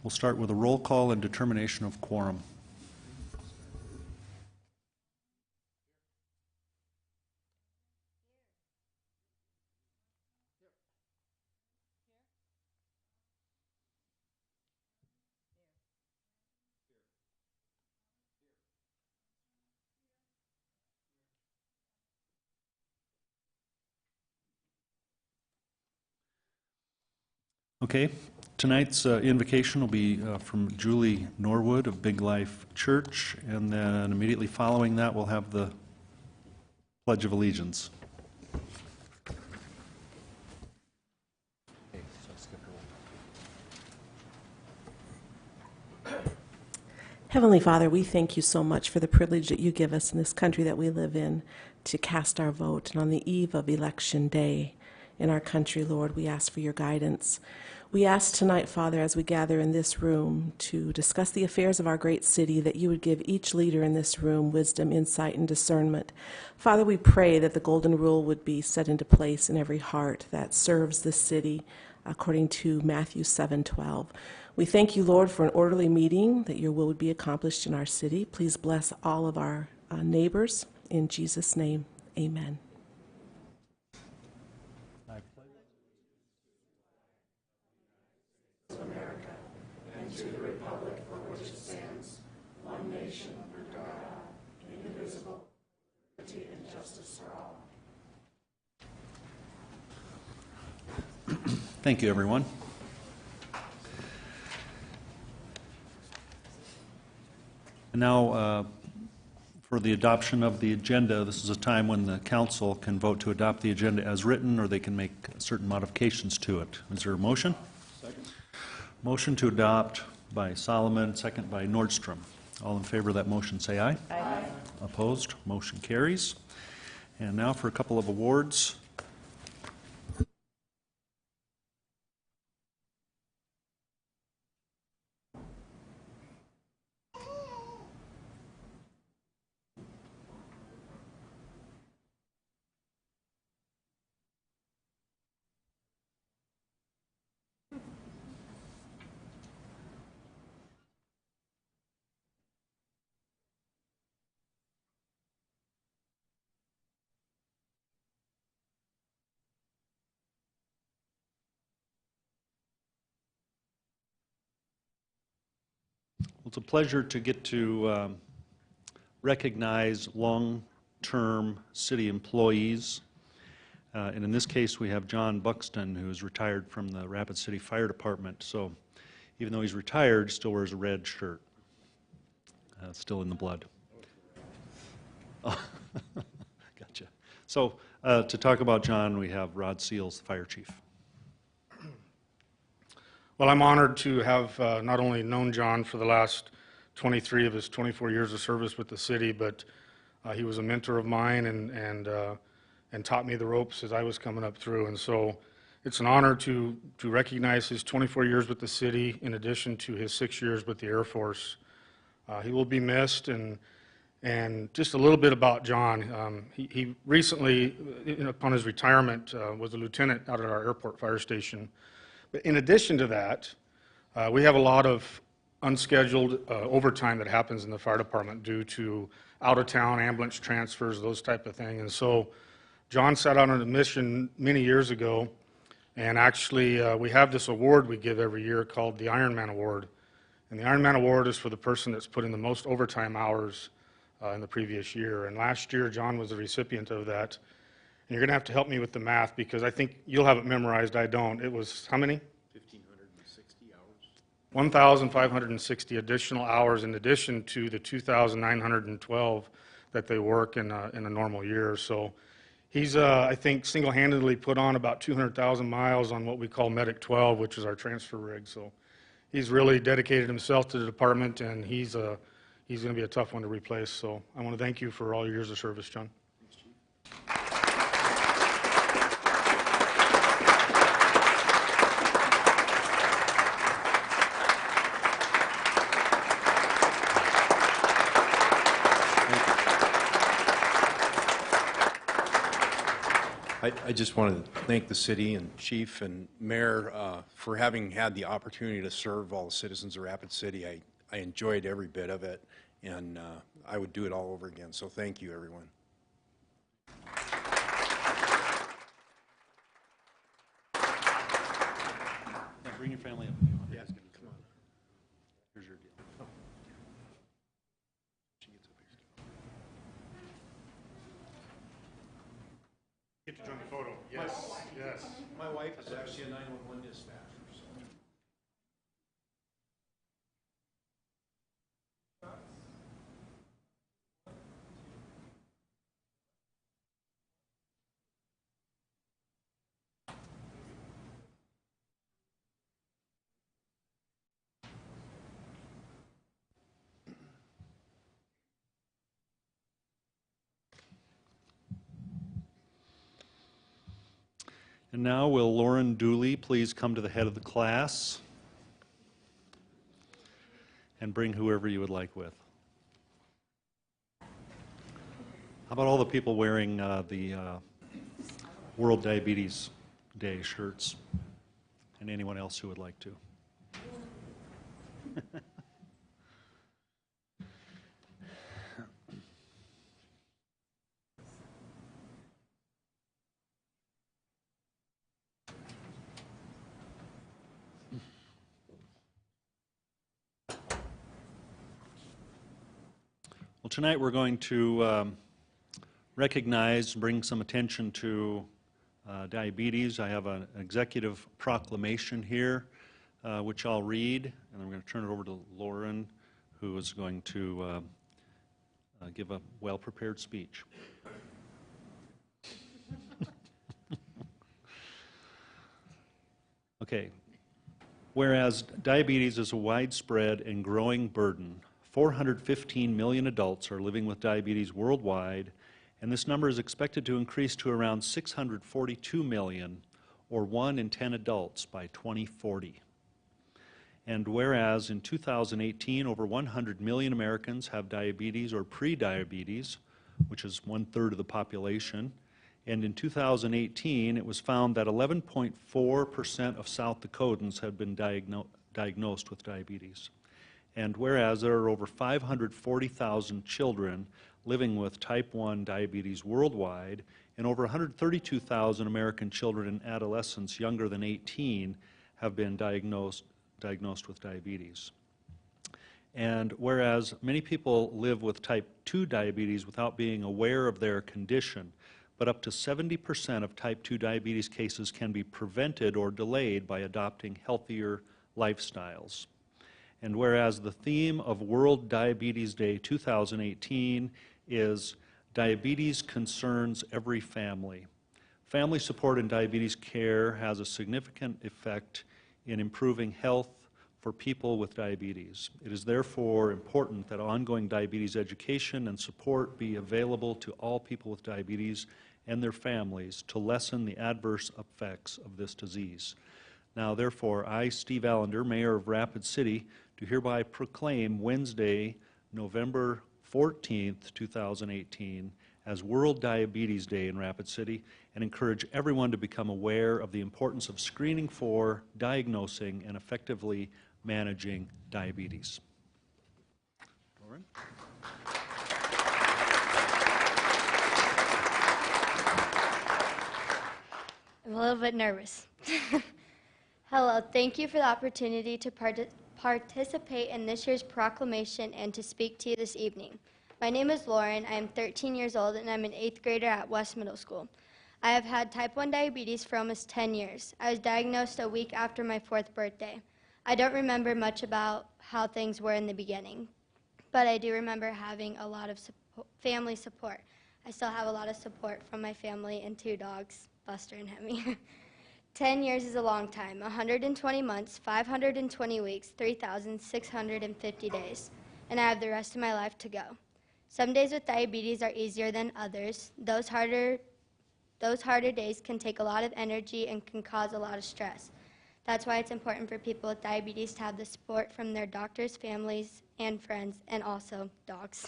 We'll start with a roll call and determination of quorum. Okay, tonight's invocation will be from Julie Norwood of Big Life Church, and then immediately following that we'll have the Pledge of Allegiance. Heavenly Father, we thank you so much for the privilege that you give us in this country that we live in to cast our vote. And on the eve of Election Day in our country, Lord, we ask for your guidance. We ask tonight, Father, as we gather in this room to discuss the affairs of our great city, that you would give each leader in this room wisdom, insight, and discernment. Father, we pray that the golden rule would be set into place in every heart that serves the city, according to Matthew 7:12. We thank you, Lord, for an orderly meeting, that your will would be accomplished in our city. Please bless all of our neighbors. In Jesus' name, amen. America, and to the republic for which it stands, one nation under God, indivisible, liberty and justice for all. Thank you, everyone. And now, for the adoption of the agenda, this is a time when the council can vote to adopt the agenda as written, or they can make certain modifications to it. Is there a motion? Second. Motion to adopt by Solomon, second by Nordstrom. All in favor of that motion say aye. Aye. Opposed? Motion carries. And now for a couple of awards. It's a pleasure to get to recognize long-term city employees. And in this case, we have John Buxton, who is retired from the Rapid City Fire Department. So even though he's retired, still wears a red shirt. Still in the blood. Oh, gotcha. So to talk about John, we have Rod Seals, the fire chief. Well, I'm honored to have not only known John for the last 23 of his 24 years of service with the city, but he was a mentor of mine and taught me the ropes as I was coming up through. And so it's an honor to recognize his 24 years with the city in addition to his 6 years with the Air Force. He will be missed. And just a little bit about John. He recently, upon his retirement, was a lieutenant out at our airport fire station. But in addition to that, we have a lot of unscheduled overtime that happens in the fire department due to out-of-town ambulance transfers, those type of things. And so John set out on a mission many years ago, and actually we have this award we give every year called the Ironman Award. And the Ironman Award is for the person that's put in the most overtime hours in the previous year. And last year, John was the recipient of that. And you're going to have to help me with the math because I think you'll have it memorized. I don't. It was how many? 1,560 hours. 1,560 additional hours in addition to the 2,912 that they work in a normal year. So he's, I think, single-handedly put on about 200,000 miles on what we call Medic 12, which is our transfer rig. So he's really dedicated himself to the department, and he's going to be a tough one to replace. So I want to thank you for all your years of service, John. Thanks, Chief. I just wanted to thank the city and chief and mayor for having had the opportunity to serve all the citizens of Rapid City. I enjoyed every bit of it, and I would do it all over again. So thank you, everyone. Yeah, bring your family up if you want. Yes, come on. Here's your deal. She gets up here. Get to join the photo. Yes, yes. My wife is actually a 911 dispatcher. So. And now will Lauren Dooley please come to the head of the class and bring whoever you would like with. How about all the people wearing the World Diabetes Day shirts and anyone else who would like to? Well, tonight we're going to recognize, bring some attention to diabetes. I have an executive proclamation here, which I'll read, and I'm going to turn it over to Lauren, who is going to give a well-prepared speech. Okay. Whereas diabetes is a widespread and growing burden, 415 million adults are living with diabetes worldwide, and this number is expected to increase to around 642 million, or 1 in 10 adults by 2040. And whereas in 2018, over 100 million Americans have diabetes or pre-diabetes, which is 1/3 of the population, and in 2018, it was found that 11.4% of South Dakotans had been diagnosed with diabetes. And whereas there are over 540,000 children living with type 1 diabetes worldwide, and over 132,000 American children and adolescents younger than 18 have been diagnosed with diabetes. And whereas many people live with type 2 diabetes without being aware of their condition, but up to 70% of type 2 diabetes cases can be prevented or delayed by adopting healthier lifestyles. And whereas the theme of World Diabetes Day 2018 is Diabetes Concerns Every Family. Family support in diabetes care has a significant effect in improving health for people with diabetes. It is therefore important that ongoing diabetes education and support be available to all people with diabetes and their families to lessen the adverse effects of this disease. Now, therefore, I, Steve Allender, Mayor of Rapid City, do hereby proclaim Wednesday, November 14th, 2018, as World Diabetes Day in Rapid City, and encourage everyone to become aware of the importance of screening for, diagnosing, and effectively managing diabetes. Lauren? I'm a little bit nervous. Hello, thank you for the opportunity to participate in this year's proclamation and to speak to you this evening. My name is Lauren. I am 13 years old and I'm an 8th grader at West Middle School. I have had type 1 diabetes for almost 10 years. I was diagnosed a week after my 4th birthday. I don't remember much about how things were in the beginning, but I do remember having a lot of family support. I still have a lot of support from my family and 2 dogs, Buster and Hemi. 10 years is a long time, 120 months, 520 weeks, 3,650 days, and I have the rest of my life to go. Some days with diabetes are easier than others. Those harder days can take a lot of energy and can cause a lot of stress. That's why it's important for people with diabetes to have the support from their doctors, families, and friends, and also dogs.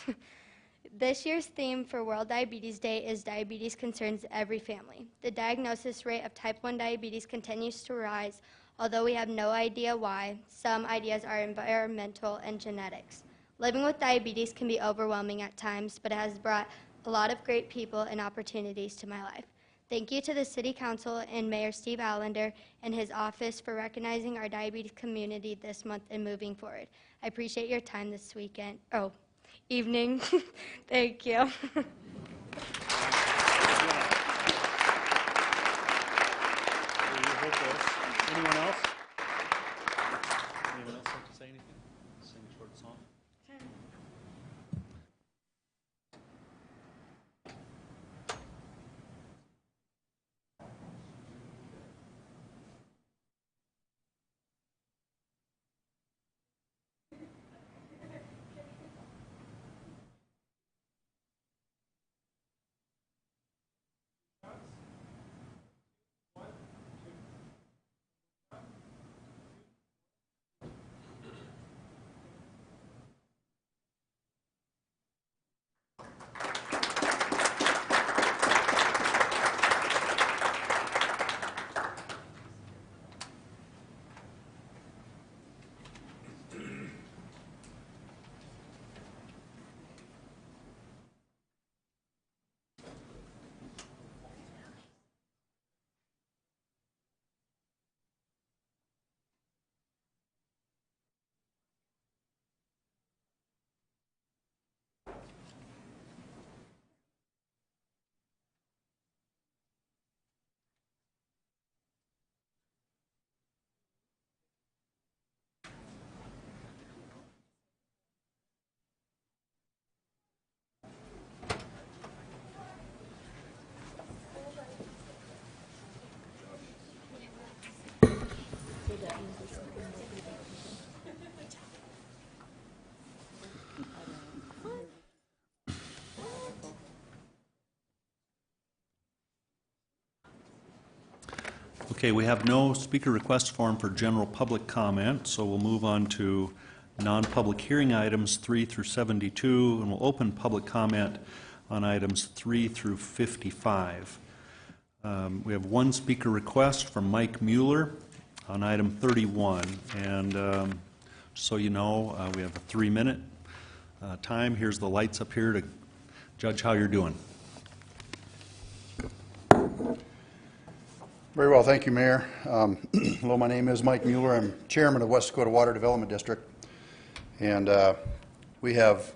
This year's theme for World Diabetes Day is Diabetes Concerns Every Family. The diagnosis rate of type 1 diabetes continues to rise, although we have no idea why. Some ideas are environmental and genetics. Living with diabetes can be overwhelming at times, but it has brought a lot of great people and opportunities to my life. Thank you to the City Council and Mayor Steve Allender and his office for recognizing our diabetes community this month and moving forward. I appreciate your time this evening. Thank you. Anyone else? Anyone else like to say anything? Sing a short song? Okay, we have no speaker request form for general public comment, so we'll move on to non-public hearing items 3 through 72, and we'll open public comment on items 3 through 55. We have one speaker request from Mike Mueller on item 31, and so you know, we have a 3-minute time. Here's the lights up here to judge how you're doing. Very well, thank you, Mayor. Hello, my name is Mike Mueller. I'm chairman of West Dakota Water Development District, and we have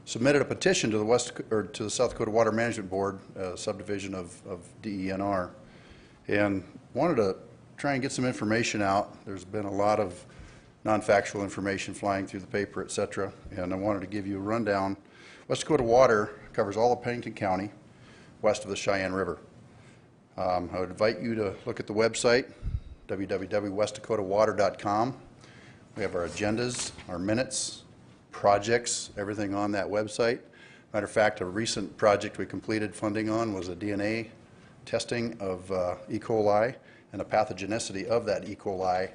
submitted a petition to the South Dakota Water Management Board, subdivision of DENR, and wanted to try and get some information out. There's been a lot of non-factual information flying through the paper, et cetera, and I wanted to give you a rundown. West Dakota Water covers all of Pennington County west of the Cheyenne River. I would invite you to look at the website, www.westdakotawater.com. We have our agendas, our minutes, projects, everything on that website. Matter of fact, a recent project we completed funding on was a DNA testing of E. coli and the pathogenicity of that E. coli.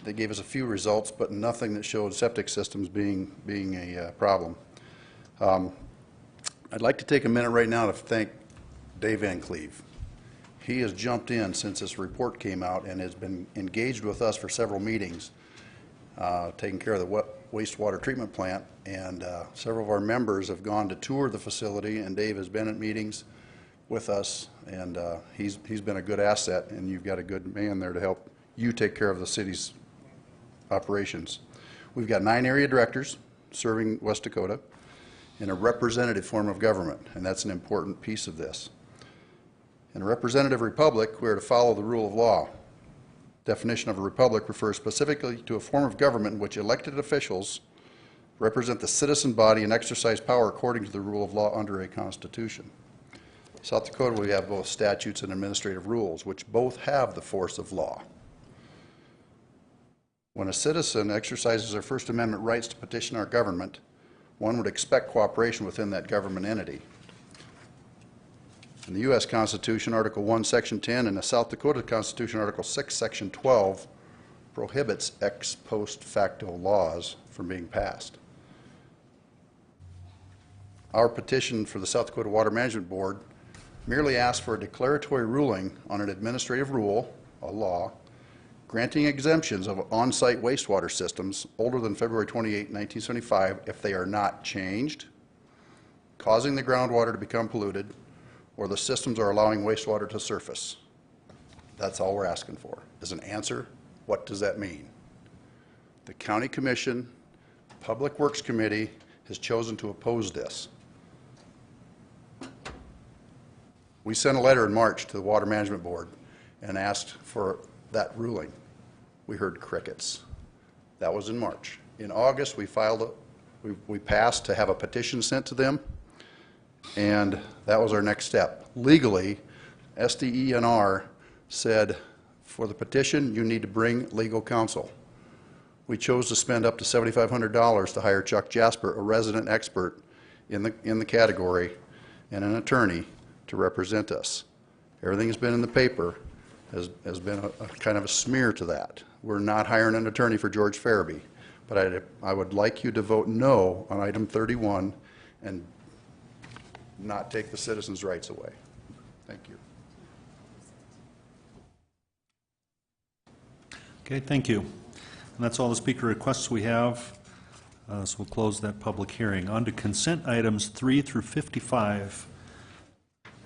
They gave us a few results, but nothing that showed septic systems being a problem. I'd like to take a minute right now to thank Dave Van Cleve. He has jumped in since this report came out and has been engaged with us for several meetings, taking care of the wastewater treatment plant, and several of our members have gone to tour the facility, and Dave has been at meetings with us, and he's been a good asset, and you've got a good man there to help you take care of the city's operations. We've got 9 area directors serving West Dakota in a representative form of government, and that's an important piece of this. In a representative republic, we are to follow the rule of law. Definition of a republic refers specifically to a form of government in which elected officials represent the citizen body and exercise power according to the rule of law under a constitution. South Dakota, we have both statutes and administrative rules, which both have the force of law. When a citizen exercises their First Amendment rights to petition our government, one would expect cooperation within that government entity. In the U.S. Constitution, Article 1, Section 10, and the South Dakota Constitution, Article 6, Section 12, prohibits ex post facto laws from being passed. our petition for the South Dakota Water Management Board merely asks for a declaratory ruling on an administrative rule, a law, granting exemptions of on-site wastewater systems older than February 28, 1975 if they are not changed, causing the groundwater to become polluted, or the systems are allowing wastewater to surface. That's all we're asking for. As an answer, what does that mean? The County Commission, Public Works Committee has chosen to oppose this. We sent a letter in March to the Water Management Board and asked for that ruling. We heard crickets. That was in March. In August, we passed to have a petition sent to them, and that was our next step. Legally, SDENR said, for the petition, you need to bring legal counsel. We chose to spend up to $7,500 to hire Chuck Jasper, a resident expert in the category, and an attorney to represent us. Everything has been in the paper has been a kind of a smear to that. We're not hiring an attorney for George Farabee, but I would like you to vote no on item 31 and not take the citizens' rights away. Thank you. Okay, thank you. And that's all the speaker requests we have. So we'll close that public hearing. On to consent items 3 through 55.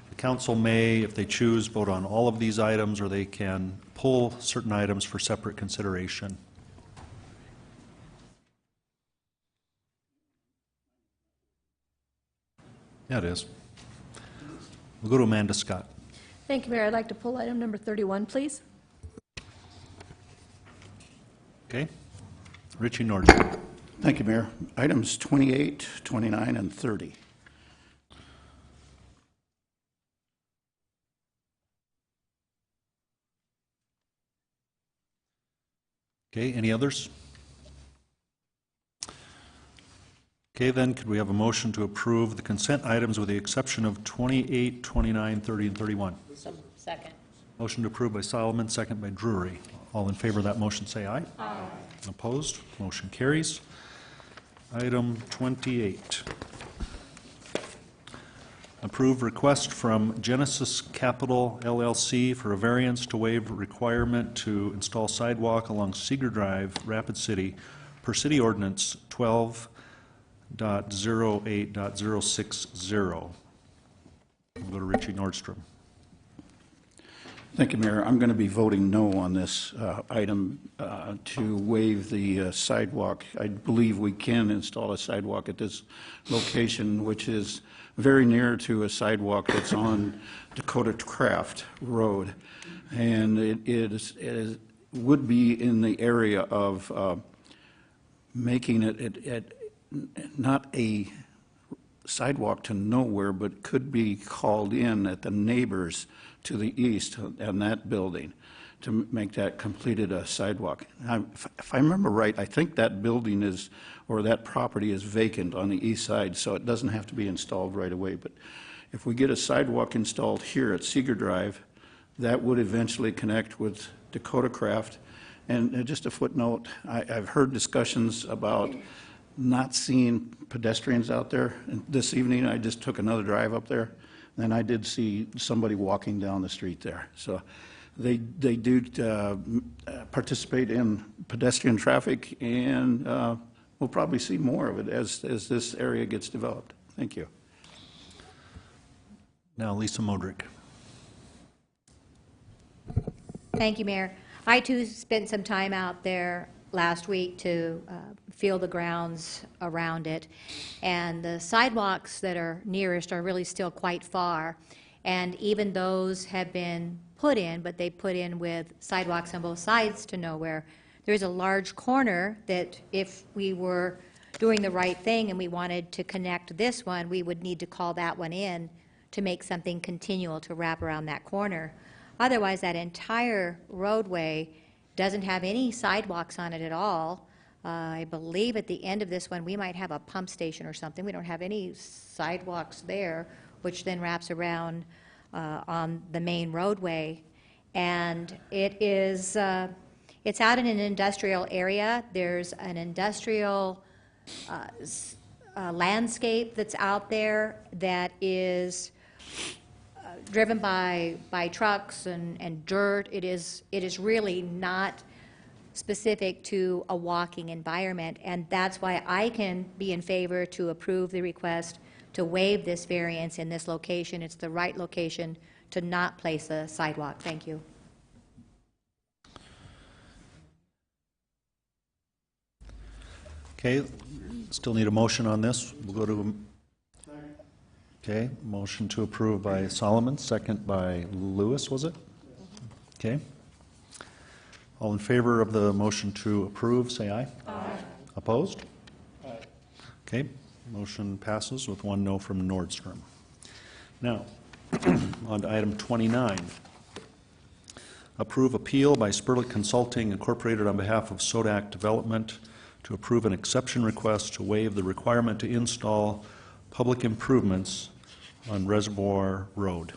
The council may, if they choose, vote on all of these items, or they can pull certain items for separate consideration. Yeah, it is. We'll go to Amanda Scott. Thank you, Mayor. I'd like to pull item number 31, please. Okay. Richie Nordstrom. Thank you, Mayor. Items 28, 29, and 30. Okay, any others? Okay, then, could we have a motion to approve the consent items with the exception of 28, 29, 30, and 31? Second. Motion to approve by Solomon, second by Drury. All in favor of that motion say aye. Aye. Opposed? Motion carries. Item 28. Approve request from Genesis Capital LLC for a variance to waive requirement to install sidewalk along Seeger Drive, Rapid City, per City Ordinance 12.08.060. We'll go to Richie Nordstrom. Thank you, Mayor. I'm going to be voting no on this item to waive the sidewalk. I believe we can install a sidewalk at this location, which is very near to a sidewalk that's on Dakota Craft Road. And it would be in the area of making it not a sidewalk to nowhere, but could be called in at the neighbors to the east and that building to make that completed a sidewalk. If I remember right, I think that building is, or that property is vacant on the east side, so it doesn't have to be installed right away. But if we get a sidewalk installed here at Seeger Drive, that would eventually connect with Dakota Craft. And just a footnote, I've heard discussions about not seeing pedestrians out there. And this evening, I just took another drive up there, and I did see somebody walking down the street there. So they do participate in pedestrian traffic, and we'll probably see more of it as this area gets developed. Thank you. Now, Lisa Modrick. Thank you, Mayor. I, too, spent some time out there last week to feel the grounds around it. And the sidewalks that are nearest are really still quite far. And even those have been put in, but they put in with sidewalks on both sides to nowhere. There's a large corner that if we were doing the right thing and we wanted to connect this one, we would need to call that one in to make something continual to wrap around that corner. Otherwise, that entire roadway doesn't have any sidewalks on it at all. I believe at the end of this one, we might have a pump station or something. We don't have any sidewalks there, which then wraps around on the main roadway. And it is, it's out in an industrial area. There's an industrial landscape that's out there that is driven by trucks and dirt. It is really not specific to a walking environment, and that's why I can be in favor to approve the request to waive this variance in this location. It's the right location to not place a sidewalk. Thank you. Okay, still need a motion on this. We'll go to, okay, motion to approve by Solomon, second by Lewis, was it? Okay. All in favor of the motion to approve, say aye. Aye. Opposed? Aye. Okay, motion passes with 1 no from Nordstrom. Now, on to item 29. Approve appeal by Spurlick Consulting Incorporated on behalf of Sodak Development to approve an exception request to waive the requirement to install public improvements on Reservoir Road.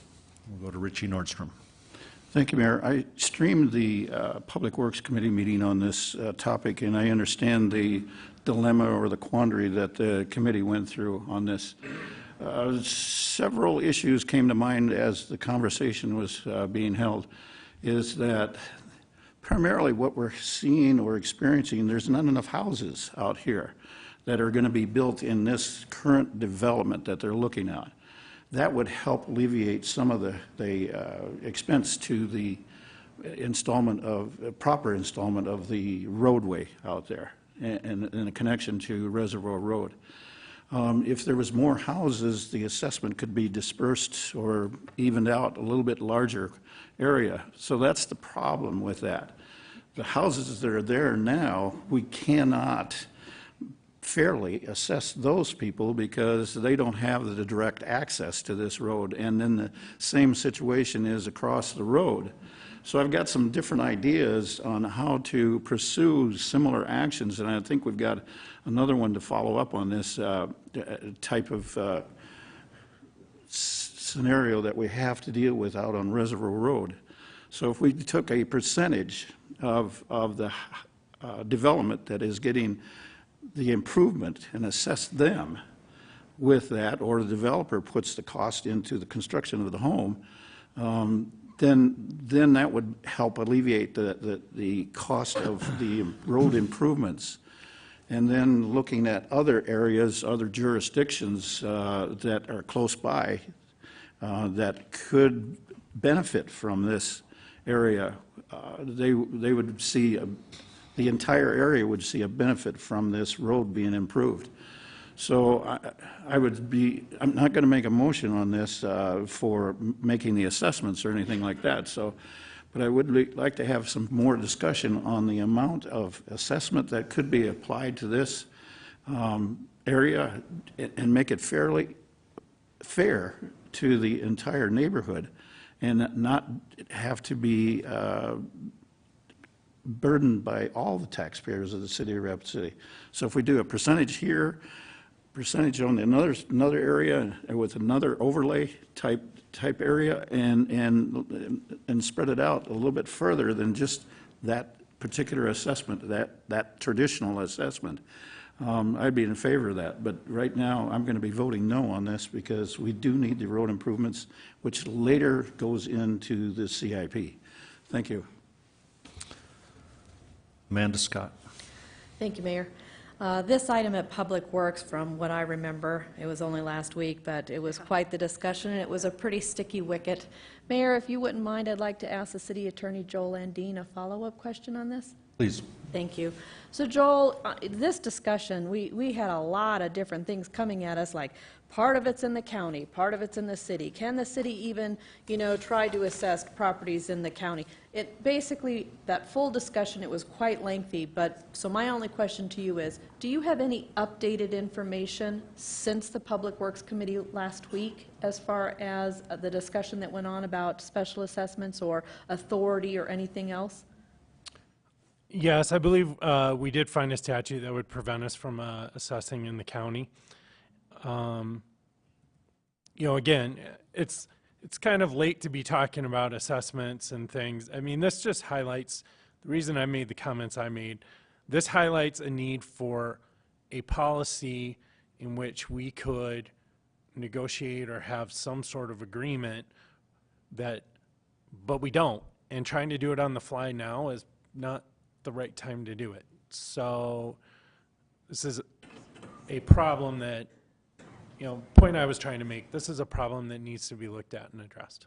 We'll go to Richie Nordstrom. Thank you, Mayor. I streamed the Public Works Committee meeting on this topic, and I understand the dilemma or the quandary that the committee went through on this. Several issues came to mind as the conversation was being held, is that primarily what we're seeing or experiencing, there's not enough houses out here that are going to be built in this current development that they're looking at. That would help alleviate some of the expense to the proper installment of the roadway out there and a connection to Reservoir Road. If there was more houses, the assessment could be dispersed or evened out a little bit larger area. So that's the problem with that. The houses that are there now, we cannot fairly assess those people because they don't have the direct access to this road, and then the same situation is across the road. So I've got some different ideas on how to pursue similar actions, and I think we've got another one to follow up on this type of scenario that we have to deal with out on Reservoir Road. So if we took a percentage of the development that is getting the improvement and assess them with that, or the developer puts the cost into the construction of the home, then that would help alleviate the cost of the road improvements. And then looking at other areas, other jurisdictions that are close by that could benefit from this area, they would see the entire area would see a benefit from this road being improved. So I'm not going to make a motion on this for making the assessments or anything like that. So, but I would like to have some more discussion on the amount of assessment that could be applied to this area and make it fairly fair to the entire neighborhood and not have to be burdened by all the taxpayers of the city of Rapid City. So if we do a percentage here, percentage on another area with another overlay type area, and spread it out a little bit further than just that particular assessment, that traditional assessment, I'd be in favor of that. But right now, I'm going to be voting no on this because we do need the road improvements, which later goes into the CIP. Thank you. Amanda Scott. Thank you, Mayor. This item at Public Works, from what I remember, it was only last week, but it was quite the discussion, and it was a pretty sticky wicket. Mayor, if you wouldn't mind, I'd like to ask the City Attorney Joel Andine a follow-up question on this. Please. Thank you. So Joel, this discussion, we had a lot of different things coming at us, like part of it's in the county, part of it's in the city. Can the city even, try to assess properties in the county? It basically, that full discussion, it was quite lengthy, but so my only question to you is, do you have any updated information since the Public Works Committee last week as far as the discussion that went on about special assessments or authority or anything else? Yes, I believe we did find a statute that would prevent us from assessing in the county. Again, it's kind of late to be talking about assessments and things. I mean, this just highlights, the reason I made the comments I made, this highlights a need for a policy in which we could negotiate or have some sort of agreement but we don't. And trying to do it on the fly now is not the right time to do it. So this is a problem that, point I was trying to make, this is a problem that needs to be looked at and addressed.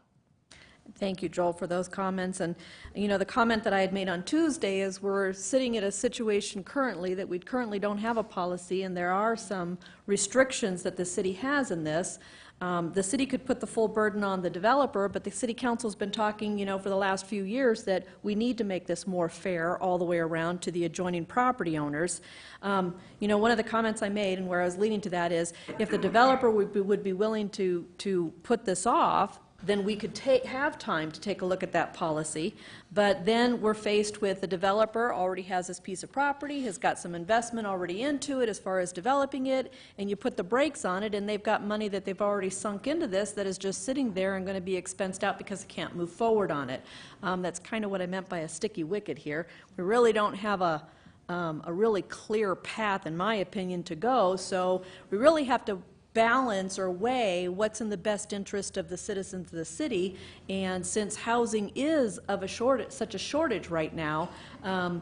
Thank you, Joel, for those comments. And, the comment that I had made on Tuesday is we're sitting at a situation currently that we currently don't have a policy, and there are some restrictions that the city has in this. The city could put the full burden on the developer, but the city council's been talking, for the last few years that we need to make this more fair all the way around to the adjoining property owners. One of the comments I made and where I was leading to that is if the developer would be willing to put this off, then we could have time to take a look at that policy. But then we're faced with the developer already has this piece of property, has got some investment already into it as far as developing it, and you put the brakes on it, and they've got money that they've already sunk into this that is just sitting there and going to be expensed out because they can't move forward on it. That's kind of what I meant by a sticky wicket here. We really don't have a really clear path, in my opinion, to go, so we really have to balance or weigh what's in the best interest of the citizens of the city. And since housing is of such a shortage right now, I'm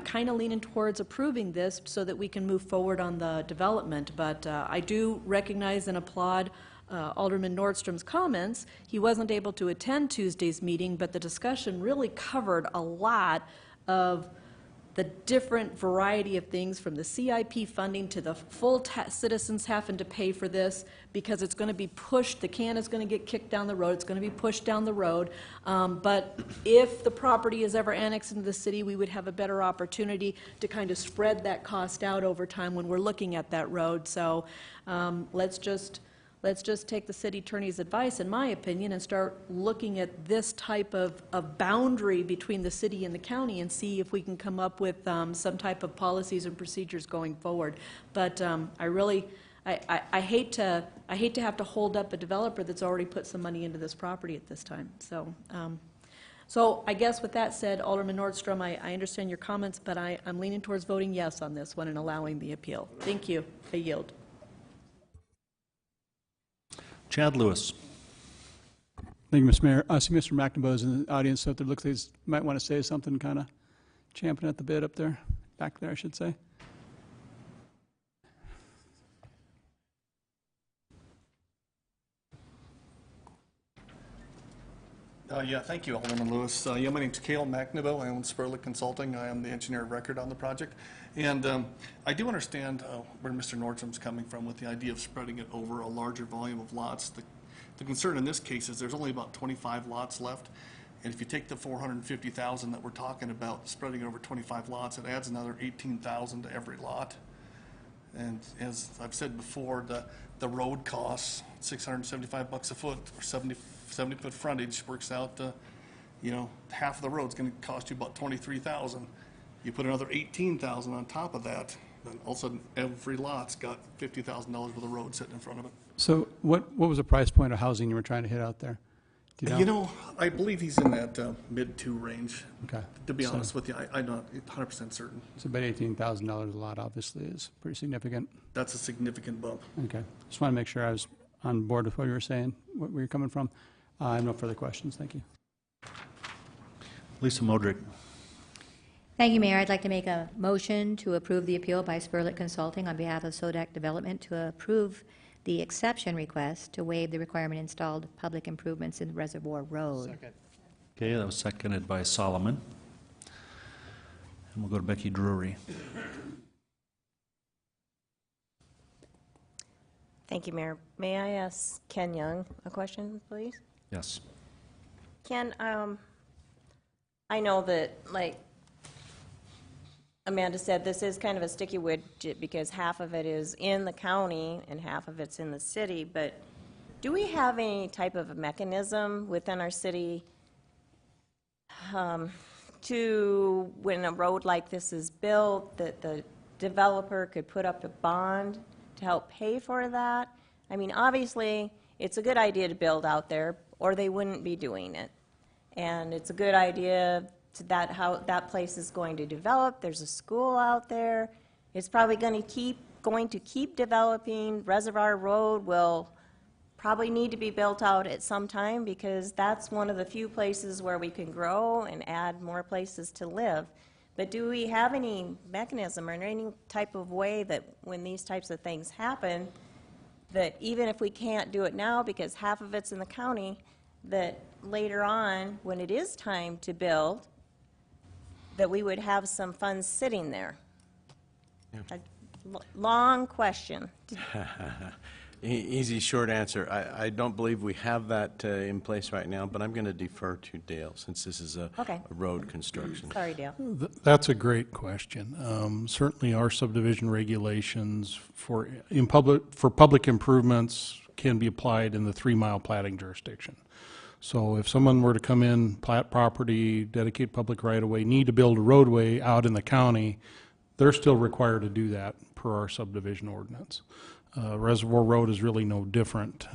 kind of leaning towards approving this so that we can move forward on the development. But I do recognize and applaud Alderman Nordstrom's comments. He wasn't able to attend Tuesday's meeting, but the discussion really covered a lot of the different variety of things, from the CIP funding to the full citizens having to pay for this because it's going to be pushed, the can is going to get kicked down the road, it's going to be pushed down the road. But if the property is ever annexed into the city, we would have a better opportunity to kind of spread that cost out over time when we're looking at that road. So let's just take the city attorney's advice, in my opinion, and start looking at this type of boundary between the city and the county and see if we can come up with some type of policies and procedures going forward. But I hate to have to hold up a developer that's already put some money into this property at this time. So I guess with that said, Alderman Nordstrom, I understand your comments, but I'm leaning towards voting yes on this one and allowing the appeal. Thank you. I yield. Chad Lewis. Thank you, Mr. Mayor. I see Mr. McNabo's in the audience, so if there looks like he might want to say something, kind of champing at the bit up there, back there, I should say. Thank you, Alderman Lewis. My name's Cale McNabo. I own Spurlick Consulting. I am the engineer of record on the project. And I do understand where Mr. Nordstrom's coming from with the idea of spreading it over a larger volume of lots. The concern in this case is there's only about 25 lots left. And if you take the $450,000 that we're talking about, spreading over 25 lots, it adds another $18,000 to every lot. And as I've said before, the road costs $675 a foot for 70-foot frontage works out, half of the road's going to cost you about $23,000. You put another $18,000 on top of that, then all of a sudden every lot's got $50,000 worth of road sitting in front of it. So what was the price point of housing you were trying to hit out there? Do you know? I believe he's in that mid-2 range. Okay. To be honest with you, I'm not 100% certain. So about $18,000 a lot obviously is pretty significant. That's a significant bump. Okay. Just want to make sure I was on board with what you were saying, where you're coming from. I have no further questions. Thank you. Lisa Modrick. Thank you, Mayor. I'd like to make a motion to approve the appeal by Spurlick Consulting on behalf of Sodak Development to approve the exception request to waive the requirement installed public improvements in Reservoir Road. Second. Okay, that was seconded by Solomon. And we'll go to Becky Drury. Thank you, Mayor. May I ask Ken Young a question, please? Yes. Ken, I know that, like Amanda said, this is kind of a sticky widget because half of it is in the county and half of it's in the city, but do we have any type of a mechanism within our city to, when a road like this is built, that the developer could put up a bond to help pay for that? I mean, obviously, it's a good idea to build out there, or they wouldn't be doing it. And it's a good idea how that place is going to develop. There's a school out there. It's probably going to keep going to keep developing. Reservoir Road will probably need to be built out at some time because that's one of the few places where we can grow and add more places to live. But do we have any mechanism or any type of way that when these types of things happen, that even if we can't do it now because half of it's in the county, that later on, when it is time to build, that we would have some funds sitting there? A long question. Easy, short answer. I don't believe we have that in place right now, but I'm going to defer to Dale since this is a road construction. Sorry, Dale. That's a great question. Certainly our subdivision regulations for public improvements can be applied in the 3-mile platting jurisdiction. So if someone were to come in, plat property, dedicate public right-of-way, need to build a roadway out in the county, they're still required to do that per our subdivision ordinance. Reservoir Road is really no different.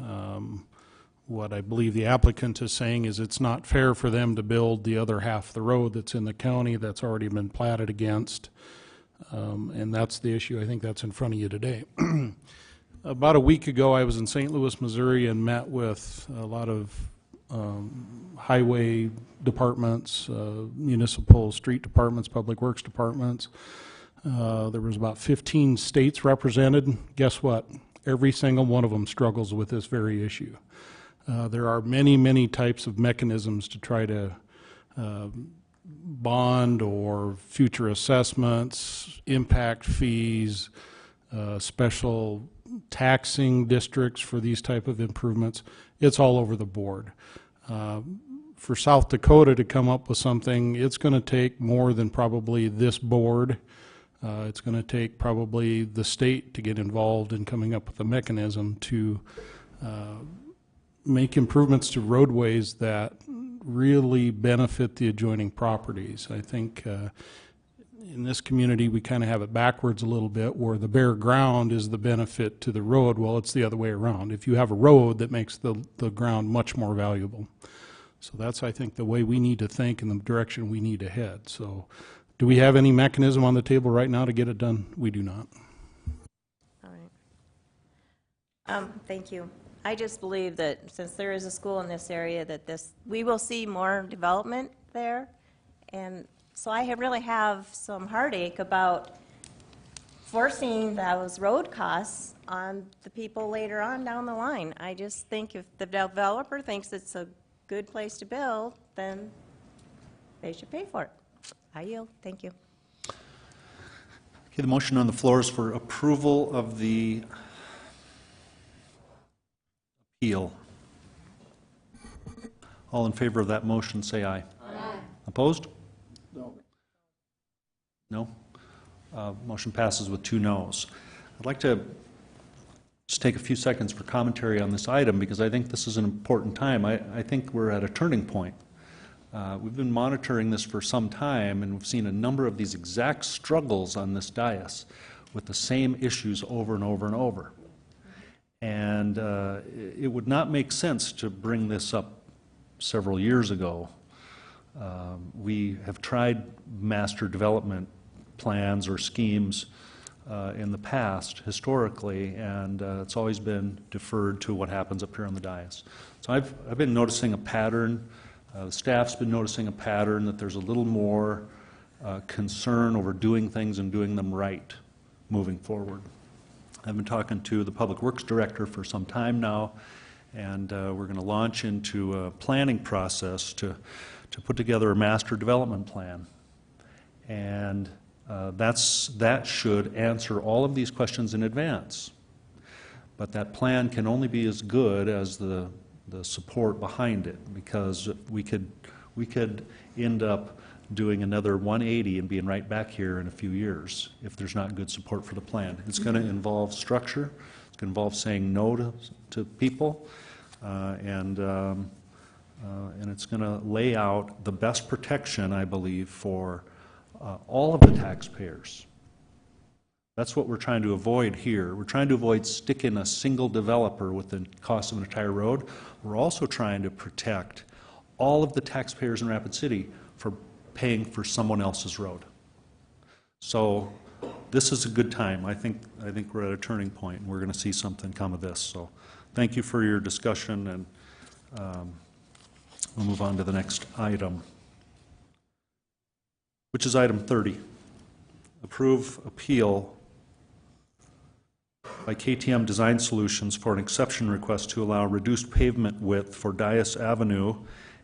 What I believe the applicant is saying is it's not fair for them to build the other half of the road that's in the county that's already been platted against, and that's the issue. I think that's in front of you today. About a week ago, I was in St. Louis, Missouri, and met with a lot of highway departments, municipal street departments, public works departments. There was about 15 states represented. Guess what? Every single one of them struggles with this very issue. There are many, many types of mechanisms to try to bond or future assessments, impact fees, special taxing districts for these type of improvements. It's all over the board. For South Dakota to come up with something, it's going to take more than probably this board. It's going to take probably the state to get involved in coming up with a mechanism to make improvements to roadways that really benefit the adjoining properties. I think in this community we kind of have it backwards a little bit, where the bare ground is the benefit to the road. Well, it's the other way around. If you have a road, that makes the ground much more valuable. So that's, I think, the way we need to think and the direction we need to head. So do we have any mechanism on the table right now to get it done? We do not. All right. Thank you. I just believe that since there is a school in this area, that we will see more development there. And so I really have some heartache about forcing those road costs on the people later on down the line. I just think if the developer thinks it's a good place to build, then they should pay for it. I yield. Thank you. Okay, the motion on the floor is for approval of the appeal. All in favor of that motion, say aye. Aye. Opposed? No. No? Motion passes with 2 noes. I'd like to just take a few seconds for commentary on this item because I think this is an important time. I think we're at a turning point. We've been monitoring this for some time, and we've seen a number of these exact struggles on this dais with the same issues over and over and over. And it would not make sense to bring this up several years ago. We have tried master development plans or schemes in the past, historically, and it's always been deferred to what happens up here on the dais. So I've been noticing a pattern. The staff's been noticing a pattern that there's a little more concern over doing things and doing them right moving forward. I've been talking to the Public Works Director for some time now, and we're going to launch into a planning process to put together a master development plan. And that should answer all of these questions in advance. But that plan can only be as good as the support behind it, because we could end up doing another 180 and being right back here in a few years if there's not good support for the plan. It's going to involve structure. It's going to involve saying no to people, and it's going to lay out the best protection, I believe, for all of the taxpayers. That's what we're trying to avoid here. We're trying to avoid sticking a single developer with the cost of an entire road. We're also trying to protect all of the taxpayers in Rapid City for paying for someone else's road. So this is a good time. I think we're at a turning point, and we're going to see something come of this. So thank you for your discussion, and we'll move on to the next item, which is item 30. Approve appeal by KTM Design Solutions for an exception request to allow reduced pavement width for Dias Avenue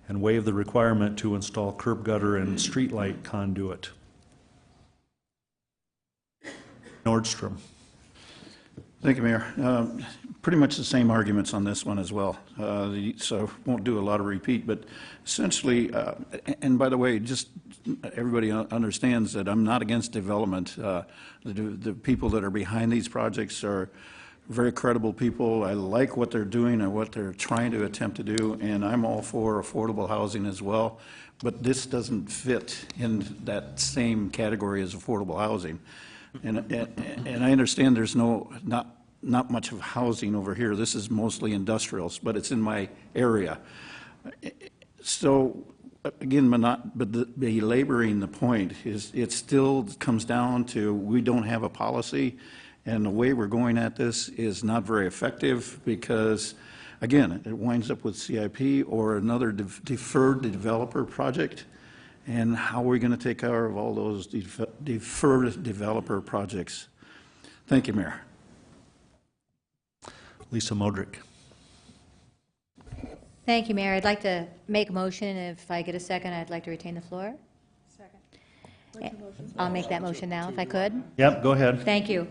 and waive the requirement to install curb gutter and streetlight conduit. Nordstrom. Thank you, Mayor. Pretty much the same arguments on this one as well, so won't do a lot of repeat, but essentially, and by the way, just everybody understands that I'm not against development. The people that are behind these projects are very credible people. I like what they're doing and what they're trying to attempt to do, and I'm all for affordable housing as well, but this doesn't fit in that same category as affordable housing. And I understand there's not much of housing over here. This is mostly industrials, but it's in my area. So again, belaboring the point is it still comes down to we don't have a policy, and the way we're going at this is not very effective because, again, it winds up with CIP or another deferred developer project. And how are we going to take care of all those deferred developer projects? Thank you, Mayor. Lisa Modrick. Thank you, Mayor. I'd like to make a motion. If I get a second, I'd like to retain the floor. I'll make that motion now, if I could. Yep, go ahead. Thank you.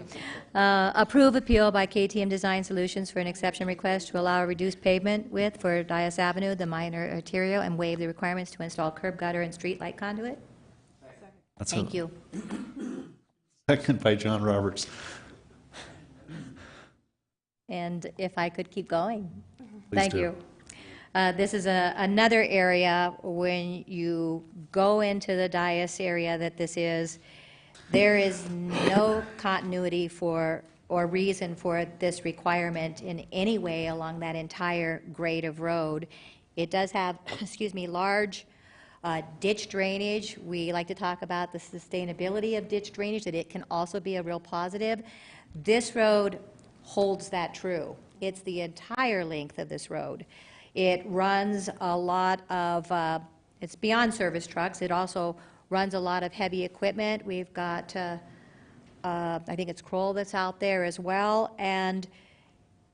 Approve appeal by KTM Design Solutions for an exception request to allow a reduced pavement width for Dias Avenue, the minor arterial, and waive the requirements to install curb gutter and street light conduit. Thank you. Second by John Roberts. And if I could keep going. Please Thank do. you. This is another area when you go into the Dias area that this is, there is no continuity for or reason for this requirement in any way along that entire grade of road. It does have, excuse me, large ditch drainage. We like to talk about the sustainability of ditch drainage, that it can also be a real positive. This road holds that true. It's the entire length of this road. It runs a lot of, it's beyond service trucks. It also runs a lot of heavy equipment. We've got, I think it's Kroll that's out there as well. And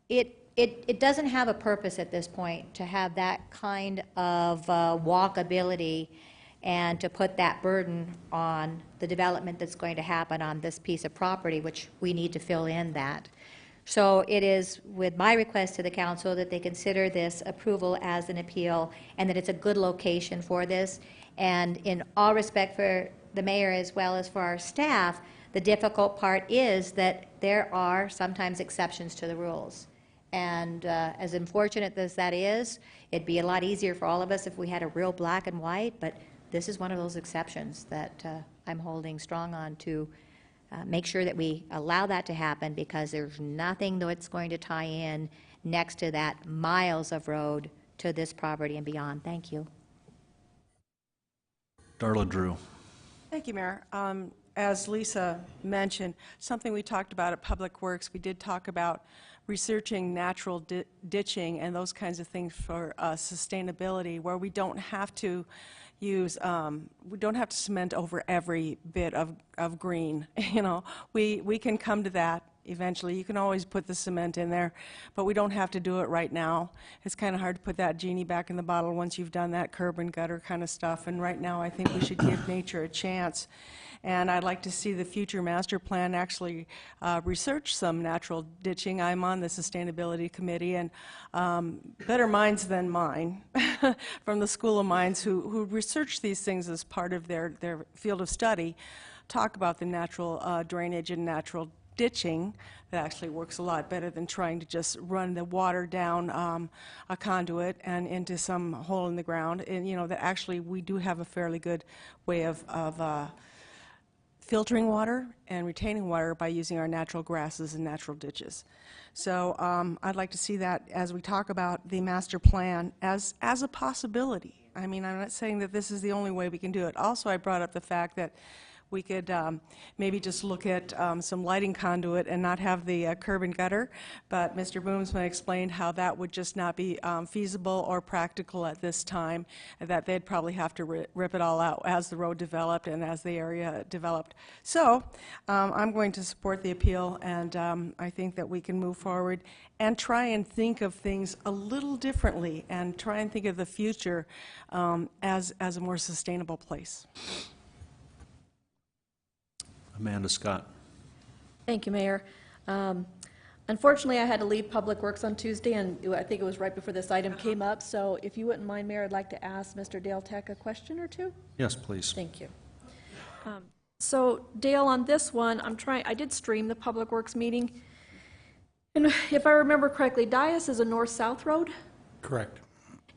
it doesn't have a purpose at this point to have that kind of walkability and to put that burden on the development that's going to happen on this piece of property, which we need to fill in that. So it is with my request to the council that they consider this approval as an appeal and that it's a good location for this. And in all respect for the mayor as well as for our staff, the difficult part is that there are sometimes exceptions to the rules. And as unfortunate as that is, it'd be a lot easier for all of us if we had a real black and white, but this is one of those exceptions that I'm holding strong on to make sure that we allow that to happen, because there's nothing that's going to tie in next to that miles of road to this property and beyond. Thank you. Darla Drew. Thank you, Mayor. As Lisa mentioned, something we talked about at Public Works, we did talk about researching natural ditching and those kinds of things for sustainability, where we don't have to use, we don't have to cement over every bit of green. You know, we can come to that eventually. You can always put the cement in there, but we don't have to do it right now. It's kind of hard to put that genie back in the bottle once you've done that curb and gutter kind of stuff, and right now I think we should give nature a chance. And I'd like to see the future master plan actually research some natural ditching. I'm on the sustainability committee, and better minds than mine from the School of Mines who research these things as part of their field of study talk about the natural drainage and natural ditching that actually works a lot better than trying to just run the water down a conduit and into some hole in the ground. And you know that actually we do have a fairly good way of filtering water and retaining water by using our natural grasses and natural ditches. So I'd like to see that as we talk about the master plan as a possibility. I mean, I'm not saying that this is the only way we can do it. Also, I brought up the fact that we could maybe just look at some lighting conduit and not have the curb and gutter. But Mr. Boomsman explained how that would just not be feasible or practical at this time, and that they'd probably have to rip it all out as the road developed and as the area developed. So I'm going to support the appeal, and I think that we can move forward and try and think of things a little differently and try and think of the future as a more sustainable place. Amanda Scott. Thank you, Mayor. Unfortunately, I had to leave Public Works on Tuesday, and I think it was right before this item came up. So if you wouldn't mind, Mayor, I'd like to ask Mr. Dale Tech a question or two. Yes, please. Thank you. So Dale, on this one, I did stream the Public Works meeting. And if I remember correctly, Dias is a north-south road? Correct.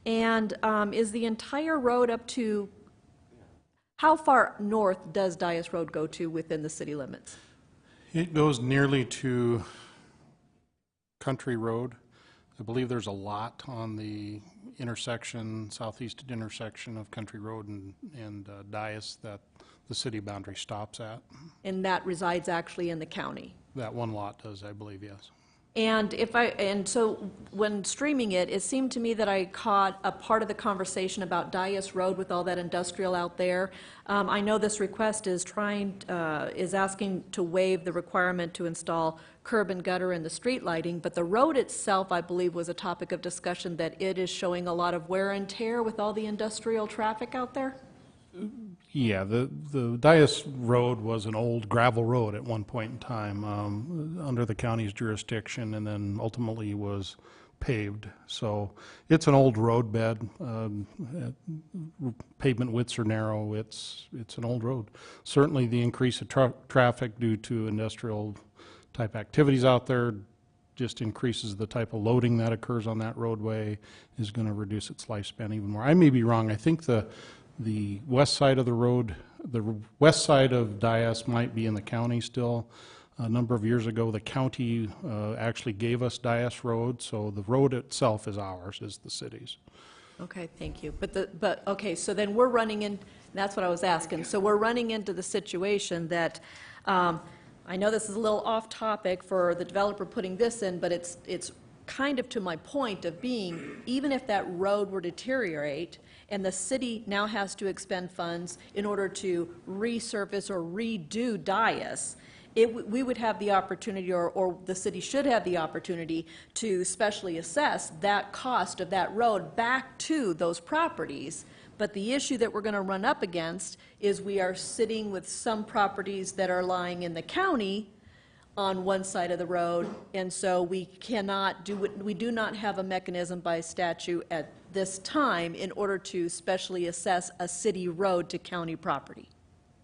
And is the entire road up to, how far north does Dias Road go to within the city limits? It goes nearly to Country Road. I believe there's a lot on the intersection, southeast intersection of Country Road and Dias that the city boundary stops at. And that resides actually in the county? That one lot does, I believe, yes. And so when streaming it, it seemed to me that I caught a part of the conversation about Dias Road with all that industrial out there. I know this request is asking to waive the requirement to install curb and gutter in the street lighting, but the road itself, I believe, was a topic of discussion, that it is showing a lot of wear and tear with all the industrial traffic out there? Yeah, the Dias Road was an old gravel road at one point in time under the county's jurisdiction, and then ultimately was paved. So it's an old road bed. Pavement widths are narrow. It's an old road. Certainly the increase of traffic due to industrial type activities out there just increases the type of loading that occurs on that roadway, is going to reduce its lifespan even more. I may be wrong. I think the west side of the road, the west side of Dias might be in the county still. A number of years ago, the county actually gave us Dias Road, so the road itself is ours, is the city's. Okay, thank you. But okay, so then we're running in, that's what I was asking. So we're running into the situation that, I know this is a little off topic for the developer putting this in, but it's kind of to my point of being, even if that road were to deteriorate, and the city now has to expend funds in order to resurface or redo Dias, we would have the opportunity, or the city should have the opportunity, to specially assess that cost of that road back to those properties. But the issue that we're going to run up against is we are sitting with some properties that are lying in the county on one side of the road, and so we cannot do it. We do not have a mechanism by statute at this time in order to specially assess a city road to county property.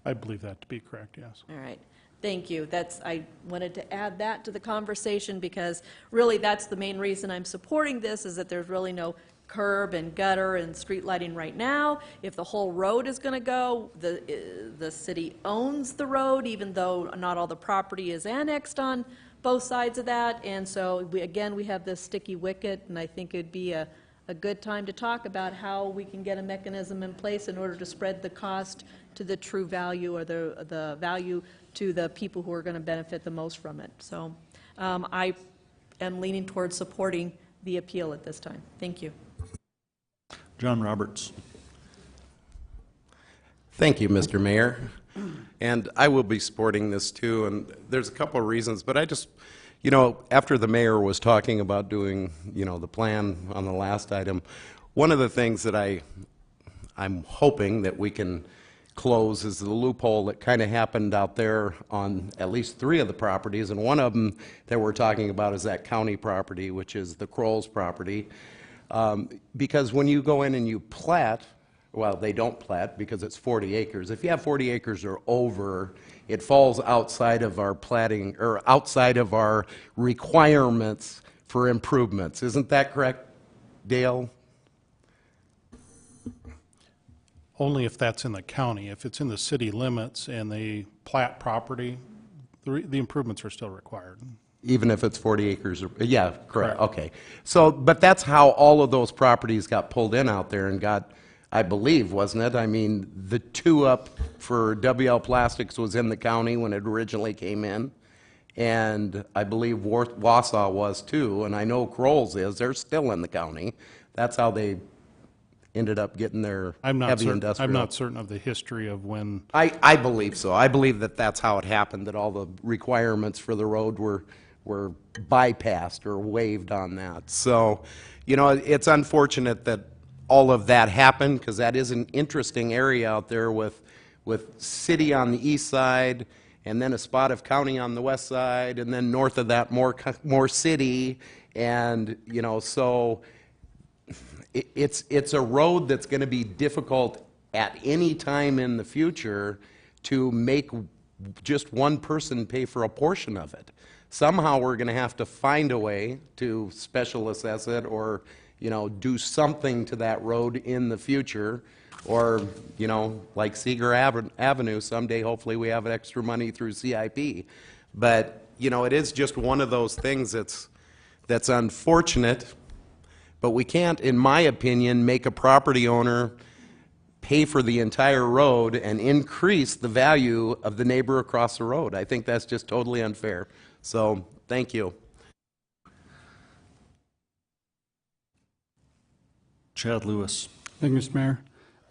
I believe that to be correct, yes. All right. Thank you. I wanted to add that to the conversation, because really that's the main reason I'm supporting this, is that there's really no curb and gutter and street lighting right now. If the whole road is going to go, the city owns the road, even though not all the property is annexed on both sides of that. And so we have this sticky wicket, and I think it'd be a good time to talk about how we can get a mechanism in place in order to spread the cost to the true value, or the value to the people who are going to benefit the most from it. So I am leaning towards supporting the appeal at this time. Thank you. John Roberts. Thank you, Mr. Mayor. And I will be supporting this too, and there's a couple of reasons, but I just, after the mayor was talking about doing, the plan on the last item, one of the things that I'm hoping that we can close is the loophole that kind of happened out there on at least 3 of the properties, and one of them that we're talking about is that county property, which is the Kroll's property. Because when you go in and you plat, well, they don't plat because it's 40 acres. If you have 40 acres or over, it falls outside of our platting, or outside of our requirements for improvements. Isn't that correct, Dale? Only if that's in the county. If it's in the city limits and they plat property, the improvements are still required. Even if it's 40 acres? Yeah, correct. Okay. So, but that's how all of those properties got pulled in out there and got I believe, wasn't it? I mean, the 2-up for WL Plastics was in the county when it originally came in, and I believe Wausau was too, and I know Kroll's is. They're still in the county. That's how they ended up getting their heavy industrial. I'm not certain of the history of when. I believe so. I believe that that's how it happened, that all the requirements for the road were bypassed or waived on that. So, you know, it's unfortunate that all of that happened, because that is an interesting area out there with city on the east side, and then a spot of county on the west side, and then north of that more city, and you know, so it's a road that's going to be difficult at any time in the future to make just one person pay for a portion of it. Somehow we're going to have to find a way to special assess it, or you know, do something to that road in the future, or, you know, like Seeger Avenue, someday hopefully we have extra money through CIP. But, you know, it is just one of those things that's unfortunate, but we can't, in my opinion, make a property owner pay for the entire road and increase the value of the neighbor across the road. I think that's just totally unfair. So, thank you. Chad Lewis. Thank you, Mr. Mayor.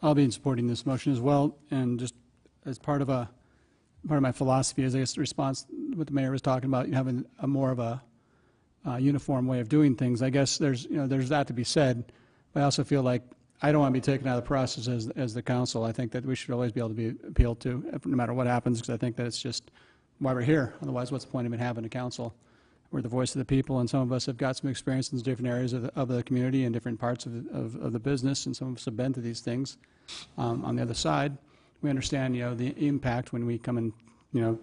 I'll be supporting this motion as well, and just as part of my philosophy is, I guess, the response what the mayor was talking about, having a more of a uniform way of doing things. I guess there's that to be said, but I also feel like I don't want to be taken out of the process as the council. I think that we should always be able to be appealed to, no matter what happens, because I think that it's just why we're here. Otherwise, what's the point of even having a council? We're the voice of the people, and some of us have got some experience in different areas of the community and different parts of the business, and some of us have been to these things. On the other side, we understand, the impact when we come and,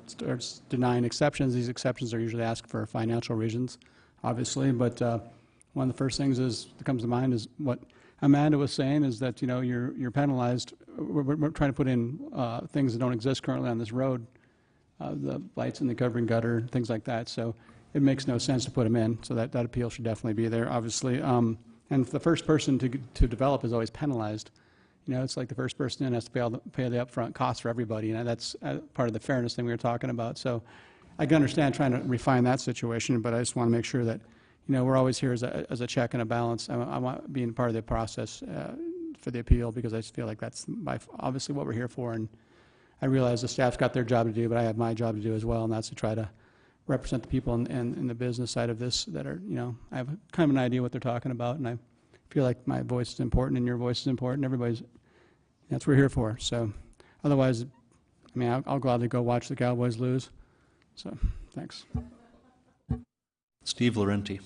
starts denying exceptions. These exceptions are usually asked for financial reasons, obviously, but one of the first things that comes to mind is what Amanda was saying, is that, you're penalized. We're trying to put in things that don't exist currently on this road, the lights in the covering gutter, things like that. So it makes no sense to put them in, so that appeal should definitely be there, obviously. And the first person to develop is always penalized. It's like the first person in has to pay the upfront cost for everybody, and that's part of the fairness thing we were talking about. So I can understand trying to refine that situation, but I just want to make sure that, we're always here as a check and a balance. I want being part of the process for the appeal, because I just feel like that's obviously what we're here for. And I realize the staff's got their job to do, but I have my job to do as well, and that's to try to represent the people in the business side of this that are, I have kind of an idea what they're talking about, and I feel like my voice is important and your voice is important. That's what we're here for. So otherwise, I'll gladly go watch the Cowboys lose. So thanks. Steve Laurenti.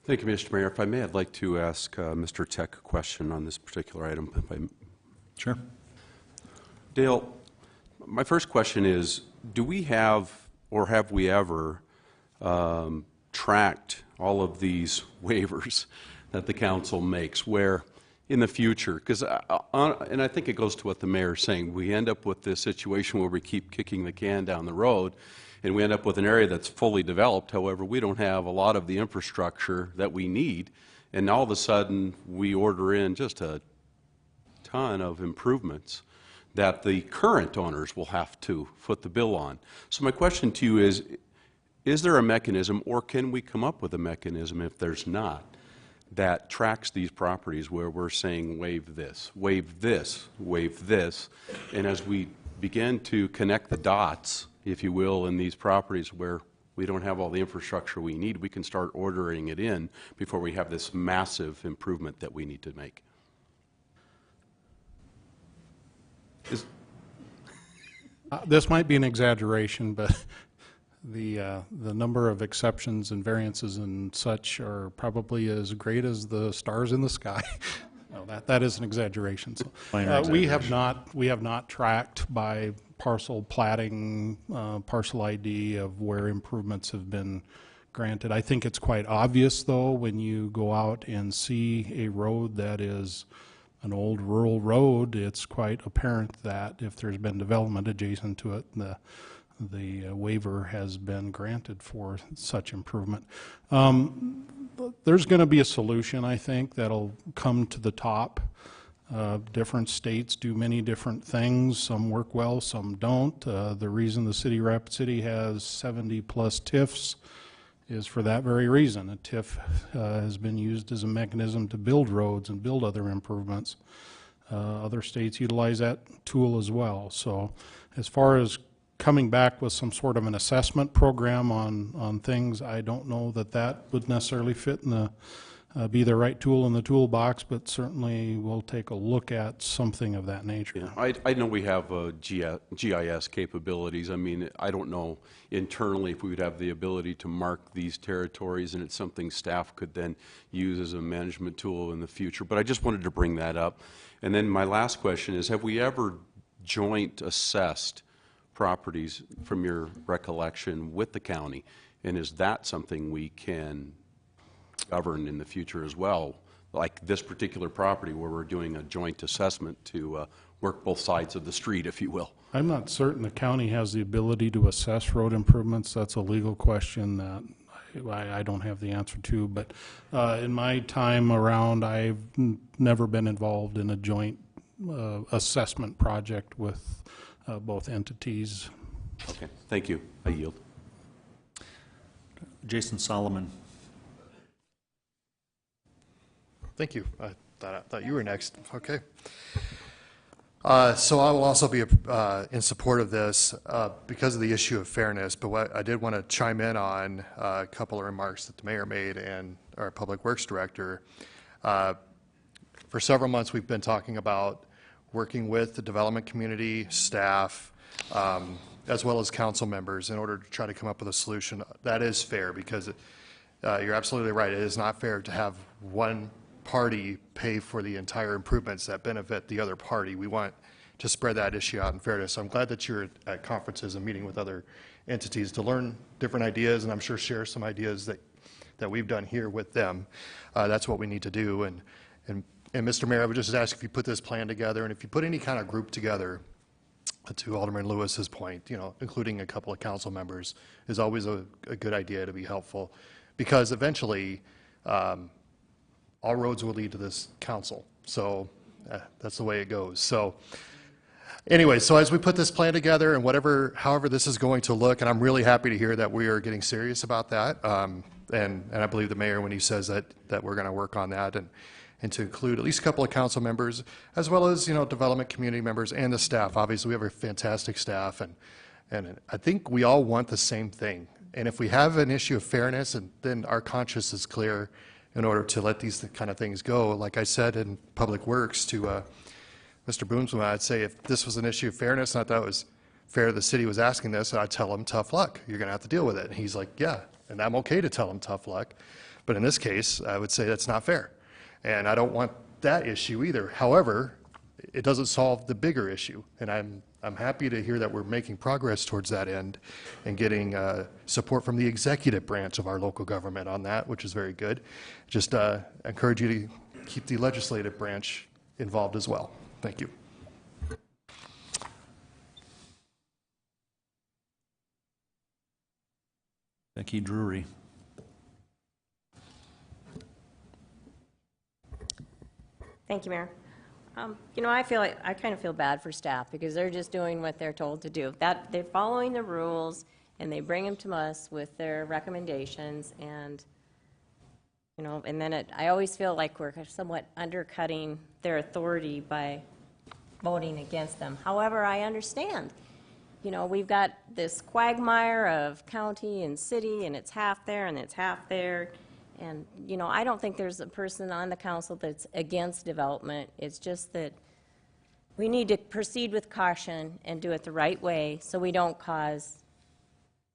Thank you, Mr. Mayor. If I may, I'd like to ask Mr. Tech a question on this particular item. Sure. Dale, my first question is, do we have, or have we ever tracked all of these waivers that the council makes, where in the future, because and I think it goes to what the mayor's saying, we end up with this situation where we keep kicking the can down the road, and we end up with an area that's fully developed. However, we don't have a lot of the infrastructure that we need, and all of a sudden we order in just a ton of improvements that the current owners will have to foot the bill on. So my question to you is there a mechanism, or can we come up with a mechanism, if there's not, that tracks these properties where we're saying waive this, waive this, waive this, and as we begin to connect the dots, if you will, in these properties where we don't have all the infrastructure we need, we can start ordering it in before we have this massive improvement that we need to make. This might be an exaggeration, but the number of exceptions and variances and such are probably as great as the stars in the sky. No, that is an exaggeration. So, we have not tracked by parcel platting, parcel ID of where improvements have been granted. I think it's quite obvious, though, when you go out and see a road that is an old rural road, it's quite apparent that if there's been development adjacent to it, the waiver has been granted for such improvement. There's going to be a solution, I think, that'll come to the top Different states do many different things. Some work well, some don't. The reason the city of Rapid City has 70-plus TIFs is for that very reason. A TIF has been used as a mechanism to build roads and build other improvements. Other states utilize that tool as well. So as far as coming back with some sort of an assessment program on things, I don't know that that would necessarily fit in the be the right tool in the toolbox, but certainly we'll take a look at something of that nature. Yeah, I know we have GIS capabilities. I mean, I don't know internally if we would have the ability to mark these territories, and it's something staff could then use as a management tool in the future. But I just wanted to bring that up. And then my last question is, have we ever joint assessed properties from your recollection with the county? And is that something we can govern in the future as well, like this particular property where we're doing a joint assessment to work both sides of the street, if you will? I'm not certain the county has the ability to assess road improvements. That's a legal question that I don't have the answer to, but in my time around, I've never been involved in a joint assessment project with both entities. Okay, thank you. I yield. Jason Solomon. Thank you. I thought you were next. Okay. So I will also be in support of this because of the issue of fairness, but what I did want to chime in on a couple of remarks that the mayor made and our Public Works Director. For several months, we've been talking about working with the development community, staff, as well as council members in order to try to come up with a solution that is fair, because you're absolutely right. It is not fair to have one party pay for the entire improvements that benefit the other party. We want to spread that issue out in fairness. So I'm glad that you're at conferences and meeting with other entities to learn different ideas, and I'm sure share some ideas that we've done here with them. That's what we need to do. And Mr. Mayor, I would just ask if you put this plan together, and if you put any kind of group together, to Alderman Lewis's point, you know, including a couple of council members, is always a good idea to be helpful, because eventually all roads will lead to this council. So that's the way it goes. So anyway, so as we put this plan together and however this is going to look, and I'm really happy to hear that we are getting serious about that. And I believe the mayor when he says that we're going to work on that and to include at least a couple of council members, as well as, you know, development community members and the staff. Obviously, we have a fantastic staff, and I think we all want the same thing. And if we have an issue of fairness, and then our conscience is clear in order to let these kind of things go. Like I said in Public Works to Mr. Boomsma, I'd say if this was an issue of fairness, and I thought it was fair the city was asking this, I'd tell him tough luck. You're going to have to deal with it. And he's like, yeah, and I'm okay to tell him tough luck. But in this case, I would say that's not fair. And I don't want that issue either. However, it doesn't solve the bigger issue. And I'm happy to hear that we're making progress towards that end and getting support from the executive branch of our local government on that, which is very good. Just encourage you to keep the legislative branch involved as well. Thank you. Becky Drury. Thank you, Mayor. You know, I kind of feel bad for staff because they're just doing what they're told to do. That they're following the rules and they bring them to us with their recommendations, and you know, and then I always feel like we're somewhat undercutting their authority by voting against them. However, I understand. You know, we've got this quagmire of county and city, and it's half there and it's half there. And, you know, I don't think there's a person on the council that's against development. It's just that we need to proceed with caution and do it the right way so we don't cause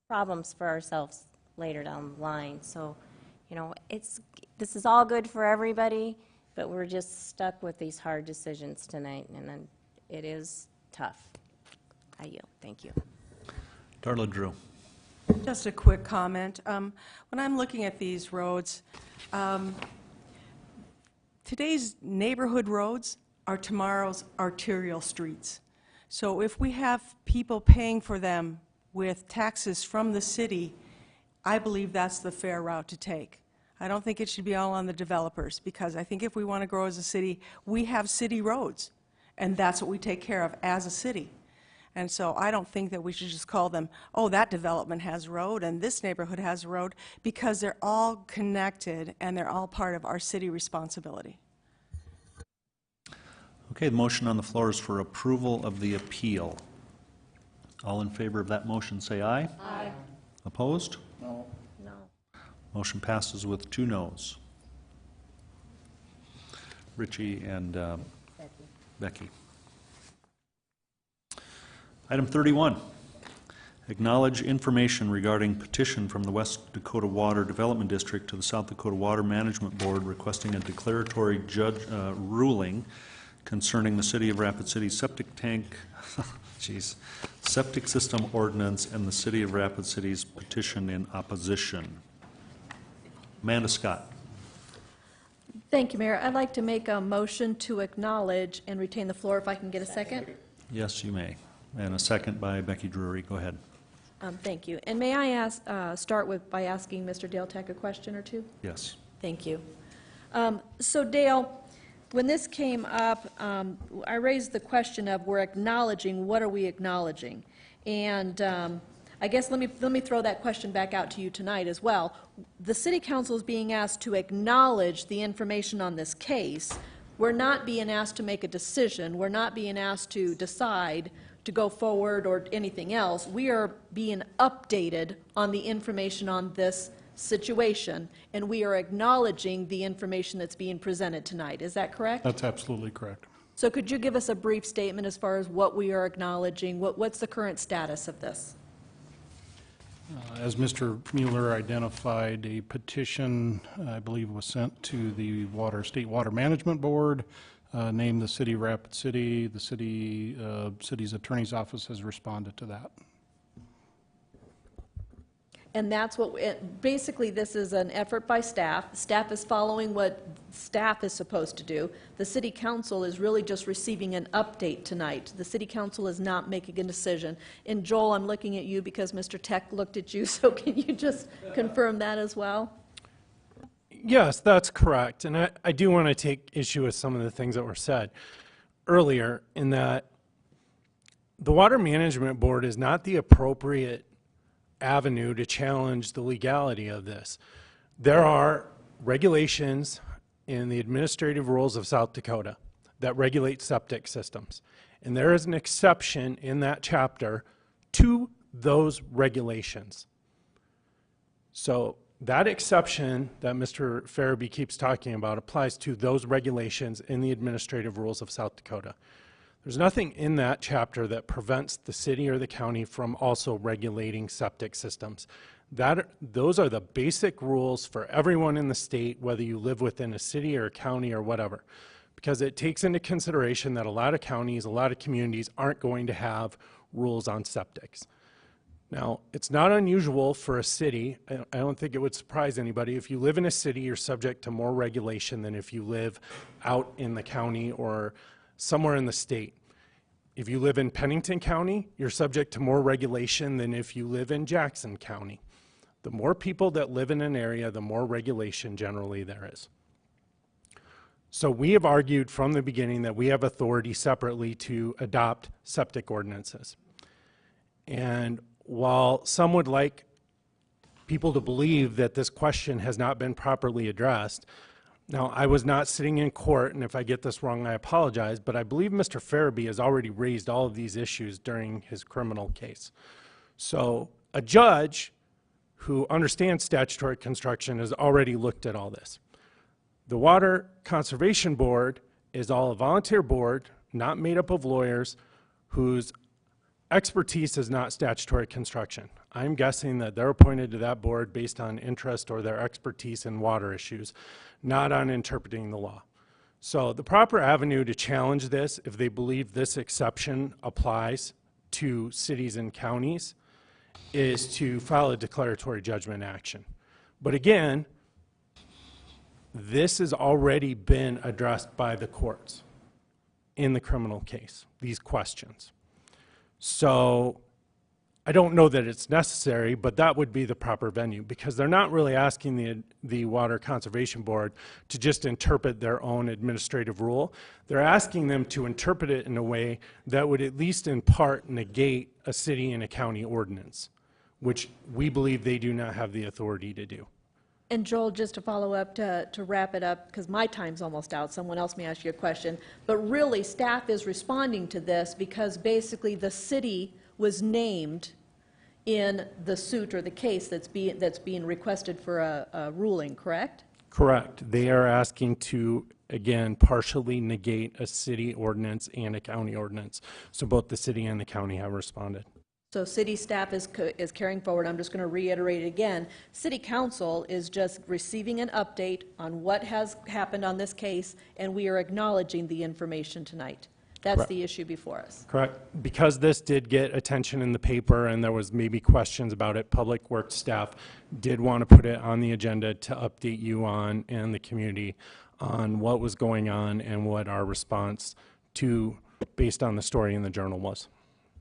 problems for ourselves later down the line. So, you know, this is all good for everybody, but we're just stuck with these hard decisions tonight, and it is tough. I yield. Thank you. Darla Drew. Just a quick comment. When I'm looking at these roads, today's neighborhood roads are tomorrow's arterial streets. So if we have people paying for them with taxes from the city, I believe that's the fair route to take. I don't think it should be all on the developers, because I think if we want to grow as a city, we have city roads, and that's what we take care of as a city. And so I don't think that we should just call them, oh, that development has a road and this neighborhood has a road, because they're all connected and they're all part of our city responsibility. Okay, the motion on the floor is for approval of the appeal. All in favor of that motion, say aye. Aye. Opposed? No. No. Motion passes with 2 noes. Richie and Becky. Item 31, acknowledge information regarding petition from the West Dakota Water Development District to the South Dakota Water Management Board requesting a declaratory ruling concerning the City of Rapid City septic tank, septic system ordinance and the City of Rapid City's petition in opposition. Amanda Scott. Thank you, Mayor. I'd like to make a motion to acknowledge and retain the floor if I can get a second. Yes, you may. And a second by Becky Drury. Go ahead. Thank you. And may I start by asking Mr. Dale Tech a question or two? Yes. Thank you. So Dale, when this came up, I raised the question of we're acknowledging, what are we acknowledging? And I guess let me throw that question back out to you tonight as well. The City Council is being asked to acknowledge the information on this case. We're not being asked to make a decision. We're not being asked to decide to go forward or anything else. We are being updated on the information on this situation, and we are acknowledging the information that's being presented tonight. Is that correct? That's absolutely correct. So could you give us a brief statement as far as what we are acknowledging? What's the current status of this? As Mr. Mueller identified, a petition, I believe, was sent to the State Water Management Board, named the City of Rapid City. The city's attorney's office has responded to that. And that's what, basically this is an effort by staff. Staff is following what staff is supposed to do. The City Council is really just receiving an update tonight. The City Council is not making a decision. And Joel, I'm looking at you because Mr. Tech looked at you, so can you just confirm that as well? Yes, that's correct. And I do want to take issue with some of the things that were said earlier, in that the Water Management Board is not the appropriate avenue to challenge the legality of this. There are regulations in the administrative rules of South Dakota that regulate septic systems. And there is an exception in that chapter to those regulations. So that exception that Mr. Farabee keeps talking about applies to those regulations in the administrative rules of South Dakota. There's nothing in that chapter that prevents the city or the county from also regulating septic systems. Those are the basic rules for everyone in the state, whether you live within a city or a county or whatever, because it takes into consideration that a lot of counties, a lot of communities aren't going to have rules on septics. Now, it's not unusual for a city, I don't think it would surprise anybody, if you live in a city, you're subject to more regulation than if you live out in the county or somewhere in the state. If you live in Pennington County, you're subject to more regulation than if you live in Jackson County. The more people that live in an area, the more regulation generally there is. So we have argued from the beginning that we have authority separately to adopt septic ordinances. And while some would like people to believe that this question has not been properly addressed, now I was not sitting in court, and if I get this wrong, I apologize, but I believe Mr. Farabee has already raised all of these issues during his criminal case. So a judge who understands statutory construction has already looked at all this. The Water Conservation Board is all a volunteer board, not made up of lawyers, whose expertise is not statutory construction. I'm guessing that they're appointed to that board based on interest or their expertise in water issues, not on interpreting the law. So the proper avenue to challenge this, if they believe this exception applies to cities and counties, is to file a declaratory judgment action. But again, this has already been addressed by the courts in the criminal case, these questions. So I don't know that it's necessary, but that would be the proper venue, because they're not really asking the Water Conservation Board to just interpret their own administrative rule. They're asking them to interpret it in a way that would at least in part negate a city and a county ordinance, which we believe they do not have the authority to do. And Joel, just to follow up, to wrap it up, because my time's almost out, someone else may ask you a question, but really staff is responding to this because basically the city was named in the suit or the case that's being requested for a ruling, correct? Correct. They are asking to, again, partially negate a city ordinance and a county ordinance. So both the city and the county have responded. So city staff is carrying forward. I'm just going to reiterate it again. City council is just receiving an update on what has happened on this case, and we are acknowledging the information tonight. That's Correct. the issue before us. Correct. Because this did get attention in the paper and there was maybe questions about it, Public Works staff did want to put it on the agenda to update you on and the community on what was going on and what our response to, based on the story in the Journal, was.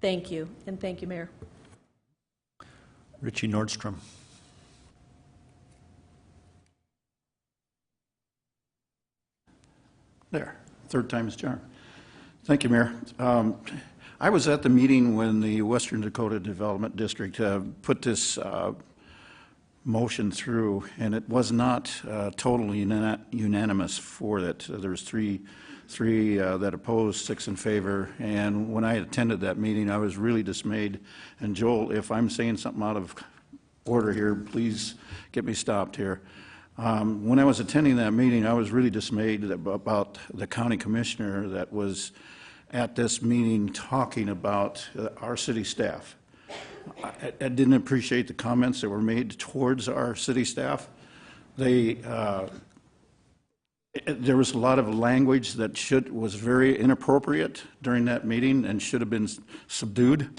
Thank you, and thank you, Mayor. Richie Nordstrom. There, third time's charm. Thank you, Mayor. I was at the meeting when the Western Dakota Development District put this motion through, and it was not totally unanimous for it. There was three that opposed, 6 in favor, and when I attended that meeting, I was really dismayed. And Joel, if I'm saying something out of order here, please get me stopped here. When I was attending that meeting, I was really dismayed about the county commissioner that was at this meeting talking about our city staff. I didn't appreciate the comments that were made towards our city staff. There was a lot of language that was very inappropriate during that meeting and should have been subdued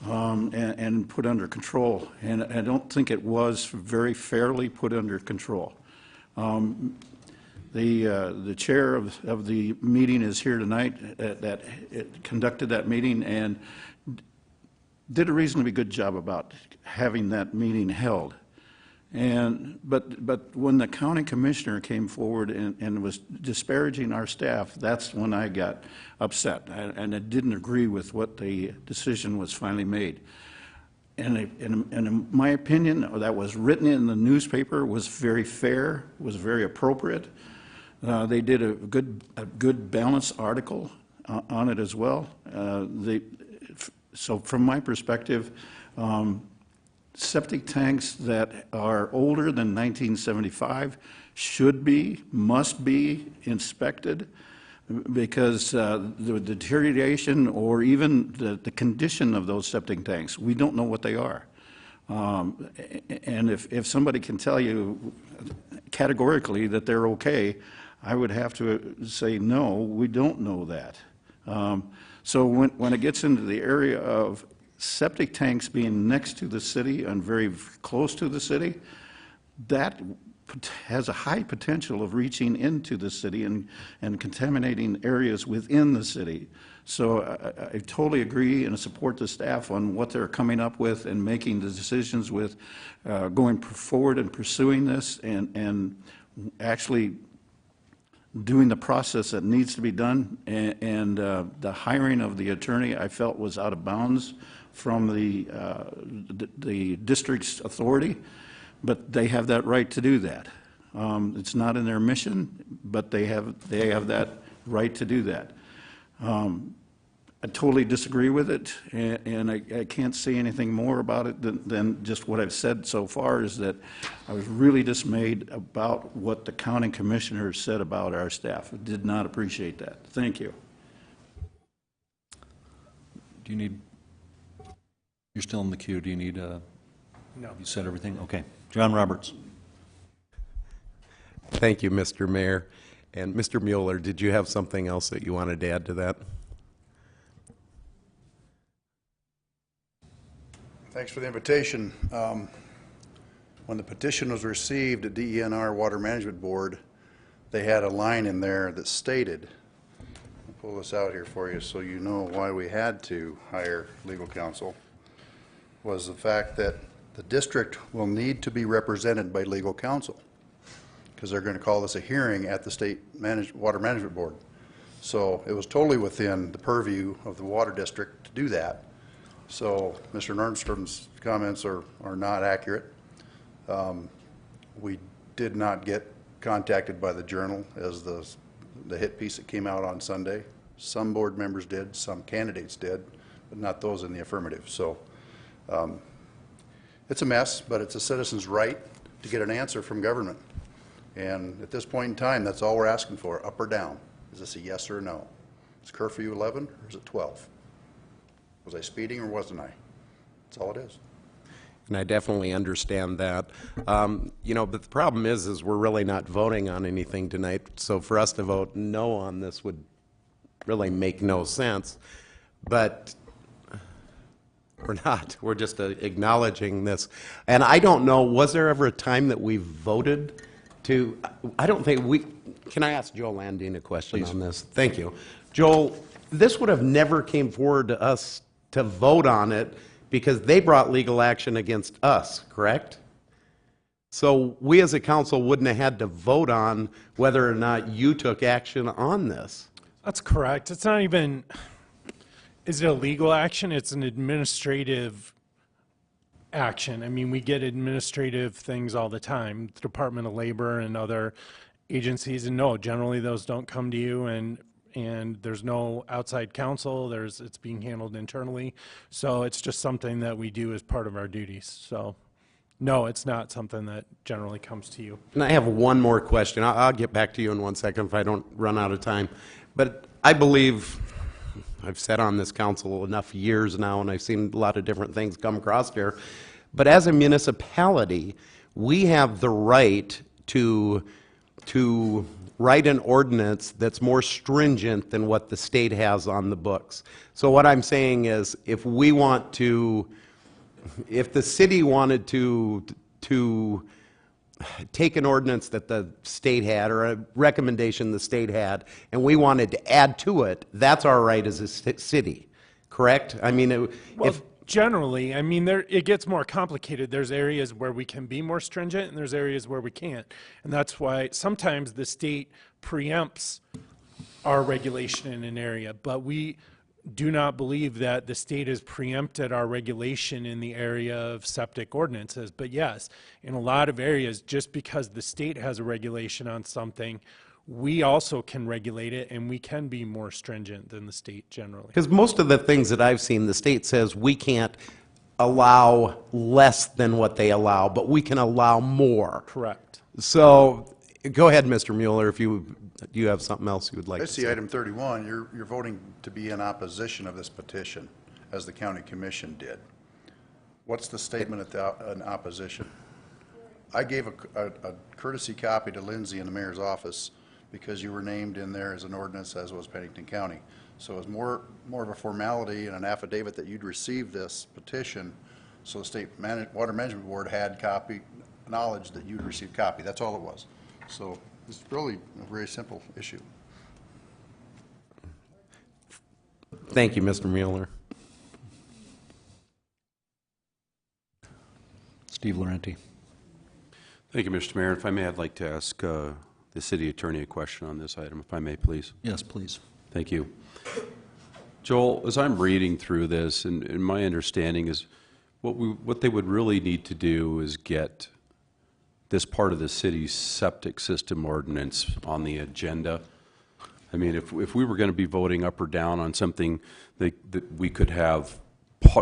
and put under control. And I don't think it was very fairly put under control. The chair of the meeting is here tonight that conducted that meeting and did a reasonably good job about having that meeting held. But when the county commissioner came forward and was disparaging our staff, that's when I got upset, and I didn't agree with what the decision was finally made. And in my opinion, that was written in the newspaper, was very fair, was very appropriate. They did a good balanced article on it as well. So from my perspective, septic tanks that are older than 1975 must be inspected, because the deterioration or even the condition of those septic tanks, we don't know what they are. And if somebody can tell you categorically that they're okay, I would have to say, no, we don't know that. So when it gets into the area of septic tanks being next to the city and very close to the city, that has a high potential of reaching into the city and contaminating areas within the city. So I totally agree and support the staff on what they're coming up with and making the decisions with going forward and pursuing this and actually doing the process that needs to be done. And the hiring of the attorney I felt was out of bounds from the district's authority. But they have that right to do that. It's not in their mission, but they have that right to do that. I totally disagree with it, and I can't say anything more about it than just what I've said so far, is that I was really dismayed about what the county commissioner said about our staff. I did not appreciate that. Thank you. Do you need, you're still in the queue, do you need a? No. You said everything? Okay. John Roberts. Thank you, Mr. Mayor. And Mr. Mueller, did you have something else that you wanted to add to that? Thanks for the invitation. When the petition was received at DENR Water Management Board, they had a line in there that stated, I'll pull this out here for you so you know why we had to hire legal counsel. was the fact that the district will need to be represented by legal counsel, because they're going to call this a hearing at the State Water Management Board. So it was totally within the purview of the water district to do that. So Mr. Nordstrom's comments are not accurate. We did not get contacted by the Journal as the hit piece that came out on Sunday. Some board members did, some candidates did, but not those in the affirmative. So it's a mess, but it's a citizen's right to get an answer from government. And at this point in time, that's all we're asking for, up or down. Is this a yes or a no? Is curfew 11 or is it 12? Was I speeding or wasn't I? That's all it is. And I definitely understand that. You know, but the problem is we're really not voting on anything tonight. So for us to vote no on this would really make no sense. But we're not. We're just acknowledging this. And I don't know, was there ever a time that we voted to, I don't think we, can I ask Joel Landine a question on this? Thank you. Joel, this would have never came forward to us to vote on it because they brought legal action against us, correct? So we as a council wouldn't have had to vote on whether or not you took action on this. That's correct. It's not even, is it a legal action? It's an administrative action. I mean, we get administrative things all the time, the Department of Labor and other agencies, and no, generally those don't come to you, and there's no outside counsel. It's being handled internally. So it's just something that we do as part of our duties. So no, it's not something that generally comes to you. And I have one more question. I'll get back to you in 1 second if I don't run out of time. But I believe, I've sat on this council enough years now, and I've seen a lot of different things come across here. But as a municipality, we have the right to write an ordinance that's more stringent than what the state has on the books. So what I'm saying is, if we want to, if the city wanted to take an ordinance that the state had or a recommendation the state had, and we wanted to add to it, that's our right as a city, correct? I mean, generally, I mean, it gets more complicated. There's areas where we can be more stringent, and there's areas where we can't. And that's why sometimes the state preempts our regulation in an area, but we do not believe that the state has preempted our regulation in the area of septic ordinances. But yes, in a lot of areas, just because the state has a regulation on something, we also can regulate it, and we can be more stringent than the state generally. Because most of the things that I've seen, the state says we can't allow less than what they allow, but we can allow more. Correct. So go ahead, Mr. Mueller, if you have something else you would like I to see say. item 31, you're voting to be in opposition of this petition, as the county commission did. What's the statement in opposition? I gave a courtesy copy to Lindsay in the mayor's office because you were named in there as an ordinance, as was Pennington County. So it was more of a formality and an affidavit that you'd received this petition, so the State Water Management Board had knowledge that you'd received copy. That's all it was. So it's really a very simple issue. Thank you, Mr. Mueller. Steve Laurenti. Thank you, Mr. Mayor. If I may, I'd like to ask the city attorney a question on this item, if I may, please. Yes, please. Thank you. Joel, as I'm reading through this, and my understanding is what they would really need to do is get this part of the city's septic system ordinance on the agenda. I mean, if we were going to be voting up or down on something, that we could have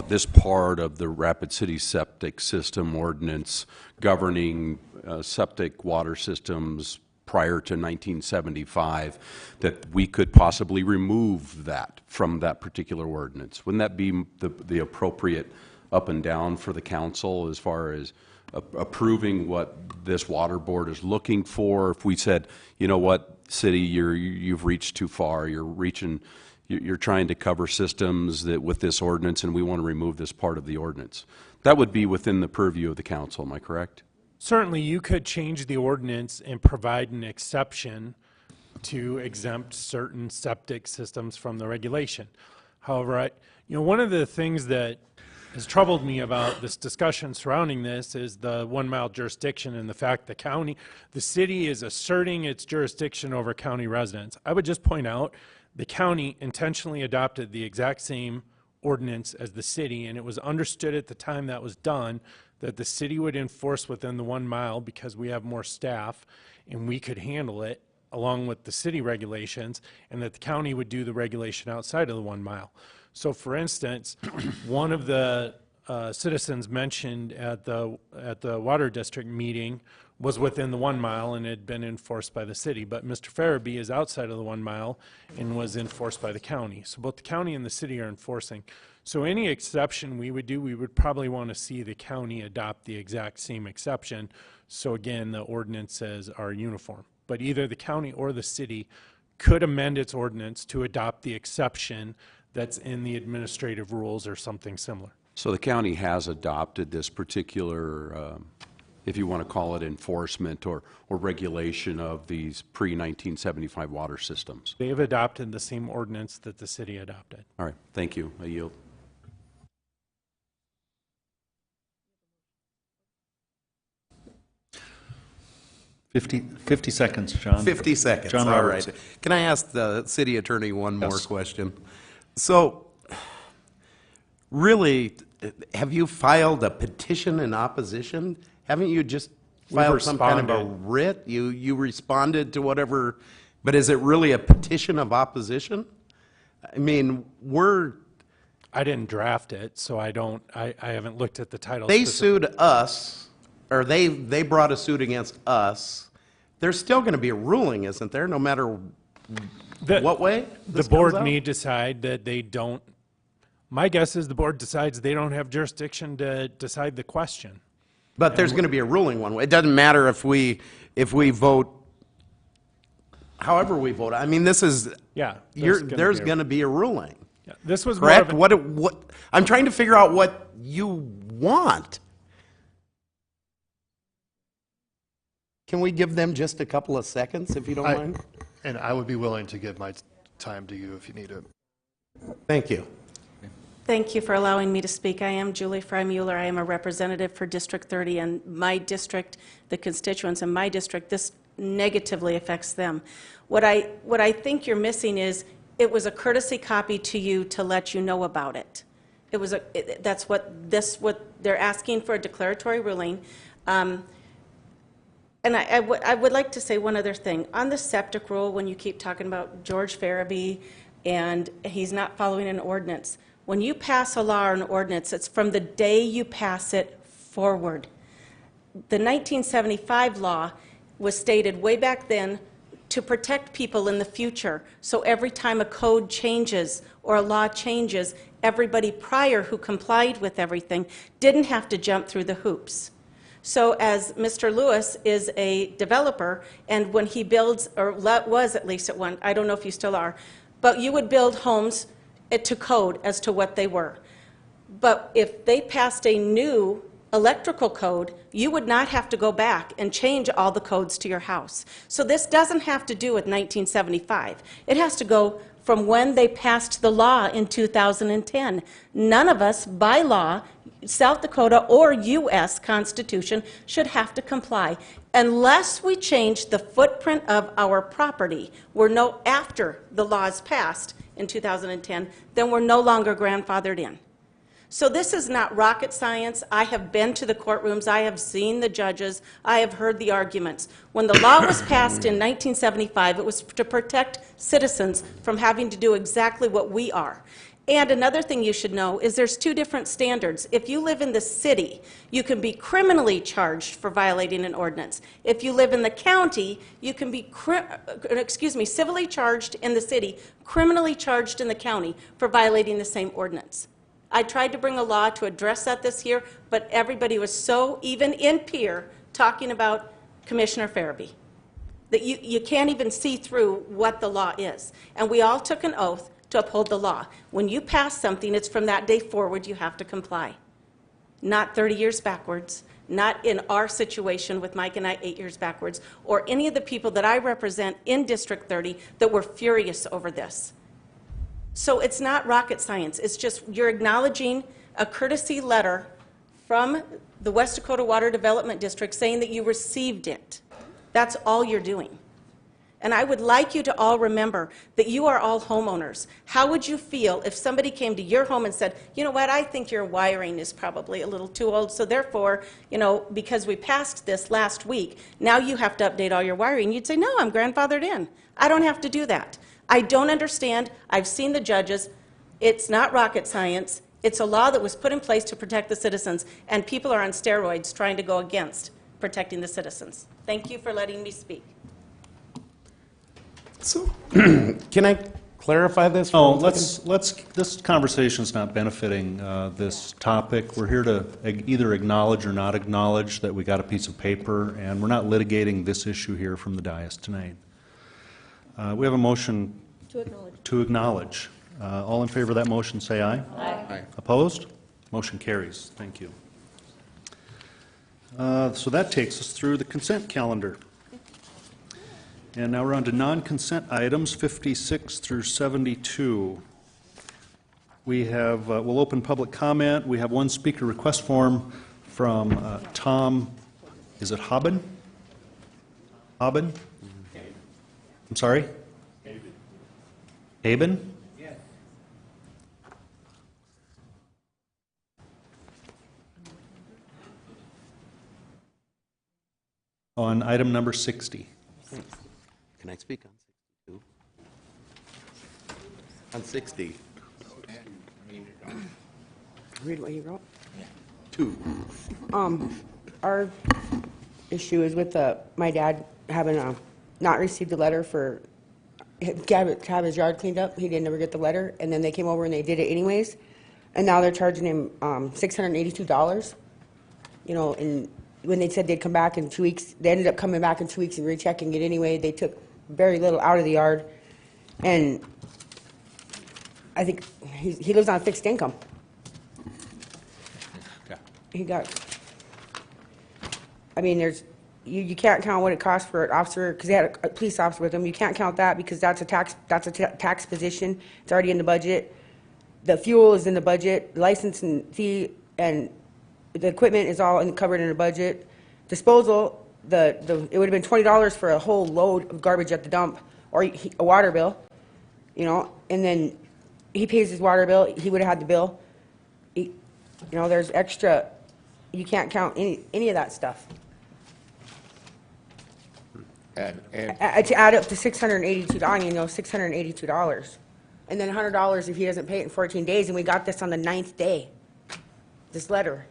this part of the Rapid City septic system ordinance governing septic water systems prior to 1975, that we could possibly remove that from that particular ordinance. Wouldn't that be the appropriate up and down for the council as far as approving what this water board is looking for? If we said, you know what, city, you've reached too far, you're trying to cover systems that with this ordinance, and we want to remove this part of the ordinance. That would be within the purview of the council, am I correct? Certainly, you could change the ordinance and provide an exception to exempt certain septic systems from the regulation. However, one of the things that has troubled me about this discussion surrounding this is the 1 mile jurisdiction and the fact the city is asserting its jurisdiction over county residents. I would just point out the county intentionally adopted the exact same ordinance as the city, and it was understood at the time that was done that the city would enforce within the 1 mile because we have more staff and we could handle it along with the city regulations, and that the county would do the regulation outside of the 1 mile. So for instance, one of the citizens mentioned at the Water District meeting was within the 1 mile and had been enforced by the city, but Mr. Farabee is outside of the 1 mile and was enforced by the county. So both the county and the city are enforcing. So any exception we would do, we would probably want to see the county adopt the exact same exception. So again, the ordinances are uniform. But either the county or the city could amend its ordinance to adopt the exception that's in the administrative rules or something similar. So the county has adopted this particular, if you want to call it enforcement or regulation of these pre-1975 water systems. They have adopted the same ordinance that the city adopted. All right, thank you. I yield. Fifty seconds, John. 50 seconds, John all Roberts. right. Can I ask the city attorney one more Yes. question? So, really, have you filed a petition in opposition? Haven't you just We've filed some kind of a responded. writ? You responded to whatever, but is it really a petition of opposition? I mean, I didn't draft it, so I haven't looked at the title. they specifically. sued us, or they brought a suit against us. There's still going to be a ruling, isn't there, no matter what way The this board comes out? may decide that they don't, my guess is the board decides they don't have jurisdiction to decide the question. But there's going to be a ruling one way. It doesn't matter if we vote, however we vote. I mean, this is, Yeah, there's going to be a ruling. Yeah, this was more Correct? of What, I'm trying to figure out what you want. Can we give them just a couple of seconds, if you don't mind? And I would be willing to give my time to you if you need it. Thank you. Thank you for allowing me to speak. I am Julie Fry-Mueller. I am a representative for District 30, and my district, the constituents in my district, this negatively affects them. What I think you're missing is it was a courtesy copy to you to let you know about it. That's what they're asking for, a declaratory ruling. And I would like to say one other thing. On the septic rule, when you keep talking about George Farabee and he's not following an ordinance, when you pass a law or an ordinance, it's from the day you pass it forward. The 1975 law was stated way back then to protect people in the future. So every time a code changes or a law changes, everybody prior who complied with everything didn't have to jump through the hoops. So as Mr. Lewis is a developer, and when he builds, or was at least at one, I don't know if you still are, but you would build homes to code as to what they were. But if they passed a new electrical code, you would not have to go back and change all the codes to your house. So this doesn't have to do with 1975. It has to go from when they passed the law in 2010. None of us, by law, South Dakota or U.S. Constitution, should have to comply unless we change the footprint of our property. After the law is passed in 2010, then we're no longer grandfathered in. So this is not rocket science. I have been to the courtrooms. I have seen the judges. I have heard the arguments. When the law was passed in 1975, it was to protect citizens from having to do exactly what we are. And another thing you should know is there's two different standards. If you live in the city, you can be criminally charged for violating an ordinance. If you live in the county, you can be civilly charged in the city, criminally charged in the county for violating the same ordinance. I tried to bring a law to address that this year, but everybody was so, even in peer, talking about Commissioner Farabee, that you can't even see through what the law is. And we all took an oath to uphold the law. When you pass something, it's from that day forward you have to comply. Not 30 years backwards, not in our situation with Mike and I 8 years backwards, or any of the people that I represent in District 30 that were furious over this. So it's not rocket science. It's just you're acknowledging a courtesy letter from the West Dakota Water Development District saying that you received it. That's all you're doing. And I would like you to all remember that you are all homeowners. How would you feel if somebody came to your home and said, you know what, I think your wiring is probably a little too old, so therefore, you know, because we passed this last week, now you have to update all your wiring. You'd say, no, I'm grandfathered in. I don't have to do that. I don't understand. I've seen the judges. It's not rocket science. It's a law that was put in place to protect the citizens, and people are on steroids trying to go against protecting the citizens. Thank you for letting me speak. So, can I clarify this? Oh, this conversation's not benefiting this topic. We're here to either acknowledge or not acknowledge that we got a piece of paper, and we're not litigating this issue here from the dais tonight. We have a motion to acknowledge. All in favor of that motion, say aye. Aye. Opposed? Motion carries. Thank you. So that takes us through the consent calendar. And now we're on to non-consent items 56 through 72. We have, we'll open public comment. We have one speaker request form from Tom, is it Haben? Haben? I'm sorry? Haben? Yes. On item number 60. Can I speak on 62? On 60. Read what you wrote. 2. Our issue is with my dad having not received a letter for to have his yard cleaned up. He didn't ever get the letter, and then they came over and they did it anyways, and now they're charging him $682. You know, and when they said they'd come back in 2 weeks, they ended up coming back in 2 weeks and rechecking it anyway. They took very little out of the yard, and I think he lives on a fixed income. He got, I mean, there's, you can't count what it costs for an officer, because they had a police officer with him. You can't count that because that's a tax position. It's already in the budget. The fuel is in the budget. The license and fee and the equipment is all covered in the budget. Disposal, it would have been $20 for a whole load of garbage at the dump, or a water bill, you know. And then he pays his water bill. He would have had the bill. You know, there's extra. You can't count any of that stuff. And To add up to $682, you know, $682, and then $100 if he doesn't pay it in 14 days. And we got this on the 9th day, this letter,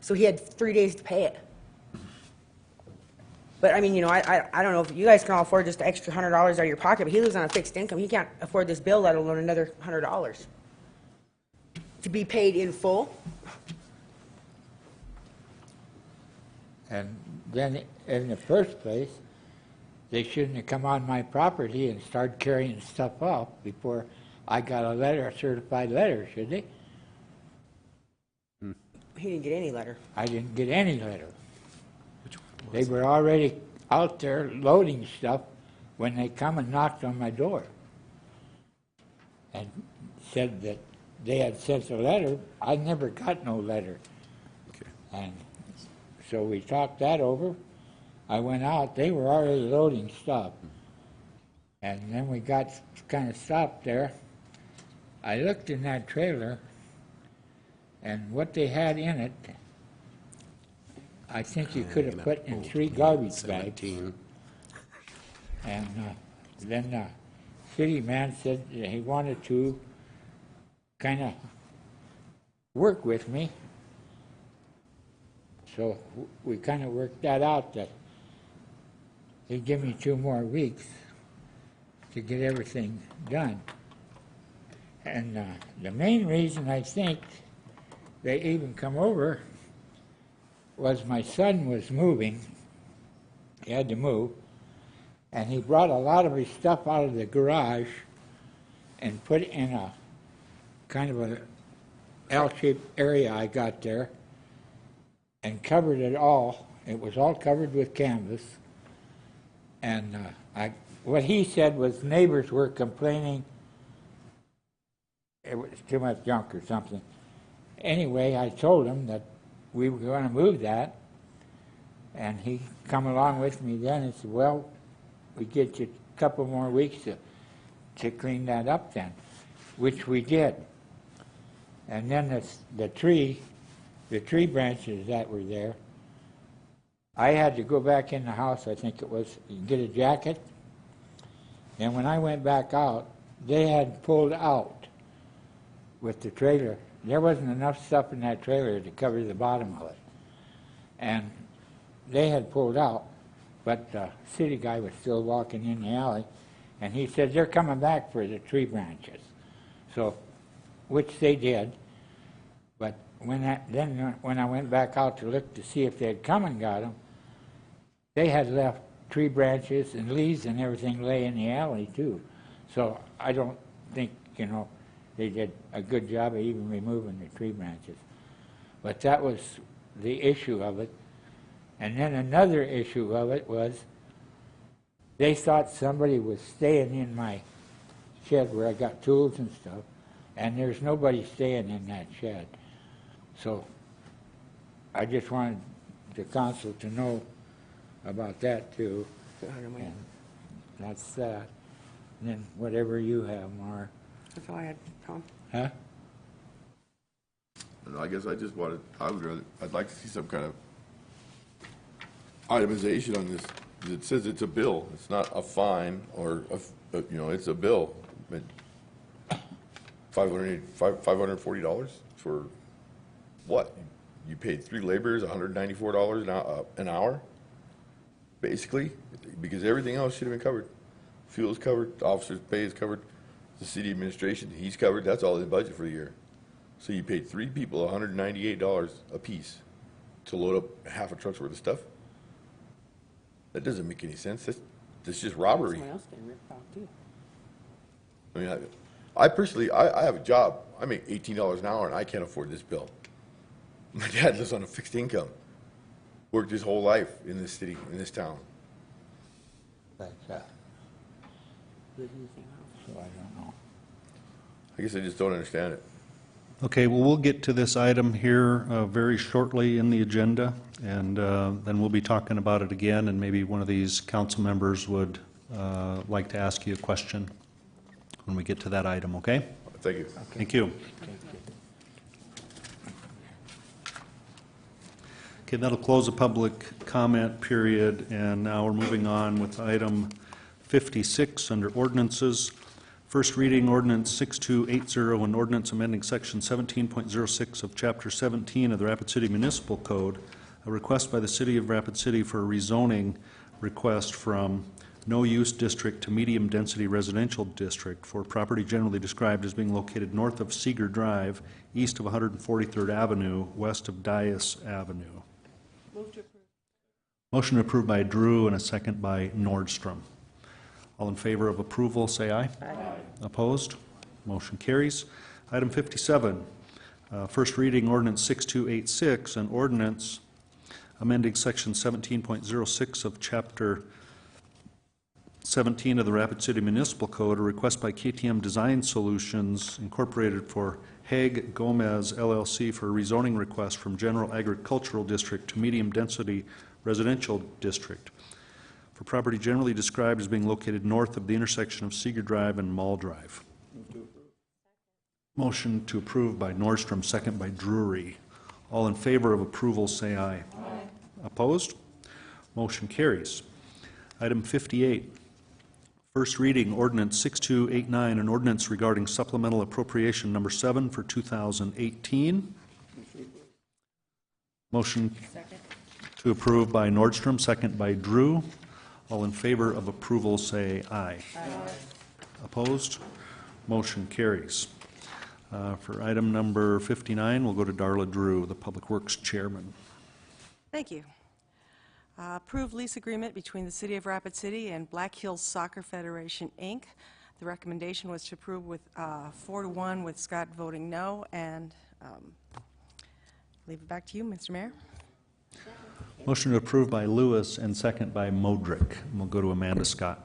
so he had 3 days to pay it. But I mean, you know, I don't know if you guys can all afford just the extra $100 out of your pocket, but he lives on a fixed income. He can't afford this bill, let alone another $100 to be paid in full. And then, in the first place, they shouldn't have come on my property and started carrying stuff off before I got a letter, a certified letter, should they? He didn't get any letter. I didn't get any letter. They were already out there loading stuff when they come and knocked on my door and said that they had sent a letter. I never got no letter. Okay. And so we talked that over. I went out. They were already loading stuff. And then we got kind of stopped there. I looked in that trailer, and what they had in it, I think you could have put in 3 garbage bags. And then the city man said he wanted to kind of work with me. So we kind of worked that out, that he'd give me 2 more weeks to get everything done. And the main reason I think they even come over was my son was moving. He had to move. And he brought a lot of his stuff out of the garage and put it in a kind of an L-shaped area I got there and covered it all. It was all covered with canvas. And what he said was neighbors were complaining it was too much junk or something. anyway, I told him that we were going to move that, and he come along with me then and said, well, we get you a couple more weeks to clean that up then, which we did. And then the tree branches that were there, I had to go back in the house, I think it was, and get a jacket. And when I went back out, they had pulled out with the trailer. There wasn't enough stuff in that trailer to cover the bottom of it. And they had pulled out, but the city guy was still walking in the alley, and he said, they're coming back for the tree branches. So, which they did. But when I went back out to look to see if they had come and got them, they had left tree branches and leaves and everything lay in the alley too. So I don't think, they did a good job of even removing the tree branches. But that was the issue of it. And then another issue of it was they thought somebody was staying in my shed where I got tools and stuff, and there's nobody staying in that shed. So I just wanted the council to know about that too. And that's that. And then whatever you have, Mar. That's all I had, Tom. Huh? And I guess I just wanted, I'd like to see some kind of itemization on this. It says it's a bill. It's not a fine or, it's a bill. $540 for what? You paid 3 laborers $194 an hour, basically, because everything else should have been covered. Fuel's covered, the officer's pay is covered, the city administration, he's covered. That's all in the budget for the year. So you paid 3 people $198 a piece to load up half a truck's worth of stuff? That doesn't make any sense. That's just robbery. Someone else getting ripped off too. I mean, I personally, I have a job. I make $18 an hour and I can't afford this bill. My dad lives on a fixed income. Worked his whole life in this city, in this town. But, so I don't know. I guess I just don't understand it. Okay, well, we'll get to this item here very shortly in the agenda, and then we'll be talking about it again, and maybe one of these council members would like to ask you a question when we get to that item, okay? Thank you. Okay. Thank you. Okay, that'll close the public comment period, and now we're moving on with item 56 under ordinances. First reading, ordinance 6280, an ordinance amending section 17.06 of chapter 17 of the Rapid City Municipal Code, a request by the city of Rapid City for a rezoning request from no-use district to medium-density residential district for property generally described as being located north of Seeger Drive, east of 143rd Avenue, west of Dias Avenue. Move to approve. Motion approved by Drew and a second by Nordstrom. All in favor of approval, say aye. Aye. Opposed? Motion carries. Item 57, first reading ordinance 6286, an ordinance amending section 17.06 of chapter 17 of the Rapid City Municipal Code, a request by KTM Design Solutions Incorporated for Haig Gomez LLC for a rezoning request from General Agricultural District to Medium Density Residential District for property generally described as being located north of the intersection of Seeger Drive and Mall Drive. Motion to approve by Nordstrom, second by Drury. All in favor of approval, say aye. Aye. Opposed? Motion carries. Item 58, first reading ordinance 6289, an ordinance regarding supplemental appropriation number 7 for 2018. Motion to approve by Nordstrom, second by Drew. All in favor of approval, say aye. Aye. Opposed? Motion carries. For item number 59, we'll go to Darla Drew, the Public Works Chairman. Thank you. Approved lease agreement between the City of Rapid City and Black Hills Soccer Federation, Inc. The recommendation was to approve with 4-1 with Scott voting no, and leave it back to you, Mr. Mayor. Motion to approve by Lewis and second by Modrick. And we'll go to Amanda Scott.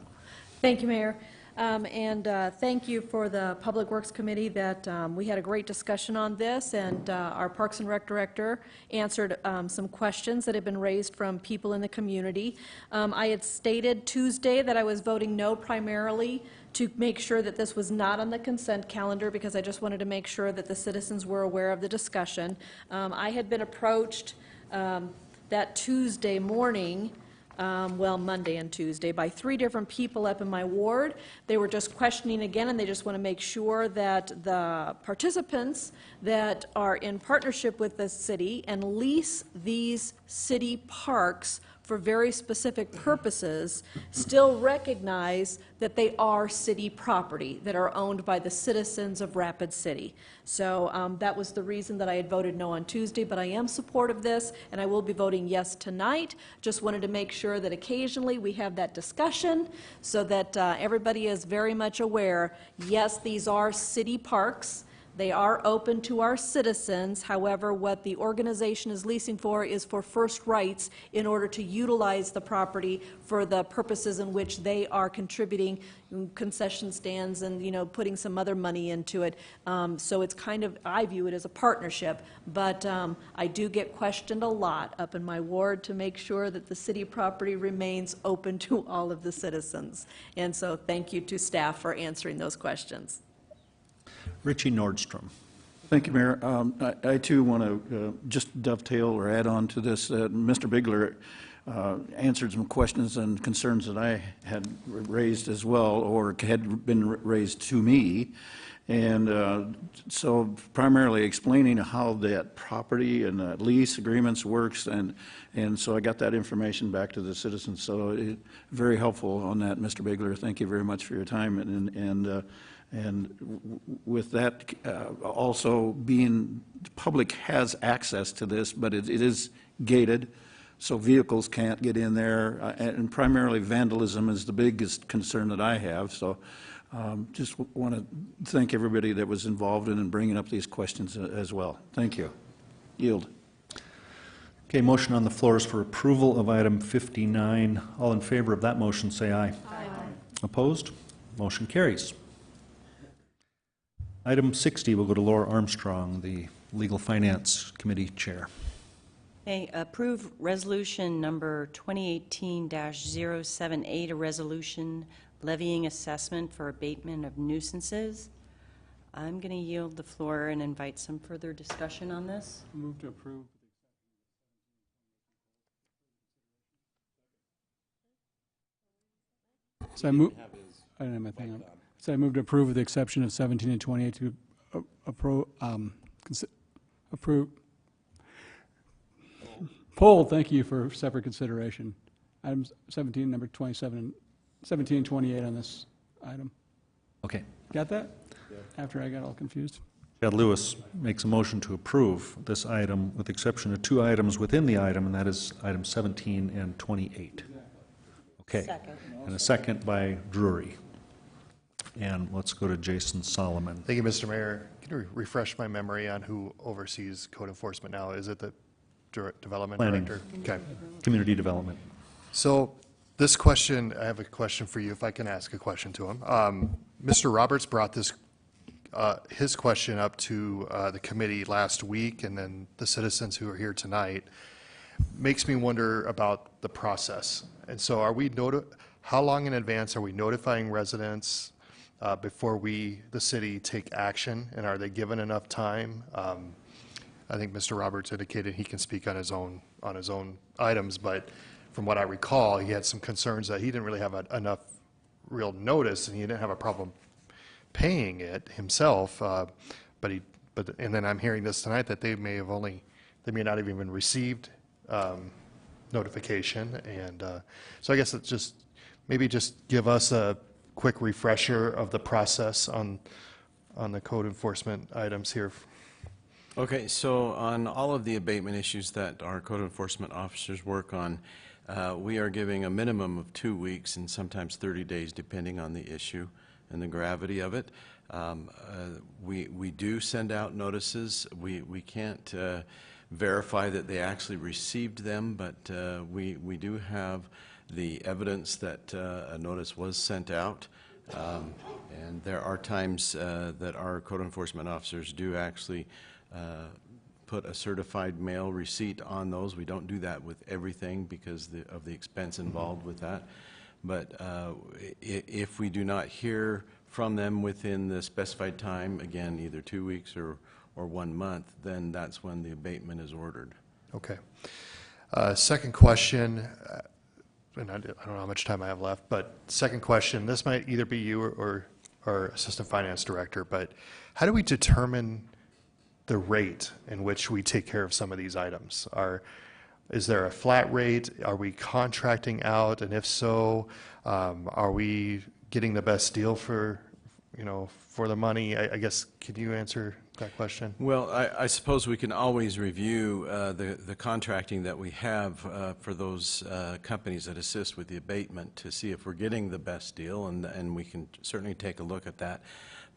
Thank you, Mayor. Thank you for the Public Works Committee that we had a great discussion on this, and our Parks and Rec Director answered some questions that had been raised from people in the community. I had stated Tuesday that I was voting no primarily to make sure that this was not on the consent calendar, because I just wanted to make sure that the citizens were aware of the discussion. I had been approached that Tuesday morning, Monday and Tuesday, by 3 different people up in my ward. They were just questioning again, and they just want to make sure that the participants that are in partnership with the city and lease these city parks for very specific purposes still recognize that they are city property that are owned by the citizens of Rapid City. So that was the reason that I had voted no on Tuesday, but I am supportive of this, and I will be voting yes tonight. Just wanted to make sure that occasionally we have that discussion so that everybody is very much aware, yes, these are city parks. They are open to our citizens. However, what the organization is leasing for is for first rights in order to utilize the property for the purposes in which they are contributing, concession stands and, you know, putting some other money into it. So it's kind of, I view it as a partnership, but I do get questioned a lot up in my ward to make sure that the city property remains open to all of the citizens. And so thank you to staff for answering those questions. Richie Nordstrom. Thank you, Mayor. I too want to just dovetail or add on to this. Mr. Bigler answered some questions and concerns that I had raised as well, or had been raised to me. And so primarily explaining how that property and lease agreements works, and so I got that information back to the citizens. So very helpful on that, Mr. Bigler. Thank you very much for your time. And with that, also being the public has access to this, but it is gated, so vehicles can't get in there, and primarily vandalism is the biggest concern that I have. So just want to thank everybody that was involved in bringing up these questions as well. Thank you. Yield. Okay, motion on the floor is for approval of item 59. All in favor of that motion, say aye. Aye. Opposed? Motion carries. Item 60 will go to Laura Armstrong, the Legal Finance Committee Chair. Okay, approve resolution number 2018-078, a resolution levying assessment for abatement of nuisances. I'm going to yield the floor and invite some further discussion on this. Move to approve. So I move. I don't have my thing on. So I move to approve with the exception of 17 and 28 to approve. Poll, thank you for separate consideration. Items 17, number 27, 17 and 28 on this item. Okay. Got that? Yeah. After I got all confused. Chad Lewis makes a motion to approve this item with the exception of 2 items within the item, and that is item 17 and 28. Okay. Second. And a second by Drury. And let's go to Jason Solomon. Thank you, Mr. Mayor. Can you refresh my memory on who oversees code enforcement now? Is it the development Planning. director? Okay. Community development. So this question, I have a question for you, if I can ask a question to him. Mr. Roberts brought this, his question up to the committee last week, and then the citizens who are here tonight. Makes me wonder about the process. And so are we, how long in advance are we notifying residents before we, the city, take action? And are they given enough time? I think Mr. Roberts indicated he can speak on his own items, but from what I recall, he had some concerns that he didn't really have enough real notice, and he didn't have a problem paying it himself. And then I'm hearing this tonight that they may not have even received notification, and so I guess it's just maybe just give us a quick refresher of the process on the code enforcement items here. Okay, so on all of the abatement issues that our code enforcement officers work on, we are giving a minimum of 2 weeks and sometimes 30 days depending on the issue and the gravity of it. We do send out notices. We can't verify that they actually received them, but we do have the evidence that a notice was sent out. And there are times that our code enforcement officers do actually put a certified mail receipt on those. We don't do that with everything because of the expense involved with that. But if we do not hear from them within the specified time, again, either 2 weeks or 1 month, then that's when the abatement is ordered. Okay. Second question, and I don't know how much time I have left, but second question, this might either be you or Assistant Finance Director, but how do we determine the rate in which we take care of some of these items? Is there a flat rate? Are we contracting out? And if so, are we getting the best deal for the money? I guess, could you answer that question? Well, I suppose we can always review the contracting that we have for those companies that assist with the abatement to see if we're getting the best deal, and we can certainly take a look at that.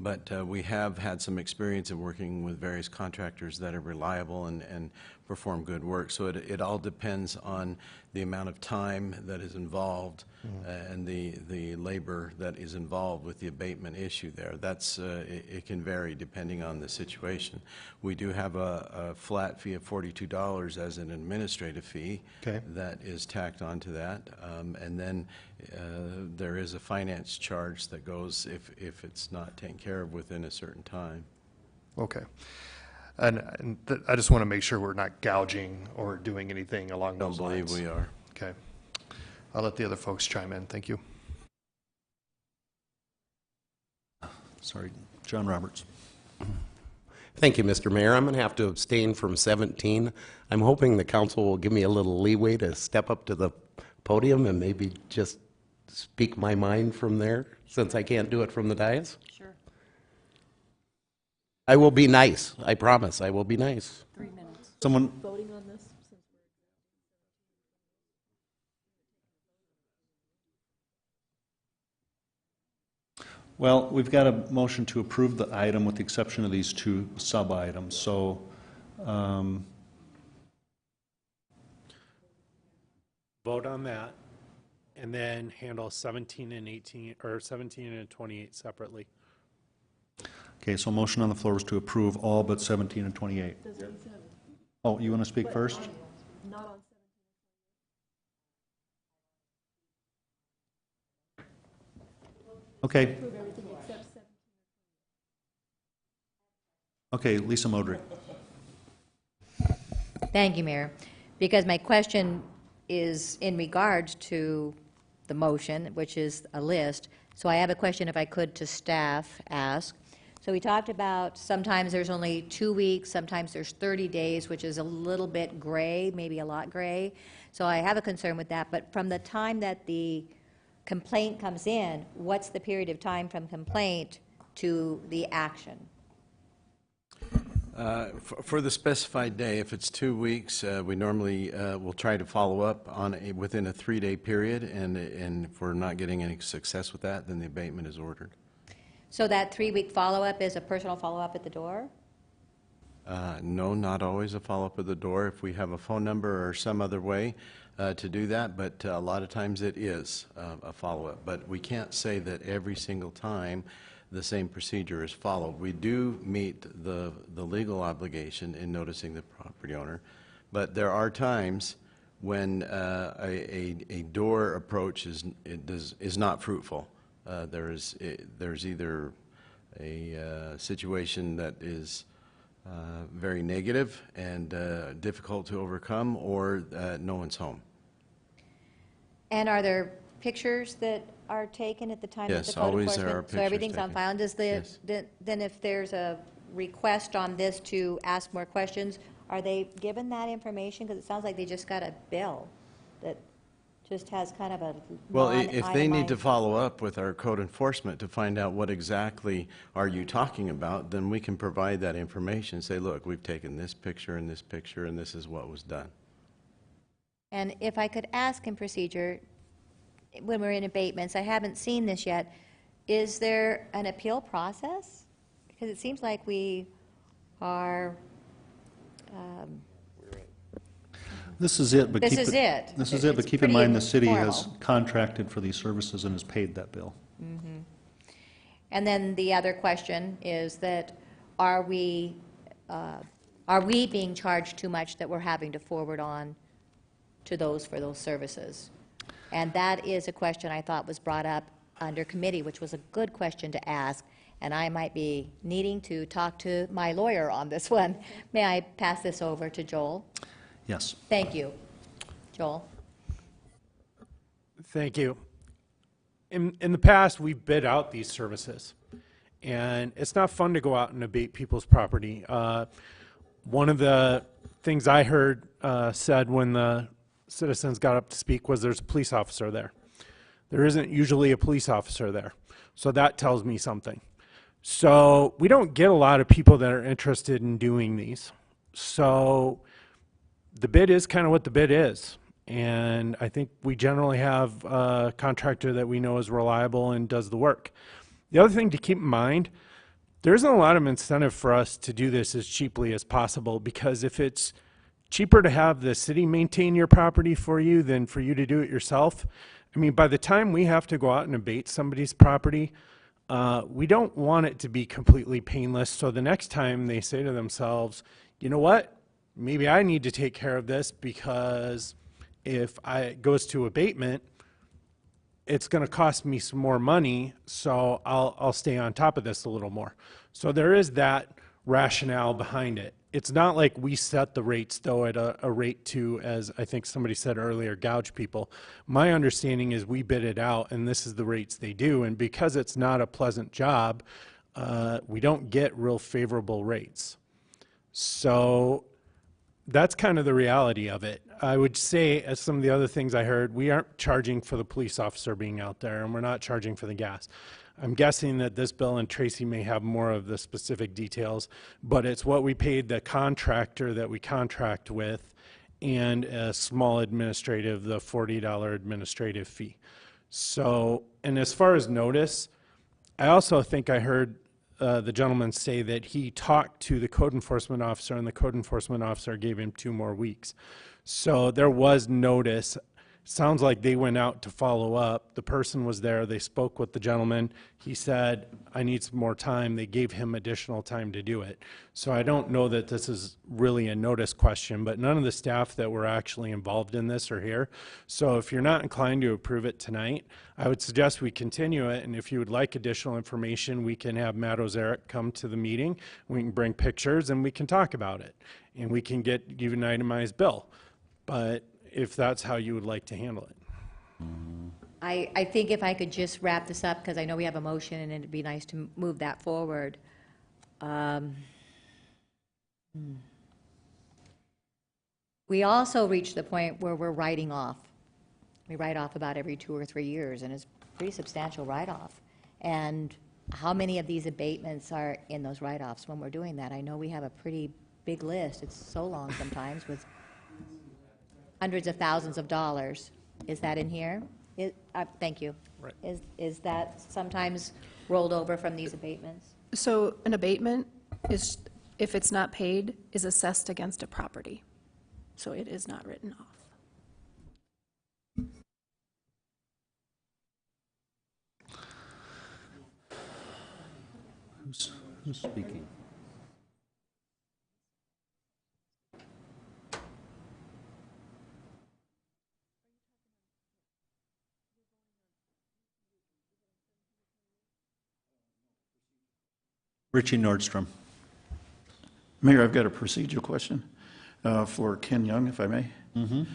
But we have had some experience in working with various contractors that are reliable and perform good work. So it all depends on the amount of time that is involved and the labor that is involved with the abatement issue there. It can vary depending on the situation. We do have a flat fee of $42 as an administrative fee that is tacked onto that. And then there is a finance charge that goes if it's not taken care of within a certain time. Okay. And I just want to make sure we're not gouging or doing anything along those lines. Don't believe we are. Okay. I'll let the other folks chime in. Thank you. Sorry, John Roberts. Thank you, Mr. Mayor. I'm going to have to abstain from 17. I'm hoping the council will give me a little leeway to step up to the podium and maybe just speak my mind from there, since I can't do it from the dais. Sure. I will be nice. I promise. I will be nice. 3 minutes. Someone. Voting on this? Well, we've got a motion to approve the item with the exception of these 2 sub-items. So Vote on that, and then handle 17 and 18, or 17 and 28 separately. okay, so motion on the floor is to approve all but 17 and 28. Oh, you want to speak first? Not on 17. Okay. Approve everything except 17. Okay, Lisa Modrick. Thank you, Mayor. Because my question is in regards to the motion, which is a list. So I have a question, if I could, to staff ask. So we talked about sometimes there's only 2 weeks, sometimes there's 30 days, which is a little bit gray, maybe a lot gray. So I have a concern with that. But from the time that the complaint comes in, what's the period of time from complaint to the action? For the specified day, if it's 2 weeks, we normally will try to follow up on within a 3-day period, and if we're not getting any success with that, then the abatement is ordered. So that 3-week follow-up is a personal follow-up at the door? No, not always a follow-up at the door. If we have a phone number or some other way to do that, but a lot of times it is a follow-up. But we can't say that every single time the same procedure is followed. We do meet the legal obligation in noticing the property owner, but there are times when a door approach is not fruitful. There's either a situation that is very negative and difficult to overcome, or no one's home. And are there pictures that are taken at the time of the Yes, code always enforcement? there are So pictures everything's on taken. file? And does then if there's a request on this to ask more questions, are they given that information? Because it sounds like they just got a bill that just has kind of a Well, if they need to non-itemized- follow up with our code enforcement to find out what exactly are you talking about, then we can provide that information, say, look, we've taken this picture, and this is what was done. And if I could ask in procedure, when we're in abatements, I haven't seen this yet, is there an appeal process? Because it seems like we are, This is it, but This keep is it. This is it, but It's keep in pretty mind the city has informal. contracted for these services and has paid that bill. And then the other question is that are we being charged too much that we're having to forward on to those for those services? And that is a question I thought was brought up under committee, which was a good question to ask, and I might be needing to talk to my lawyer on this one. May I pass this over to Joel? Yes. Thank you. Joel? Thank you. In the past, we've bid out these services, and it's not fun to go out and abate people's property. One of the things I heard said when the citizens got up to speak was there's a police officer there. There isn't usually a police officer there, so that tells me something. So we don't get a lot of people that are interested in doing these. So the bid is kind of what the bid is. And I think we generally have a contractor that we know is reliable and does the work. The other thing to keep in mind, there isn't a lot of incentive for us to do this as cheaply as possible, because if it's cheaper to have the city maintain your property for you than for you to do it yourself, I mean, by the time we have to go out and abate somebody's property, we don't want it to be completely painless. So the next time they say to themselves, you know what, maybe I need to take care of this, because if it goes to abatement, it's going to cost me some more money, so I'll stay on top of this a little more. So there is that rationale behind it. It's not like we set the rates, though, at a rate to, as I think somebody said earlier, gouge people. My understanding is we bid it out, and this is the rates they do. And because it's not a pleasant job, we don't get real favorable rates. So that's kind of the reality of it. I would say, as some of the other things I heard, we aren't charging for the police officer being out there, and we're not charging for the gas. I'm guessing that this bill, and Tracy may have more of the specific details, but it's what we paid the contractor that we contract with, and a small administrative, the $40 administrative fee. So, and as far as notice, I also think I heard the gentleman say that he talked to the code enforcement officer, and the code enforcement officer gave him 2 more weeks. So there was notice. Sounds like they went out to follow up. The person was there. They spoke with the gentleman. He said, I need some more time. They gave him additional time to do it. So I don't know that this is really a notice question, but none of the staff that were actually involved in this are here. So if you're not inclined to approve it tonight, I would suggest we continue it. And if you would like additional information, we can have Matt Ozarek come to the meeting. We can bring pictures and we can talk about it. And we can give an itemized bill. But if that's how you would like to handle it. I think if I could just wrap this up, because I know we have a motion and it'd be nice to move that forward. We also reached the point where we're writing off. We write off about every 2 or 3 years, and it's a pretty substantial write-off. And how many of these abatements are in those write-offs when we're doing that? I know we have a pretty big list. It's so long sometimes with hundreds of thousands of dollars. Is that in here? Thank you. Right. Is that sometimes rolled over from these abatements? So an abatement is, if it's not paid, is assessed against a property. So it is not written off. Who's speaking? Richie Nordstrom. Mayor, I've got a procedural question for Ken Young, if I may.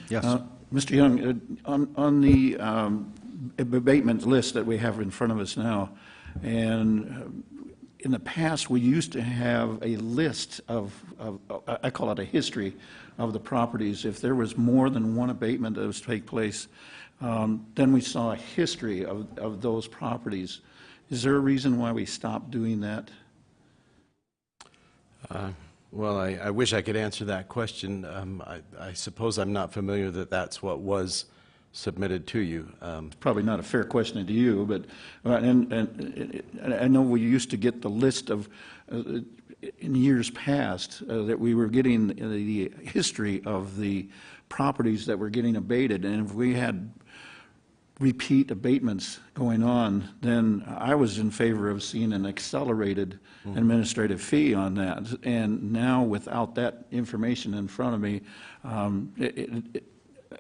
Yes. Mr. Young, on the abatement list that we have in front of us now, and in the past, we used to have a list of I call it a history of the properties. If there was more than one abatement that was to take place, then we saw a history of those properties. Is there a reason why we stopped doing that? Well, I wish I could answer that question. I suppose I'm not familiar that that's what was submitted to you. It's probably not a fair question to you, but and I know we used to get the list of in years past that we were getting the history of the properties that were getting abated, and if we had repeat abatements going on, then I was in favor of seeing an accelerated administrative fee on that. And now, without that information in front of me,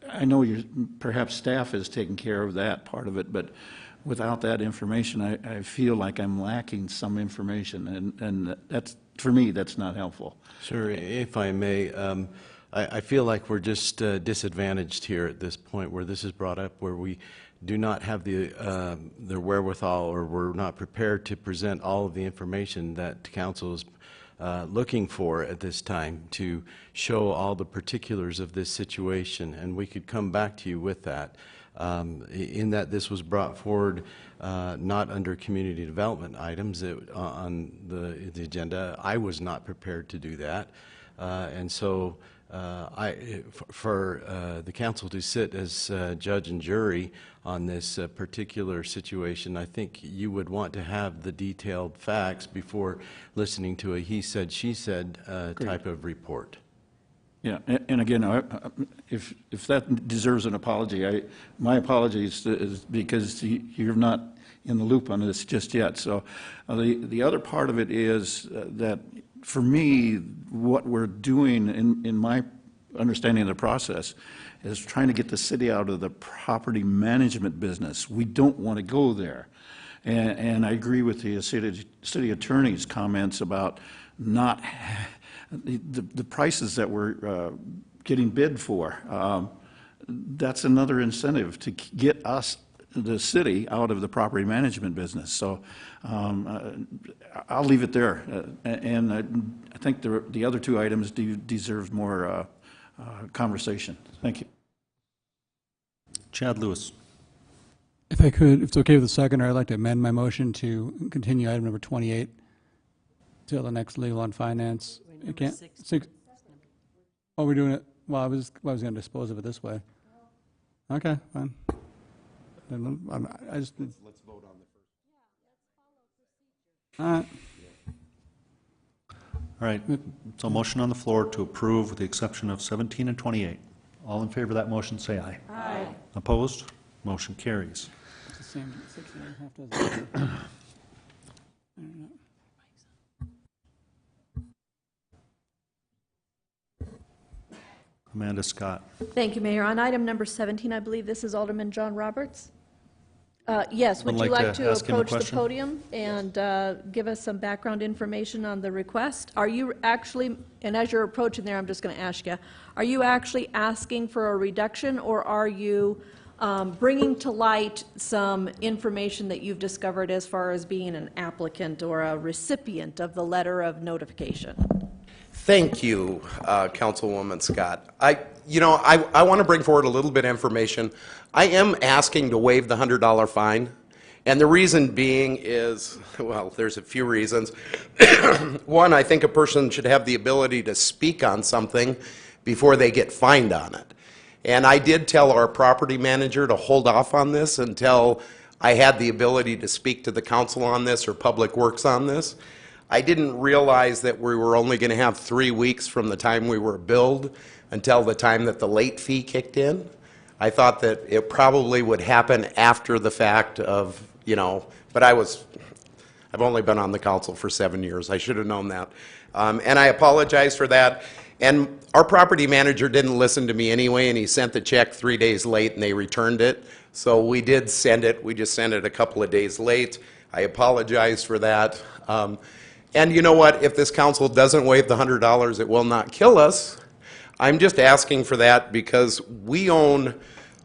I know perhaps staff is taking care of that part of it, but without that information, I feel like I'm lacking some information, and that's, for me, that's not helpful. Sure, if I may, I feel like we're just disadvantaged here at this point where this is brought up, where we do not have the wherewithal, or we're not prepared to present all of the information that council is looking for at this time to show all the particulars of this situation, and we could come back to you with that. In that this was brought forward not under community development items on the agenda. I was not prepared to do that, and so for the council to sit as judge and jury on this particular situation, I think you would want to have the detailed facts before listening to a he said, she said type of report. Yeah, and again, if that deserves an apology, my apologies is because you're not in the loop on this just yet. So the other part of it is that for me, what we're doing in my understanding of the process is trying to get the city out of the property management business. We don't want to go there. And I agree with the city attorney's comments about not the prices that we're getting bid for. That's another incentive to get us, the city, out of the property management business. So I'll leave it there. And I think the other two items deserve more conversation. Thank you. Chad Lewis. If I could, if it's okay with the seconder, I'd like to amend my motion to continue item number 28 till the next legal on finance. I can't. Oh, we're doing it. Well, I was going to dispose of it this way. Okay, fine. I just. Let's vote on the first. All right. All right, so motion on the floor to approve with the exception of 17 and 28. All in favor of that motion, say aye. Aye. Opposed? Motion carries. It's the same, 16.5 doesn't matter. Amanda Scott. Thank you, Mayor. On item number 17, I believe this is Alderman John Roberts. Yes, would Would you like like to to ask him a approach the question? podium and give us some background information on the request? Are you actually, and as you're approaching there, I'm just going to ask you, are you actually asking for a reduction, or are you bringing to light some information that you've discovered as far as being an applicant or a recipient of the letter of notification? Thank you, Councilwoman Scott. I want to bring forward a little bit of information. I am asking to waive the $100 fine, and the reason being is, well, there's a few reasons. One, I think a person should have the ability to speak on something before they get fined on it. And I did tell our property manager to hold off on this until I had the ability to speak to the council on this or Public Works on this. I didn't realize that we were only going to have 3 weeks from the time we were billed until the time that the late fee kicked in. I thought that it probably would happen after the fact of, but I've only been on the council for 7 years. I should have known that. And I apologize for that. And our property manager didn't listen to me anyway, and he sent the check 3 days late, and they returned it. So we did send it. We just sent it a couple of days late. I apologize for that. And you know what? If this council doesn't waive the $100, it will not kill us. I'm just asking for that because we own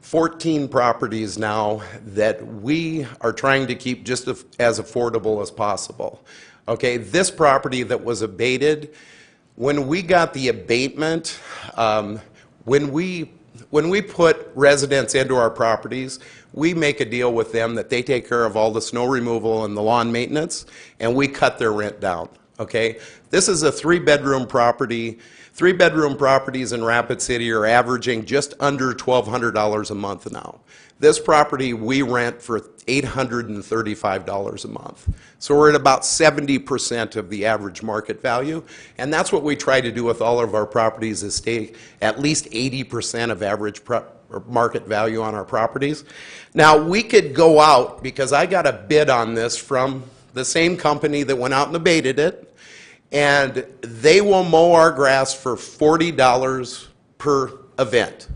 14 properties now that we are trying to keep just as affordable as possible. Okay, this property that was abated, when we got the abatement, when we put residents into our properties, we make a deal with them that they take care of all the snow removal and the lawn maintenance, and we cut their rent down, okay? This is a 3-bedroom property. 3-bedroom properties in Rapid City are averaging just under $1,200 a month now. This property we rent for $835 a month. So we're at about 70% of the average market value, and that's what we try to do with all of our properties is stay at least 80% of average or market value on our properties. Now, we could go out, because I got a bid on this from the same company that went out and abated it, and they will mow our grass for $40 per event.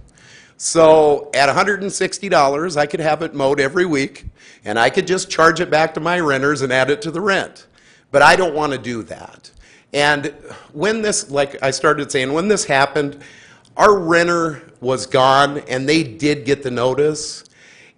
So at $160, I could have it mowed every week, and I could just charge it back to my renters and add it to the rent. But I don't want to do that. And when this, like I started saying, when this happened, our renter was gone, and they did get the notice.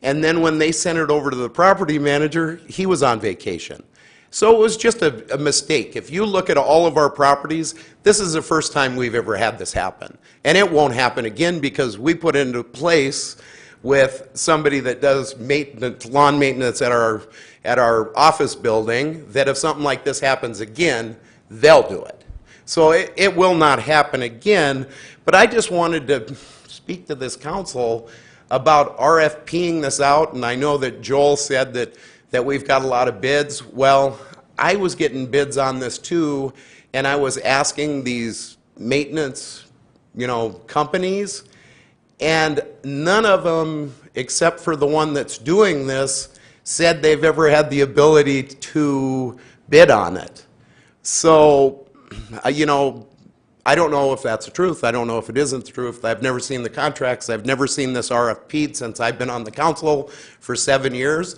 And then when they sent it over to the property manager, he was on vacation. So it was just a mistake. If you look at all of our properties, this is the first time we've ever had this happen. And it won't happen again, because we put into place with somebody that does maintenance, lawn maintenance at our office building, that if something like this happens again, they'll do it. So it will not happen again. But I just wanted to speak to this council about RFPing this out. And I know that Joel said that we've got a lot of bids. Well, I was getting bids on this too, and I was asking these maintenance, companies, and none of them, except for the one that's doing this, said they've ever had the ability to bid on it. So, I don't know if that's the truth. I don't know if it isn't the truth. I've never seen the contracts. I've never seen this RFP'd since I've been on the council for 7 years.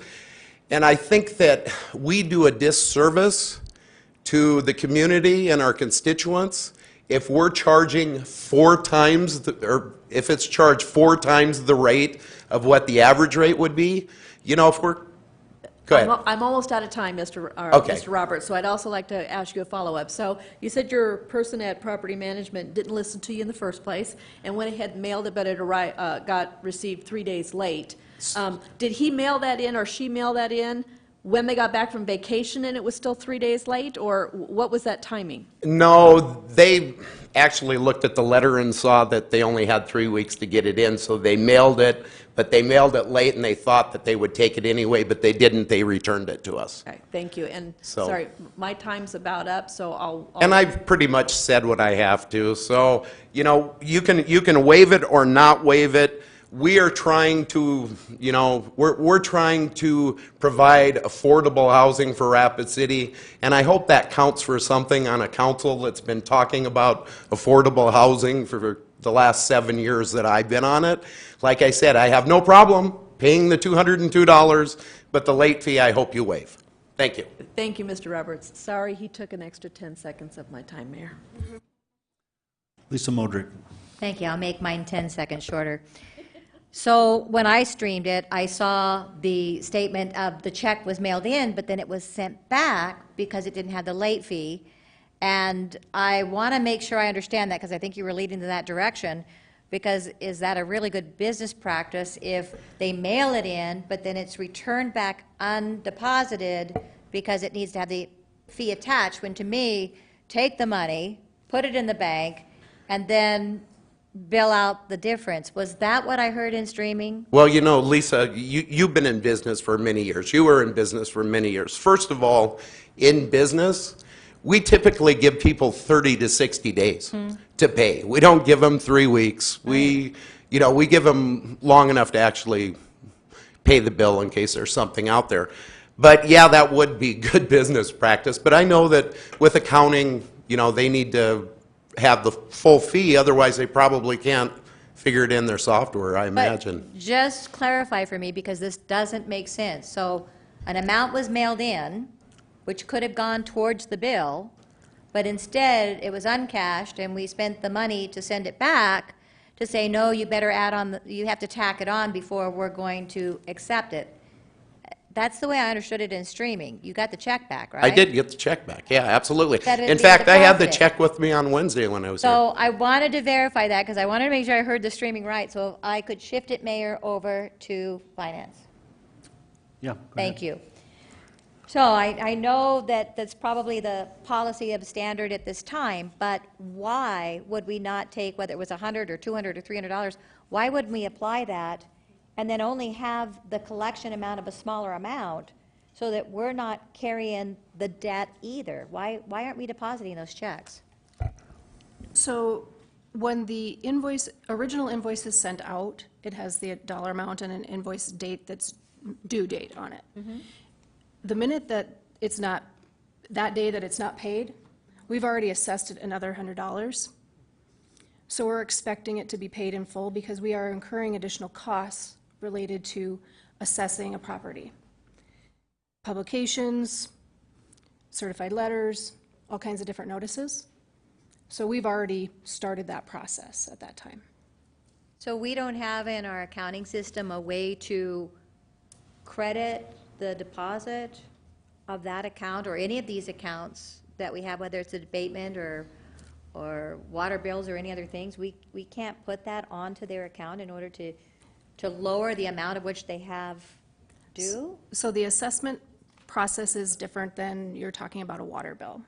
And I think that we do a disservice to the community and our constituents if we're charging 4 times, or if it's charged 4 times the rate of what the average rate would be. If we're, go ahead. I'm almost out of time, Mr. Roberts, so I'd also like to ask you a follow-up. So you said your person at property management didn't listen to you in the first place and went ahead and mailed it, but it got received 3 days late. Did he mail that in or she mail that in when they got back from vacation and it was still 3 days late, or what was that timing? No, they actually looked at the letter and saw that they only had 3 weeks to get it in, so they mailed it, but they mailed it late and they thought that they would take it anyway, but they didn't. They returned it to us. Okay, thank you. And So- sorry, my time's about up, so I'll And I've pretty much said what I have to, so, you can waive it or not waive it. We are trying to, we're trying to provide affordable housing for Rapid City, and I hope that counts for something on a council that's been talking about affordable housing for the last 7 years that I've been on it. Like I said, I have no problem paying the $202, but the late fee I hope you waive. Thank you. Thank you, Mr. Roberts. Sorry he took an extra 10 seconds of my time, Mayor. Lisa Modrick. Thank you. I'll make mine 10 seconds shorter. So when I streamed it, I saw the statement of the check was mailed in, but then it was sent back because it didn't have the late fee. And I want to make sure I understand that, because I think you were leading in that direction, because is that a really good business practice if they mail it in, but then it's returned back undeposited because it needs to have the fee attached, when to me, take the money, put it in the bank, and then bill out the difference. Was that what I heard in streaming? Well, Lisa, you've been in business for many years. You were in business for many years. First of all, in business, we typically give people 30 to 60 days to pay. We don't give them 3 weeks. We give them long enough to actually pay the bill in case there's something out there. But yeah, that would be good business practice. But I know that with accounting, they need to have the full fee, otherwise they probably can't figure it in their software, I imagine. But just clarify for me, because this doesn't make sense. So an amount was mailed in, which could have gone towards the bill, but instead it was uncashed, and we spent the money to send it back to say, no, you better add on, you have to tack it on before we're going to accept it. That's the way I understood it in streaming. You got the check back, right? I did get the check back, yeah, absolutely. That it In be fact, I had the deposited. check with me on Wednesday when I was here. So I wanted to verify that, because I wanted to make sure I heard the streaming right, so if I could shift it, Mayor, over to finance. Yeah. Thank you. So I know that that's probably the policy of standard at this time, but why would we not take, whether it was $100 or $200 or $300, why wouldn't we apply that and then only have the collection amount of a smaller amount so that we're not carrying the debt either? Why aren't we depositing those checks? So when the original invoice is sent out, it has the dollar amount and an invoice date that's due date on it. The minute that it's not, that day that it's not paid, we've already assessed it another $100. So we're expecting it to be paid in full because we are incurring additional costs related to assessing a property. Publications, certified letters, all kinds of different notices. So we've already started that process at that time. So we don't have in our accounting system a way to credit the deposit of that account or any of these accounts that we have, whether it's an abatement or water bills or any other things. We can't put that onto their account in order to lower the amount of which they have due? So the assessment process is different than you're talking about a water bill.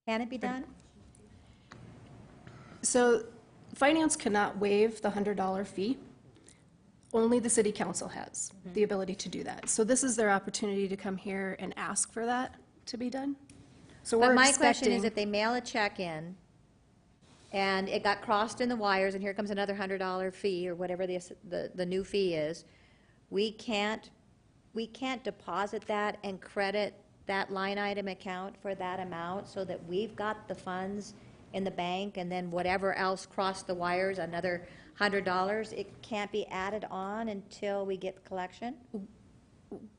Can it be done? So finance cannot waive the $100 fee. Only the city council has the ability to do that. So this is their opportunity to come here and ask for that to be done. So But we're my expecting. question is, if they mail a check in and it got crossed in the wires and here comes another $100 fee or whatever the new fee is, we can't deposit that and credit that line item account for that amount so that we've got the funds in the bank, and then whatever else crossed the wires, another $100, it can't be added on until we get the collection?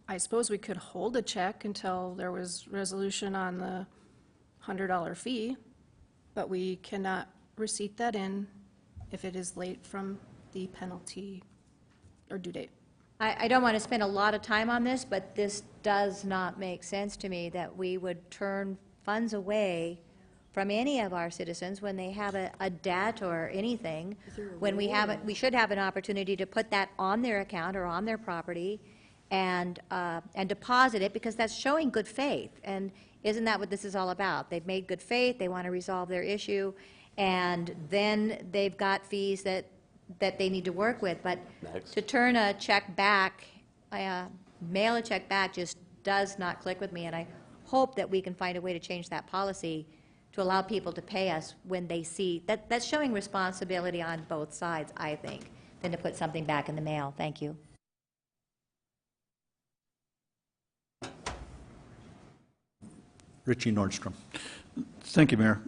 I suppose we could hold a check until there was resolution on the $100 fee, but we cannot receipt that in if it is late from the penalty or due date. I don't want to spend a lot of time on this, but this does not make sense to me that we would turn funds away from any of our citizens when they have a debt or anything, when we should have an opportunity to put that on their account or on their property and deposit it, because that's showing good faith. And isn't that what this is all about? They've made good faith, they want to resolve their issue, and then they've got fees that they need to work with. But to turn a check back, mail a check back, just does not click with me, and I hope that we can find a way to change that policy to allow people to pay us when they see that. That's showing responsibility on both sides, I think, than to put something back in the mail. Thank you. Richie Nordstrom. Thank you, Mayor.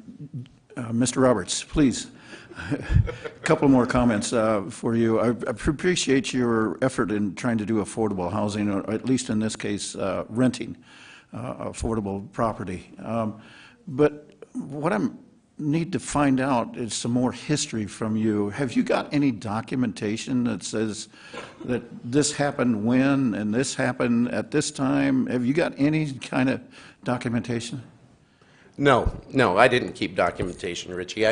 Mr. Roberts, please. A couple more comments for you. I appreciate your effort in trying to do affordable housing, or at least in this case, renting affordable property. But what I need to find out is some more history from you. Have you got any documentation that says that this happened when and this happened at this time? Have you got any kind of documentation? No, I didn't keep documentation, Richie.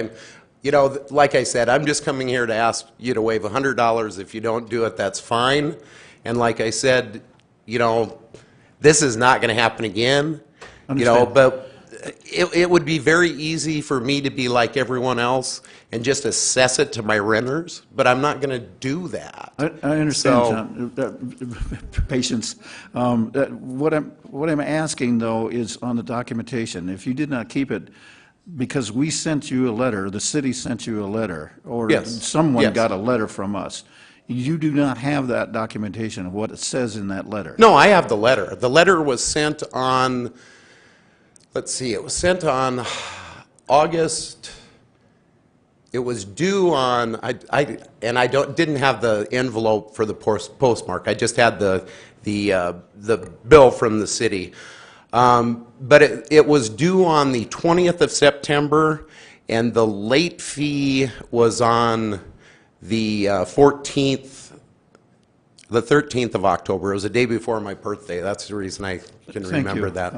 Like I said, I'm just coming here to ask you to waive $100. If you don't do it, that's fine. And like I said, this is not going to happen again. But it would be very easy for me to be like everyone else and just assess it to my renters, but I'm not going to do that. I understand, John. Patience. What I'm asking, though, is on the documentation. If you did not keep it, because we sent you a letter, the city sent you a letter, or someone got a letter from us, you do not have that documentation of what it says in that letter. No, I have the letter. The letter was sent on, let's see, it was sent on August. It was due on, didn't have the envelope for the postmark. I just had the bill from the city. But it was due on the 20th of September, and the late fee was on the 13th of October. It was the day before my birthday. That's the reason I can remember that.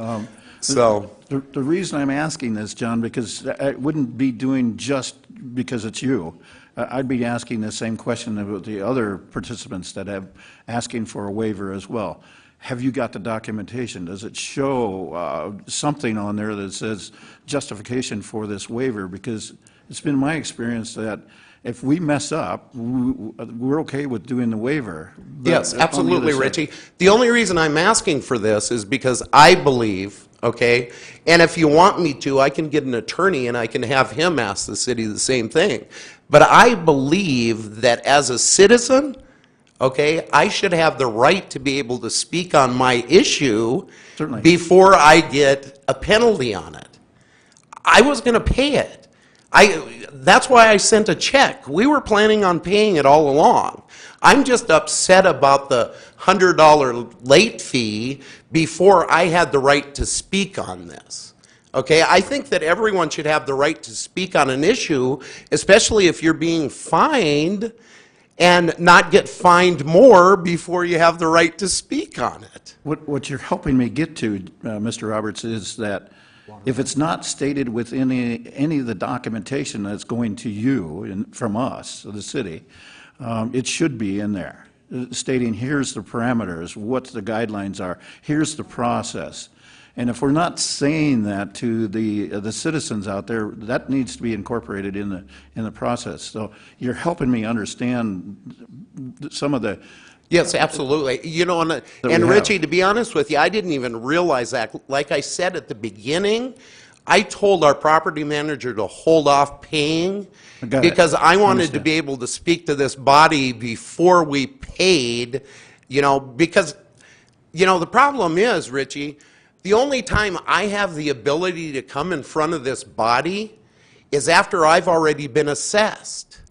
The reason I'm asking this, John, because I wouldn't be doing just because it's you. I'd be asking the same question about the other participants that have asking for a waiver as well. Have you got the documentation? Does it show something on there that says justification for this waiver? Because it's been my experience that if we mess up, we're okay with doing the waiver. But Yes, on the other absolutely, side- Richie. The only reason I'm asking for this is because I believe, okay, and if you want me to, I can get an attorney and I can have him ask the city the same thing. But I believe that as a citizen, okay, I should have the right to be able to speak on my issue Certainly. before I get a penalty on it. I was going to pay it. That's why I sent a check. We were planning on paying it all along. I'm just upset about the $100 late fee before I had the right to speak on this. Okay, I think that everyone should have the right to speak on an issue, especially if you're being fined, and not get fined more before you have the right to speak on it. What you're helping me get to, Mr. Roberts, is that if it's not stated within any of the documentation that's going to you and from us, the city, it should be in there, stating here's the parameters, what the guidelines are, here's the process. And if we're not saying that to the citizens out there, that needs to be incorporated in the process. So you're helping me understand some of the. Yes, absolutely. You know, and we Richie, have. to be honest with you, I didn't even realize that. Like I said at the beginning, I told our property manager to hold off paying Got it. because I wanted to Understand. be able to speak to this body before we paid, you know, because, you know, the problem is, Richie, the only time I have the ability to come in front of this body is after I've already been assessed.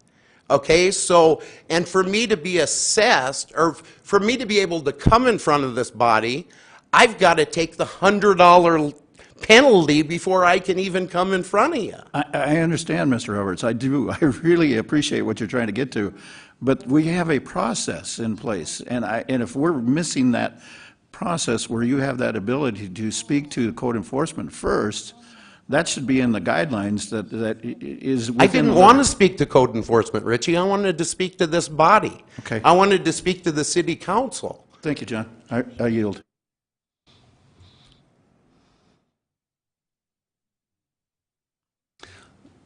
Okay, so, and for me to be assessed, or for me to be able to come in front of this body, I've got to take the $100 penalty before I can even come in front of you. I understand, Mr. Roberts. I do. I really appreciate what you're trying to get to. But we have a process in place. And if we're missing that process where you have that ability to speak to code enforcement first, that should be in the guidelines that is within I didn't the- want to speak to code enforcement, Richie. I wanted to speak to this body. Okay. I wanted to speak to the city council. Thank you, John. I yield.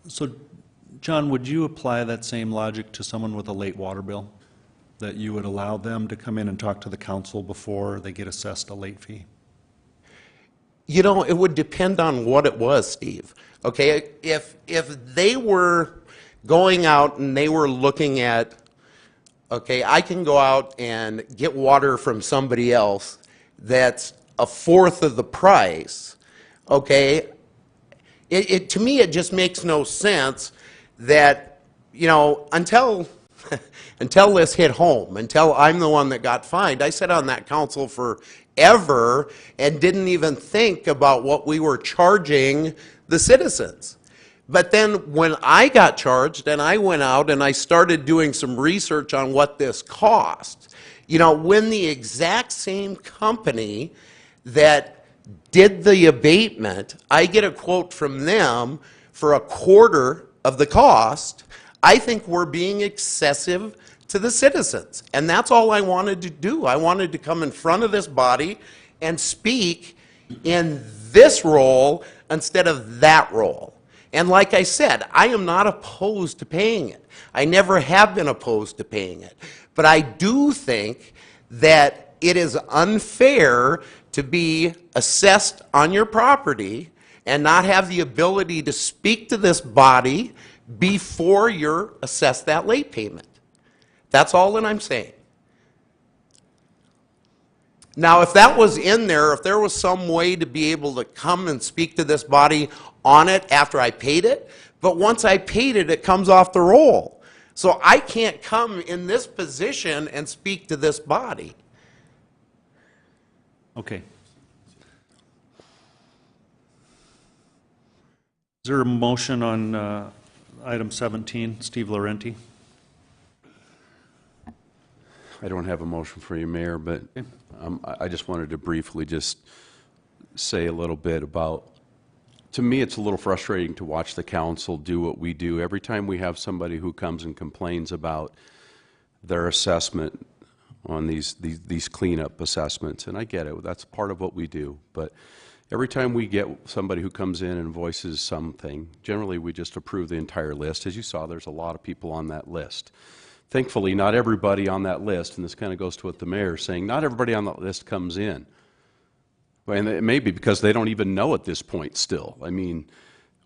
So, John, would you apply that same logic to someone with a late water bill? That you would allow them to come in and talk to the council before they get assessed a late fee? You know, it would depend on what it was, Steve. Okay, if they were going out and they were looking at, okay, I can go out and get water from somebody else that's a fourth of the price, okay, to me, it just makes no sense that, you know, until this hit home, until I'm the one that got fined. I sat on that council forever and didn't even think about what we were charging the citizens. But then when I got charged and I went out and I started doing some research on what this cost, you know, when the exact same company that did the abatement, I get a quote from them for a quarter of the cost, I think we're being excessive to the citizens. And that's all I wanted to do. I wanted to come in front of this body and speak in this role instead of that role. And like I said, I am not opposed to paying it. I never have been opposed to paying it. But I do think that it is unfair to be assessed on your property and not have the ability to speak to this body before you're assessed that late payment. That's all that I'm saying. Now, if that was in there, if there was some way to be able to come and speak to this body on it after I paid it, but once I paid it, it comes off the roll. So I can't come in this position and speak to this body. Okay. Is there a motion on item 17, Steve Laurenti? I don't have a motion for you, Mayor, but I just wanted to briefly just say a little bit about, to me, it's a little frustrating to watch the council do what we do. Every time we have somebody who comes and complains about their assessment on these cleanup assessments, and I get it, that's part of what we do, but Every time we get somebody who comes in and voices something, generally we just approve the entire list. As you saw, there's a lot of people on that list. Thankfully, not everybody on that list, and this kind of goes to what the mayor is saying, not everybody on that list comes in. And it may be because they don't even know at this point still. I mean,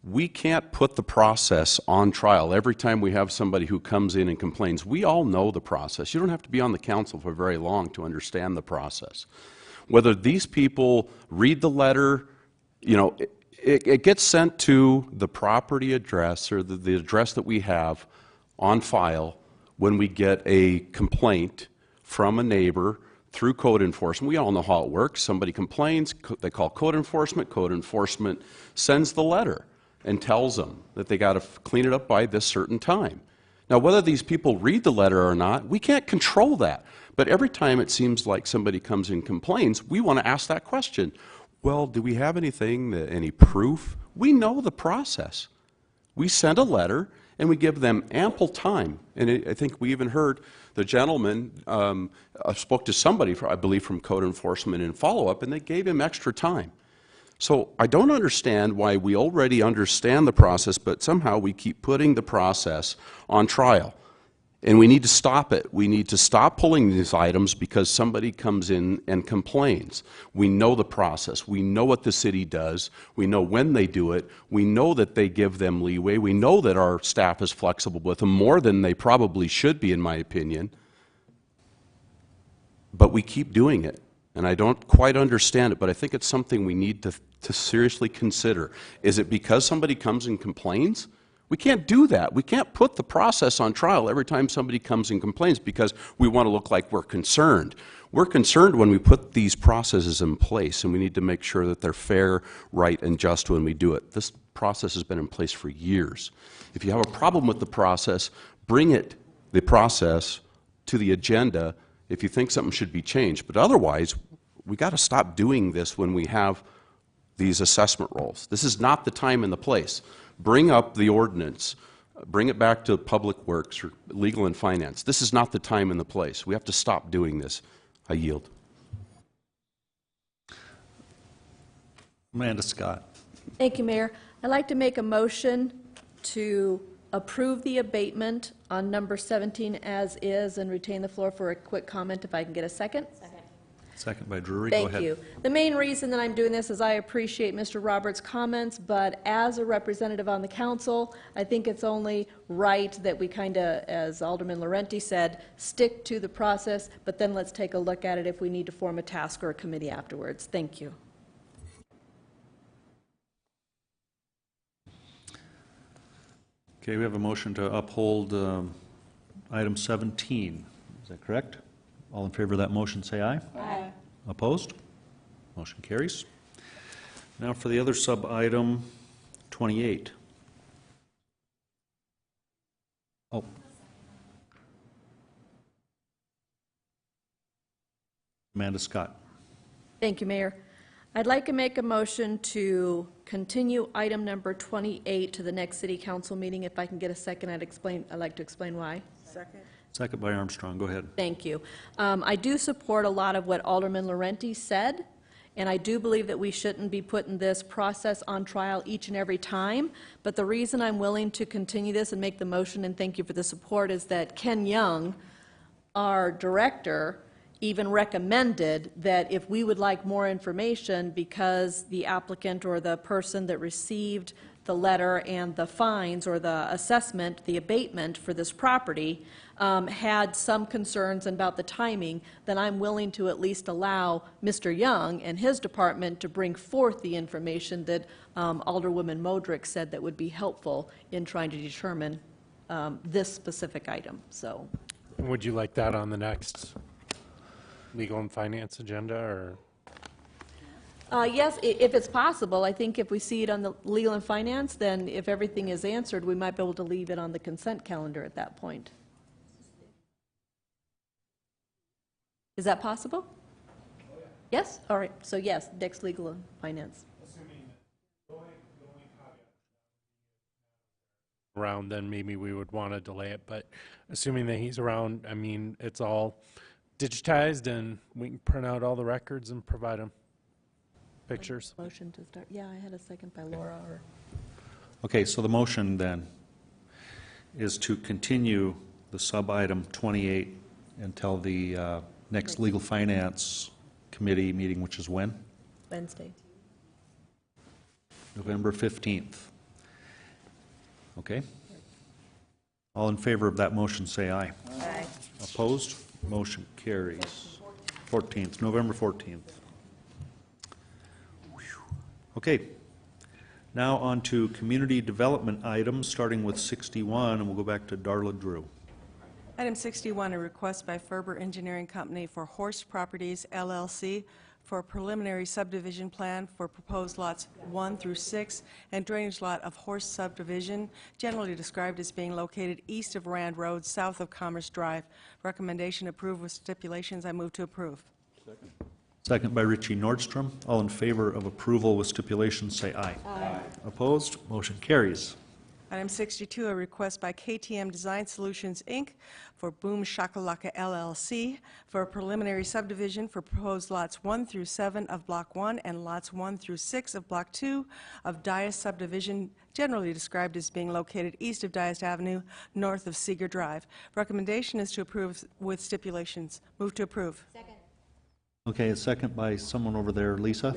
we can't put the process on trial every time we have somebody who comes in and complains. We all know the process. You don't have to be on the council for very long to understand the process. Whether these people read the letter, you know, it gets sent to the property address or the address that we have on file when we get a complaint from a neighbor through code enforcement. We all know how it works. Somebody complains, they call code enforcement sends the letter and tells them that they got to clean it up by this certain time. Now, whether these people read the letter or not, we can't control that. But every time it seems like somebody comes and complains, we want to ask that question. Well, do we have anything, any proof? We know the process. We send a letter and we give them ample time. And I think we even heard the gentleman spoke to somebody, I believe, from code enforcement in follow-up, and they gave him extra time. So I don't understand why we already understand the process, but somehow we keep putting the process on trial. And we need to stop it. We need to stop pulling these items because somebody comes in and complains. We know the process. We know what the city does. We know when they do it. We know that they give them leeway. We know that our staff is flexible with them more than they probably should be, in my opinion. But we keep doing it. And I don't quite understand it, but I think it's something we need to seriously consider. Is it because somebody comes and complains? We can't do that. We can't put the process on trial every time somebody comes and complains because we want to look like we're concerned. We're concerned when we put these processes in place, and we need to make sure that they're fair, right, and just when we do it. This process has been in place for years. If you have a problem with the process, bring the process to the agenda if you think something should be changed. But otherwise, we got to stop doing this when we have these assessment roles. This is not the time and the place. Bring up the ordinance. Bring it back to Public Works or Legal and Finance. This is not the time and the place. We have to stop doing this. I yield. Amanda Scott. Thank you, Mayor. I'd like to make a motion to approve the abatement on number 17 as is and retain the floor for a quick comment if I can get a second. Second by Drury. Go ahead. Thank you. The main reason that I'm doing this is I appreciate Mr. Roberts' comments, but as a representative on the council, I think it's only right that we kind of, as Alderman Laurenti said, stick to the process, but then let's take a look at it if we need to form a task or a committee afterwards. Thank you. Okay, we have a motion to uphold item 17. Is that correct? All in favor of that motion, say aye. Aye. Opposed? Motion carries. Now for the other sub-item, 28. Oh. Amanda Scott. Thank you, Mayor. I'd like to make a motion to continue item number 28 to the next city council meeting. If I can get a second, I'd like to explain why. Second. Second by Armstrong. Go ahead. Thank you. I do support a lot of what Alderman Laurenti said, and I do believe that we shouldn't be putting this process on trial each and every time. But the reason I'm willing to continue this and make the motion, and thank you for the support, is that Ken Young, our director, even recommended that if we would like more information because the applicant or the person that received the letter and the fines or the assessment, the abatement for this property, had some concerns about the timing, then I'm willing to at least allow Mr. Young and his department to bring forth the information that Alderwoman Modrick said that would be helpful in trying to determine this specific item. So, would you like that on the next Legal and Finance agenda, or? yes, if it's possible. I think if we see it on the Legal and Finance, then if everything is answered, we might be able to leave it on the consent calendar at that point. Is that possible? Yes? All right. So yes, next Legal and Finance. Around, then maybe we would want to delay it, but assuming that he's around, I mean, it's all digitized and we can print out all the records and provide them. pictures. Motion to start, yeah, I had a second by Laura, or. Okay, so the motion then is to continue the sub-item 28 until the next Legal Finance Committee meeting, which is when? Wednesday. November 15th. Okay? All in favor of that motion, say aye. Aye. Opposed? Motion carries. 14th, November 14th. Okay. Now on to community development items, starting with 61, and we'll go back to Darla Drew. Item 61, a request by Ferber Engineering Company for Horst Properties LLC for a preliminary subdivision plan for proposed lots 1 through 6 and drainage lot of Horst subdivision, generally described as being located east of Rand Road, south of Commerce Drive. Recommendation approved with stipulations. I move to approve. Second by Richie Nordstrom. All in favor of approval with stipulations, say aye. Aye. Opposed? Motion carries. Item 62, a request by KTM Design Solutions, Inc. for Boom Shakalaka LLC for a preliminary subdivision for proposed lots 1 through 7 of Block 1 and lots 1 through 6 of Block 2 of Dias subdivision, generally described as being located east of Dias Avenue, north of Seeger Drive. Recommendation is to approve with stipulations. Move to approve. Second. Okay, a second by someone over there, Lisa?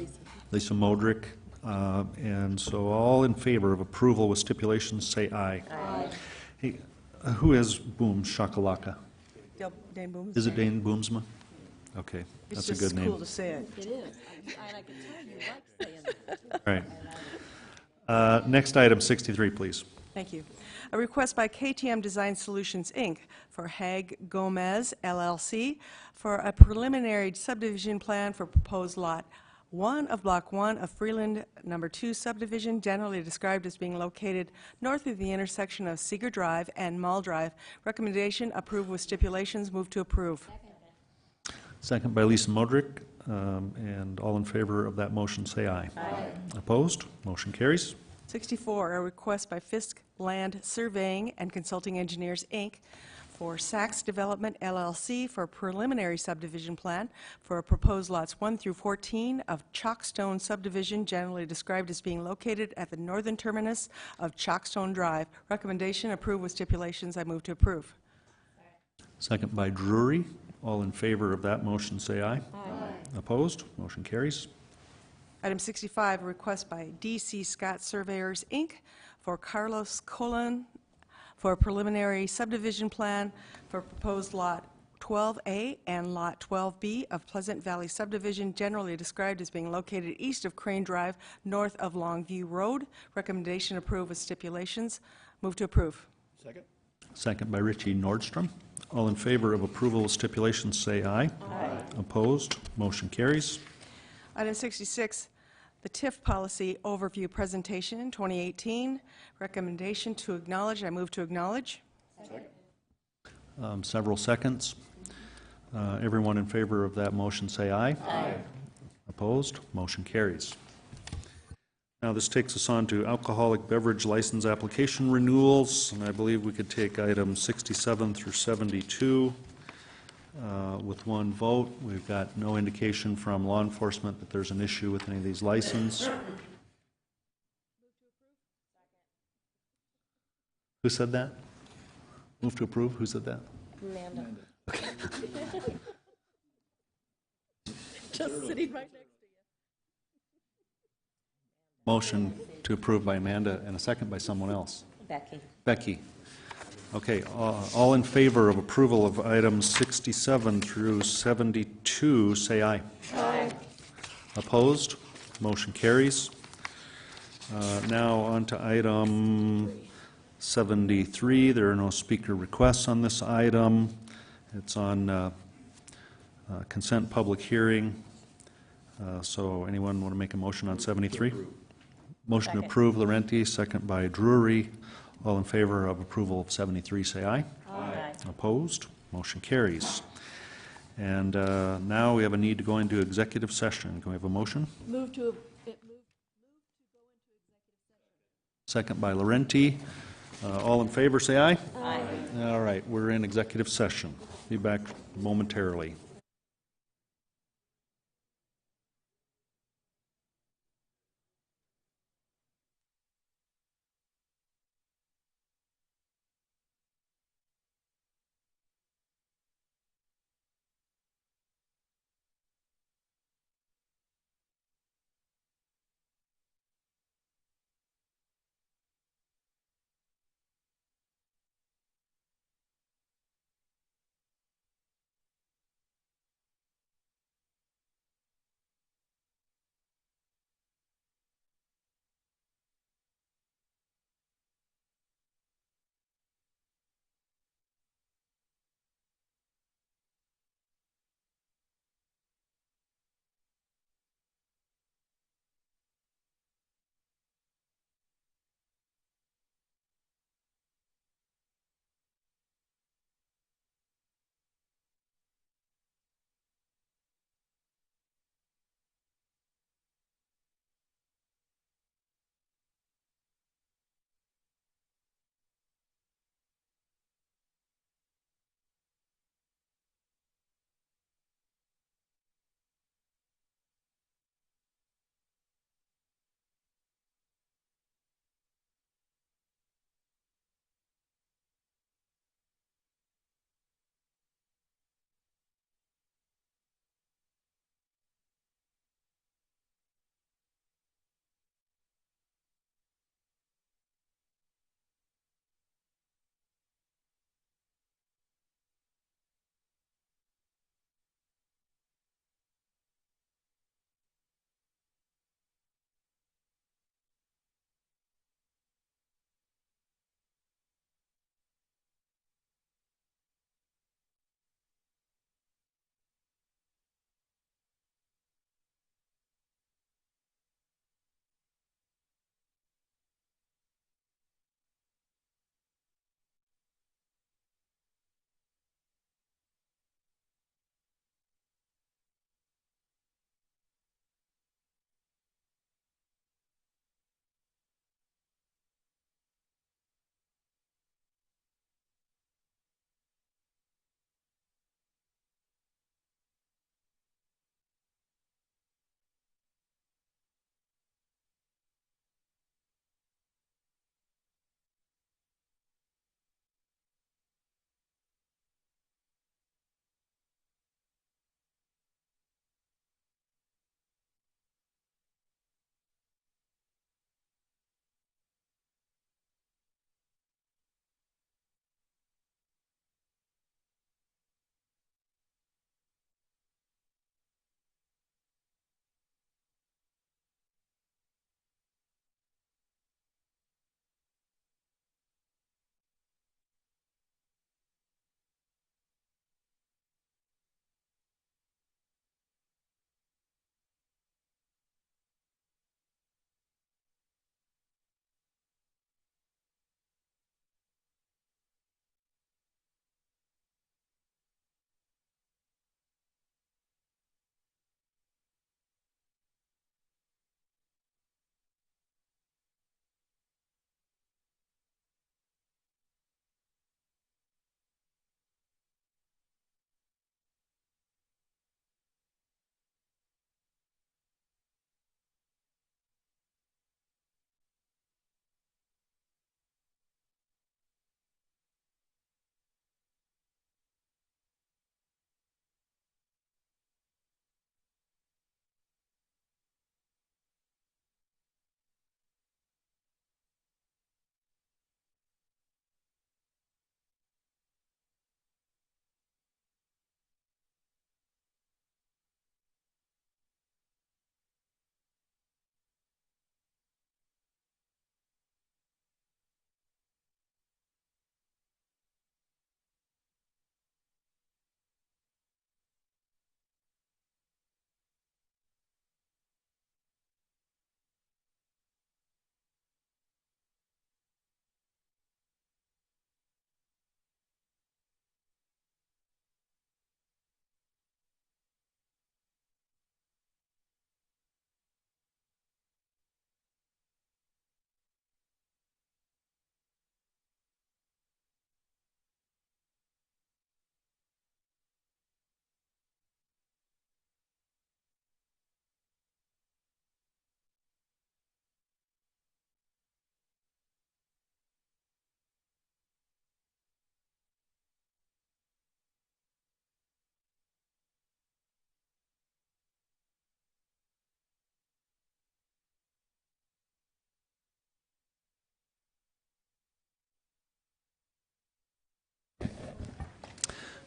Lisa Modrick. And so all in favor of approval with stipulations, say aye. Aye. Hey, who is Boom Shakalaka? Dane Boomsma. Is it Dane Boomsma? Okay, It's that's a good just name. cool to say it. It is, and I can tell you like saying it. All right. Next item, 63, please. Thank you. A request by KTM Design Solutions, Inc. for Hag Gomez LLC for a preliminary subdivision plan for proposed lot 1 of Block 1 of Freeland Number 2 subdivision, generally described as being located north of the intersection of Seeger Drive and Mall Drive. Recommendation approved with stipulations. Move to approve. Second by Lisa Modrick. And all in favor of that motion, say aye. Aye. Opposed? Motion carries. 64, a request by Fisk Land Surveying and Consulting Engineers, Inc. for Saks Development LLC for a preliminary subdivision plan for proposed lots 1 through 14 of Chalkstone subdivision, generally described as being located at the northern terminus of Chalkstone Drive. Recommendation approved with stipulations. I move to approve. Second by Drury. All in favor of that motion, say aye. Aye. Opposed? Motion carries. Item 65, a request by D.C. Scott Surveyors, Inc. for Carlos Colon for a preliminary subdivision plan for proposed Lot 12A and Lot 12B of Pleasant Valley subdivision, generally described as being located east of Crane Drive, north of Longview Road. Recommendation approved with stipulations. Move to approve. Second. Second by Richie Nordstrom. All in favor of approval with stipulations, say aye. Aye. Opposed? Motion carries. Item 66, the TIF policy overview presentation 2018. Recommendation to acknowledge. I move to acknowledge. Several seconds. Everyone in favor of that motion, say aye. Aye. Opposed? Motion carries. Now, this takes us on to alcoholic beverage license application renewals, and I believe we could take items 67 through 72 with one vote. We've got no indication from law enforcement that there's an issue with any of these licenses. Who said that? Move to approve? Who said that? Amanda. Just sitting right next to you. Motion to approve by Amanda and a second by someone else. Becky. Becky. Okay, all in favor of approval of items 67 through 72, say aye. Aye. Opposed? Motion carries. Now on to item 73. There are no speaker requests on this item. It's on consent public hearing. So anyone want to make a motion on 73? Motion to approve, Laurenti, second by Drury. All in favor of approval of 73, say aye. Aye. Opposed? Motion carries. And now we have a need to go into executive session. Can we have a motion? Move to go into Second by Laurenti. All in favor, say aye. Aye. All right, we're in executive session. Be back momentarily.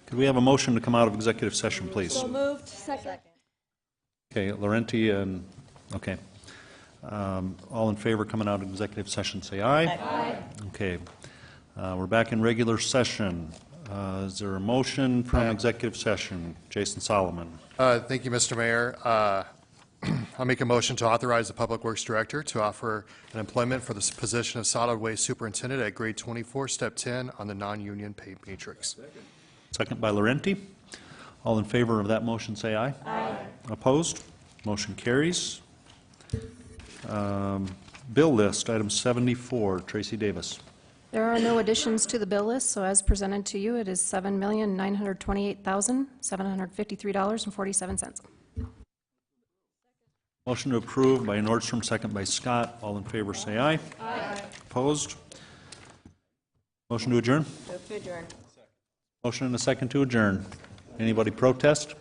Could we have a motion to come out of executive session, please? So moved. Second. Okay, Laurenti and, okay. All in favor coming out of executive session, say aye. Aye. Okay. We're back in regular session. Is there a motion from executive session? Jason Solomon. Thank you, Mr. Mayor. I'll make a motion to authorize the Public Works Director to offer an employment for the position of Solid Waste Superintendent at grade 24, step 10 on the non-union pay matrix. Second by Laurenti. All in favor of that motion, say aye. Aye. Opposed? Motion carries. Bill list, item 74, Tracy Davis. There are no additions to the bill list, so as presented to you, it is $7,928,753.47. Motion to approve by Nordstrom, second by Scott. All in favor, say aye. Aye. Opposed? Motion to adjourn? Move to adjourn. Motion and a second to adjourn. Anybody protest?